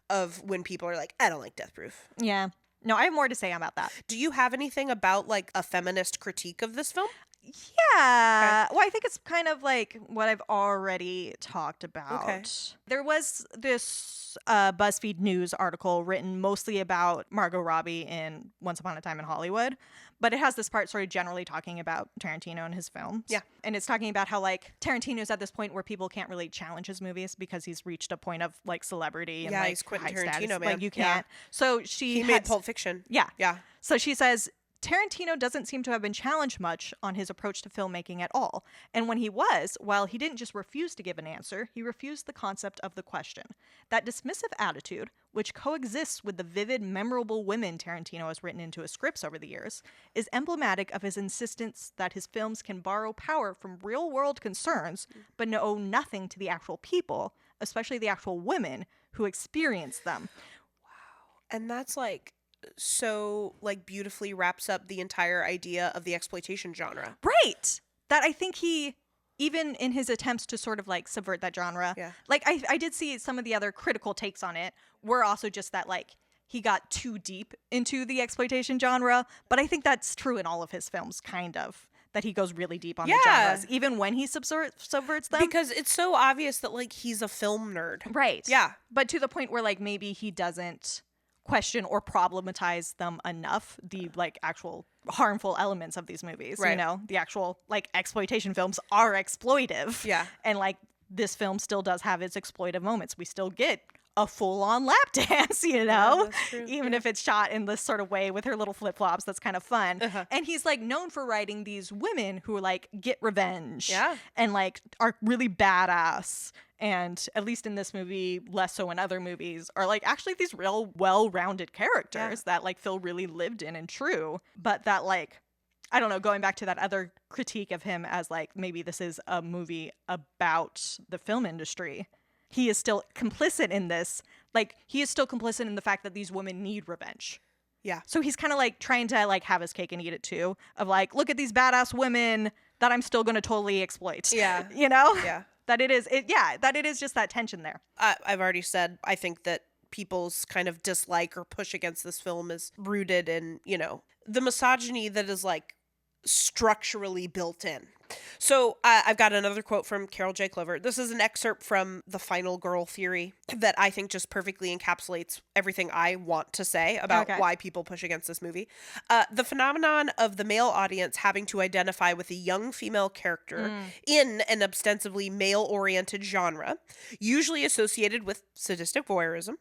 of when people are like, I don't like Death Proof. Yeah. No, I have more to say about that. Do you have anything about like a feminist critique of this film? Yeah. Well, I think it's kind of like what I've already talked about. Okay. There was this BuzzFeed News article written mostly about Margot Robbie in Once Upon a Time in Hollywood, but it has this part sort of generally talking about Tarantino and his films. Yeah. And it's talking about how like Tarantino's at this point where people can't really challenge his movies because he's reached a point of like celebrity and Yeah, like he's Quentin high status. Tarantino, man. Like you Yeah. can't. So she He made had- Pulp Fiction. Yeah. Yeah. So she says, Tarantino doesn't seem to have been challenged much on his approach to filmmaking at all. And when he was, while he didn't just refuse to give an answer, he refused the concept of the question. That dismissive attitude, which coexists with the vivid, memorable women Tarantino has written into his scripts over the years, is emblematic of his insistence that his films can borrow power from real-world concerns, but owe nothing to the actual people, especially the actual women who experience them. And that's like so like beautifully wraps up the entire idea of the exploitation genre. Right. That I think he, even in his attempts to sort of like subvert that genre, like I did see some of the other critical takes on it were also just that like he got too deep into the exploitation genre. But I think that's true in all of his films, kind of. That he goes really deep on the genres, even when he subverts them. Because it's so obvious that like he's a film nerd. Right. Yeah. But to the point where like maybe he doesn't question or problematize them enough, the like actual harmful elements of these movies. Right. You know, the actual like exploitation films are exploitive. Yeah. And like this film still does have its exploitive moments. We still get a full-on lap dance, you know, that's true. even if it's shot in this sort of way with her little flip-flops. That's kind of fun. And he's like known for writing these women who like get revenge and like are really badass, and at least in this movie, less so in other movies, are like actually these real well-rounded characters that like feel really lived in and true. But that like, I don't know, going back to that other critique of him as like maybe this is a movie about the film industry, he is still complicit in this. Like, he is still complicit in the fact that these women need revenge. Yeah. So he's kind of like trying to like have his cake and eat it too. Of like, look at these badass women that I'm still going to totally exploit. Yeah. You know? Yeah. That it is just that tension there. I've already said, I think that people's kind of dislike or push against this film is rooted in, you know, the misogyny that is like structurally built in. So I've got another quote from Carol J. Clover. This is an excerpt from The Final Girl Theory that I think just perfectly encapsulates everything I want to say about why people push against this movie. The phenomenon of the male audience having to identify with a young female character in an ostensibly male-oriented genre, usually associated with sadistic voyeurism,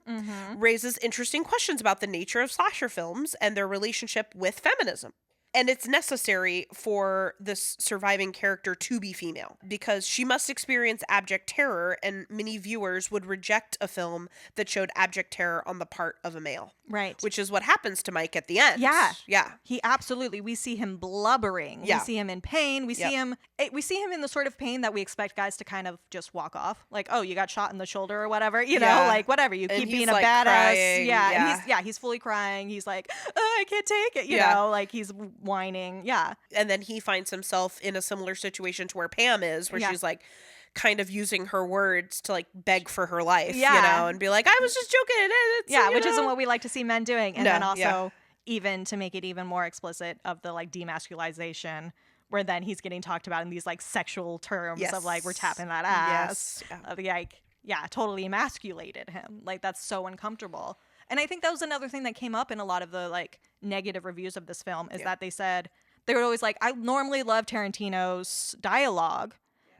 raises interesting questions about the nature of slasher films and their relationship with feminism. And it's necessary for this surviving character to be female because she must experience abject terror, and many viewers would reject a film that showed abject terror on the part of a male. Right. Which is what happens to Mike at the end. Yeah. Yeah. He absolutely, we see him blubbering. Yeah. We see him in pain. We see him in the sort of pain that we expect guys to kind of just walk off. Like, oh, you got shot in the shoulder or whatever, you know, like whatever. You keep being a like badass. Crying. Yeah. And he's fully crying. He's like, oh, I can't take it. You know, like he's whining. Yeah. And then he finds himself in a similar situation to where Pam is, where she's like, kind of using her words to like beg for her life, you know, and be like, I was just joking. It's, which isn't what we like to see men doing. And then also even to make it even more explicit of the like demasculization, where then he's getting talked about in these like sexual terms of like, we're tapping that ass. Like, totally emasculated him. Like, that's so uncomfortable. And I think that was another thing that came up in a lot of the like negative reviews of this film is that they said, they were always like, I normally love Tarantino's dialogue,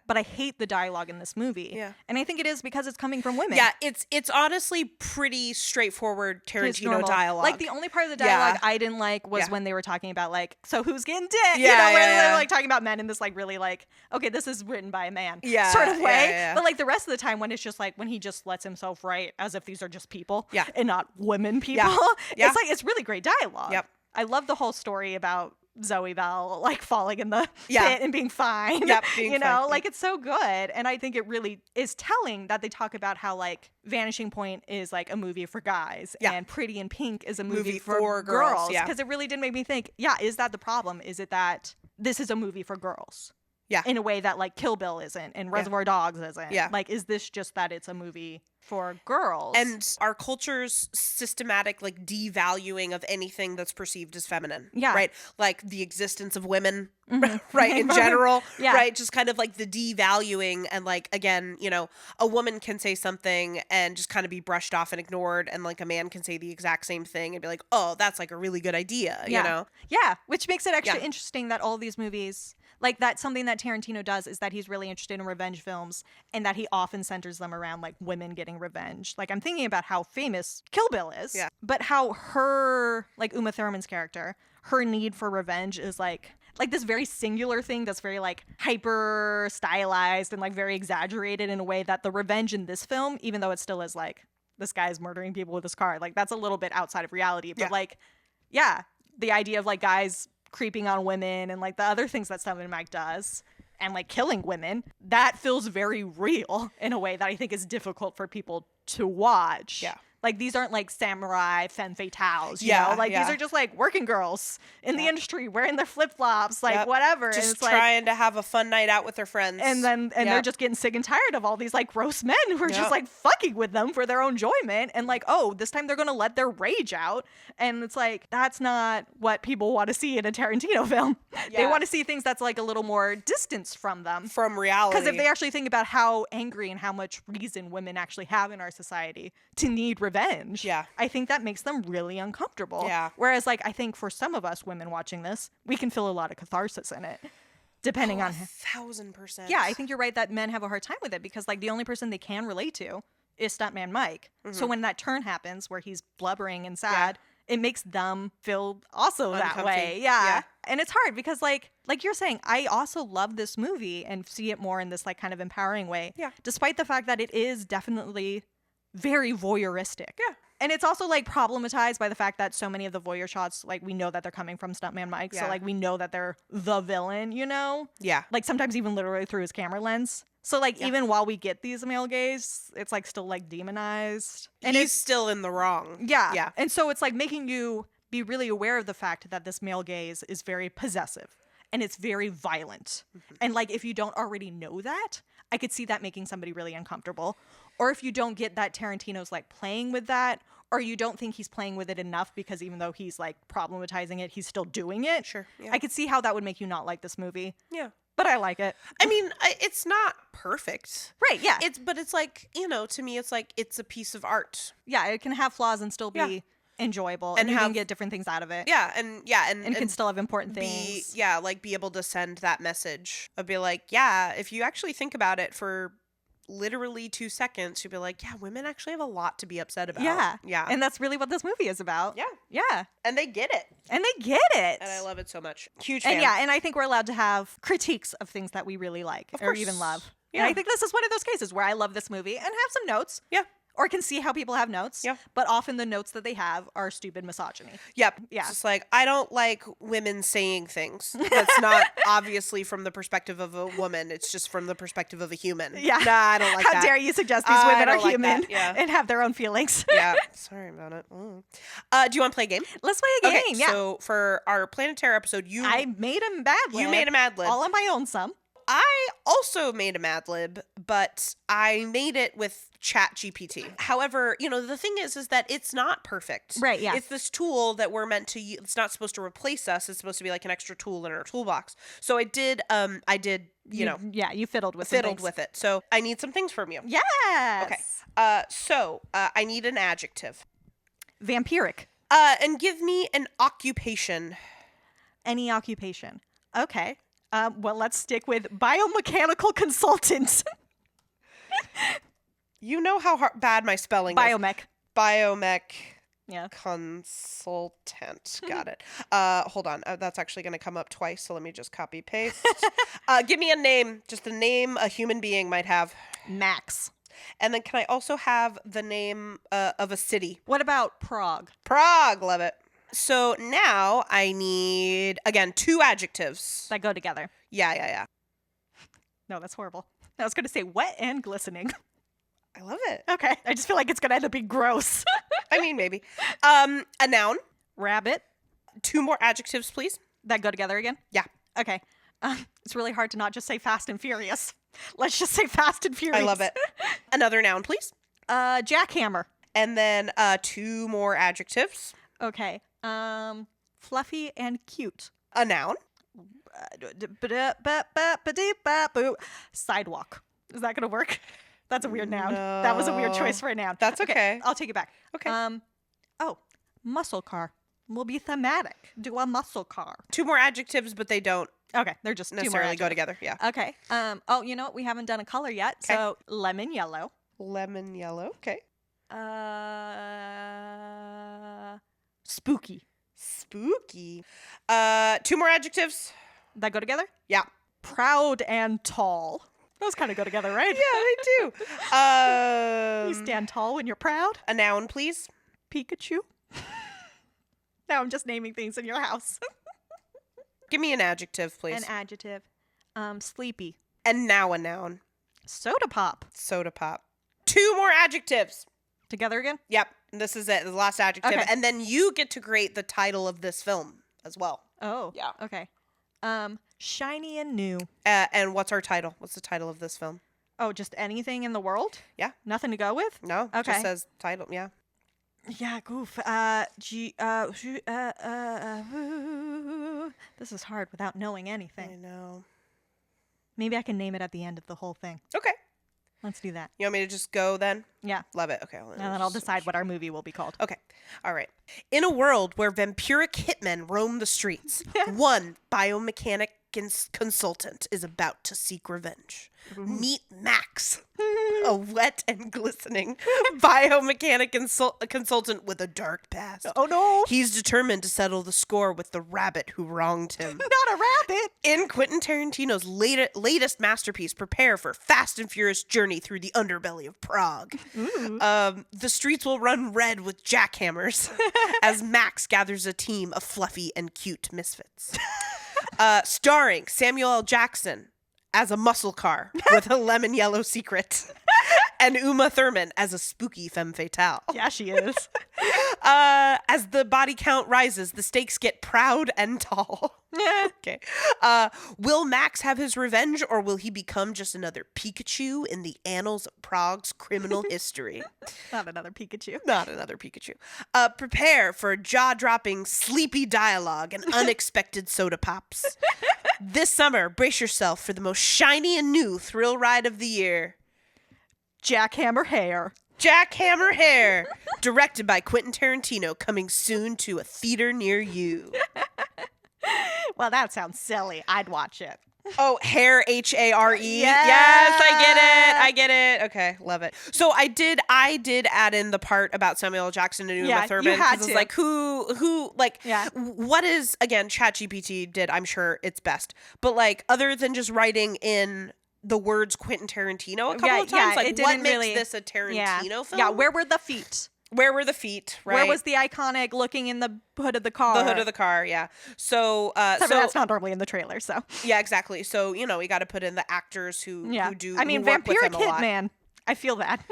but I hate the dialogue in this movie. Yeah. And I think it is because it's coming from women. Yeah, it's honestly pretty straightforward Tarantino dialogue. Like, the only part of the dialogue I didn't like was when they were talking about, like, so who's getting dick? You know, where they're, like, talking about men in this, like, really, like, okay, this is written by a man sort of way. But, like, the rest of the time when it's just, like, when he just lets himself write as if these are just people and not women people, it's, like, it's really great dialogue. Yep. I love the whole story about Zoe Bell like falling in the pit and being fine. You know, like it's so good. And I think it really is telling that they talk about how like Vanishing Point is like a movie for guys and Pretty in Pink is a movie for girls. Because it really did make me think, is that the problem? Is it that this is a movie for girls? Yeah. In a way that like Kill Bill isn't and Reservoir Dogs isn't. Yeah. Like, is this just that it's a movie for girls? And our culture's systematic like devaluing of anything that's perceived as feminine. Yeah. Right? Like the existence of women, right, in general. Right? Just kind of like the devaluing and like, again, you know, a woman can say something and just kind of be brushed off and ignored, and like a man can say the exact same thing and be like, oh, that's like a really good idea, you know? Yeah. Which makes it extra interesting that all these movies, like that's something that Tarantino does, is that he's really interested in revenge films and that he often centers them around like women getting revenge. Like I'm thinking about how famous Kill Bill is, but how her, like Uma Thurman's character, her need for revenge is like this very singular thing that's very like hyper stylized and like very exaggerated in a way that the revenge in this film, even though it still is like this guy's murdering people with his car, like that's a little bit outside of reality. But like, the idea of like guys creeping on women and like the other things that Stephen Mike does and like killing women, that feels very real in a way that I think is difficult for people to watch. Yeah. Like these aren't like samurai femme fatales, you know? Like these are just like working girls in the industry wearing their flip-flops, like whatever. Just and it's trying like, to have a fun night out with their friends. And then they're just getting sick and tired of all these like gross men who are just like fucking with them for their own enjoyment. And like, oh, this time they're going to let their rage out. And it's like, that's not what people want to see in a Tarantino film. They want to see things that's like a little more distance from them. From reality. Because if they actually think about how angry and how much reason women actually have in our society to need revenge, I think that makes them really uncomfortable. Whereas like I think for some of us women watching this, we can feel a lot of catharsis in it, depending on 1,000%. Yeah, I think you're right that men have a hard time with it because like the only person they can relate to is Stuntman Mike. So when that turn happens where he's blubbering and sad, it makes them feel also that way. And it's hard because like you're saying, I also love this movie and see it more in this like kind of empowering way. Despite the fact that it is definitely very voyeuristic. And it's also like problematized by the fact that so many of the voyeur shots, like we know that they're coming from Stuntman Mike. So like we know that they're the villain, you know? Like sometimes even literally through his camera lens. So like even while we get these male gaze, it's like still like demonized. And he's still in the wrong. And so it's like making you be really aware of the fact that this male gaze is very possessive and it's very violent. And like if you don't already know that, I could see that making somebody really uncomfortable. Or if you don't get that Tarantino's like playing with that, or you don't think he's playing with it enough because even though he's like problematizing it, he's still doing it. Sure. Yeah. I could see how that would make you not like this movie. Yeah. But I like it. I mean, it's not perfect. Right, yeah. But it's like, to me, it's like it's a piece of art. Yeah, it can have flaws and still be enjoyable, and you can get different things out of it. Yeah, and can still have important things. Be able to send that message. I'd be like, yeah, if you actually think about it for literally 2 seconds, you'd be like, yeah, women actually have a lot to be upset about. Yeah. And that's really what this movie is about. Yeah. And they get it. And I love it so much. Huge fan. And I think we're allowed to have critiques of things that we really like or even love. Yeah. And I think this is one of those cases where I love this movie and have some notes. Yeah. Or can see how people have notes. Yeah. But often the notes that they have are stupid misogyny. Yep. Yeah. It's just like, I don't like women saying things. That's not obviously from the perspective of a woman. It's just from the perspective of a human. Yeah. Nah, I don't like How that. dare you suggest these women are like human that. and have their own feelings. Yeah. Sorry about it. Do you want to play a game? Let's play a game. Okay, so for our Planetary episode, I made a Mad Lib. You made a Mad Lib. All on my own some. I also made a Mad Lib, but I made it with Chat GPT. However, the thing is that it's not perfect. Right, yeah. It's this tool that we're meant to use. It's not supposed to replace us. It's supposed to be like an extra tool in our toolbox. So I did, you fiddled with it. So I need some things from you. Yes. Okay. So I need an adjective. Vampiric. And give me an occupation. Any occupation. Okay. Well, let's stick with biomechanical consultant. You know how bad my spelling Biomech. is. Biomech. Yeah. Consultant. Got it. Hold on. That's actually going to come up twice, so let me just copy paste. Give me a name. Just a name a human being might have. Max. And then can I also have the name of a city? What about Prague? Prague. Love it. So now I need, again, 2 adjectives. That go together. Yeah. No, that's horrible. I was going to say wet and glistening. I love it. Okay. I just feel like it's going to end up being gross. I mean, maybe. A noun. Rabbit. 2 more adjectives, please. That go together again? Yeah. Okay. It's really hard to not just say Fast and Furious. Let's just say Fast and Furious. I love it. Another noun, please. Jackhammer. And then 2 more adjectives. Okay. Fluffy and cute. A noun. Sidewalk. Is that going to work? That's a weird noun. No. That was a weird choice for a noun. That's okay. I'll take it back. Okay. Muscle car will be thematic. Do a muscle car. 2 more adjectives, but they don't Okay, they're just 2 more necessarily go adjectives. together. Yeah. Okay. You know what? We haven't done a color yet. Okay. So lemon yellow. Lemon yellow. Okay. Spooky. Spooky. 2 more adjectives. That go together? Yeah. Proud and tall. Those kind of go together, right? Yeah, they do. You stand tall when you're proud. A noun, please. Pikachu. Now I'm just naming things in your house. Give me an adjective, please. An adjective. Sleepy. And now a noun. Soda pop. Soda pop. 2 more adjectives. Together again? Yep. This is it. The last adjective. Okay. And then you get to create the title of this film as well. Oh. Yeah. Okay. Shiny and new. And what's our title? What's the title of this film? Oh, just anything in the world? Yeah. Nothing to go with? No. Okay. Just says title. Yeah. Yeah, goof. This is hard without knowing I anything. know. Maybe I can name it at the end of the whole thing. Okay. Let's do that. You want me to just go then? Yeah. Love it. Okay. And then I'll decide what our movie will be called. Okay. All right. In a world where vampiric hitmen roam the streets, one biomechanic consultant is about to seek revenge. Meet Max, a wet and glistening biomechanic consultant with a dark past. Oh, no. He's determined to settle the score with the rabbit who wronged him. Not a rabbit. In Quentin Tarantino's latest masterpiece, prepare for fast and furious journey through the underbelly of Prague. The streets will run red with jackhammers as Max gathers a team of fluffy and cute misfits. Starring Samuel L. Jackson as a muscle car with a lemon yellow secret. And Uma Thurman as a spooky femme fatale. Yeah, she is. As the body count rises, the stakes get proud and tall. Okay. Will Max have his revenge, or will he become just another Pikachu in the annals of Prague's criminal history? Not another Pikachu. Not another Pikachu. Prepare for jaw-dropping, sleepy dialogue and unexpected soda pops. This summer, brace yourself for the most shiny and new thrill ride of the year. Jackhammer Hair. Jackhammer Hair, directed by Quentin Tarantino, coming soon to a theater near you. Well, that sounds silly. I'd watch it. Oh, Hair, Hare. Yeah. Yes, I get it. Okay, love it. So I did add in the part about Samuel L. Jackson and Uma Thurman. You had It's to. like who like what is, again, ChatGPT did, I'm sure, its best. But like, other than just writing in the words Quentin Tarantino a couple of times, like, it what didn't makes really, this a Tarantino film? Yeah, where were the feet? Where were the feet? Right. Where was the iconic looking in the hood of the car? The hood of the car, yeah. So, that's not normally in the trailer, so. Yeah, exactly. So, we got to put in the actors who do. I mean, who work with Vampiric him a lot. Hitman. I feel that.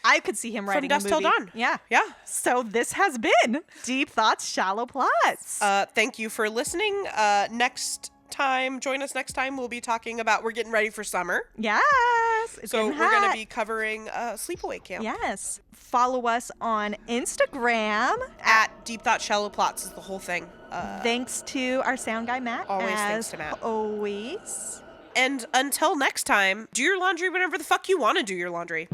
I could see him From writing Dusk a Till movie. Dawn. Yeah. Yeah. So this has been Deep Thoughts, Shallow Plots. Thank you for listening. Next time, join us next time. We'll be talking about, we're getting ready for summer. Yes. It's So getting we're going to hot. be covering Sleepaway Camp. Yes. Follow us on Instagram. At Deep Thought Shallow Plots is the whole thing. Thanks to our sound guy, Matt. Always as thanks to Matt. Always. And until next time, do your laundry whenever the fuck you want to do your laundry.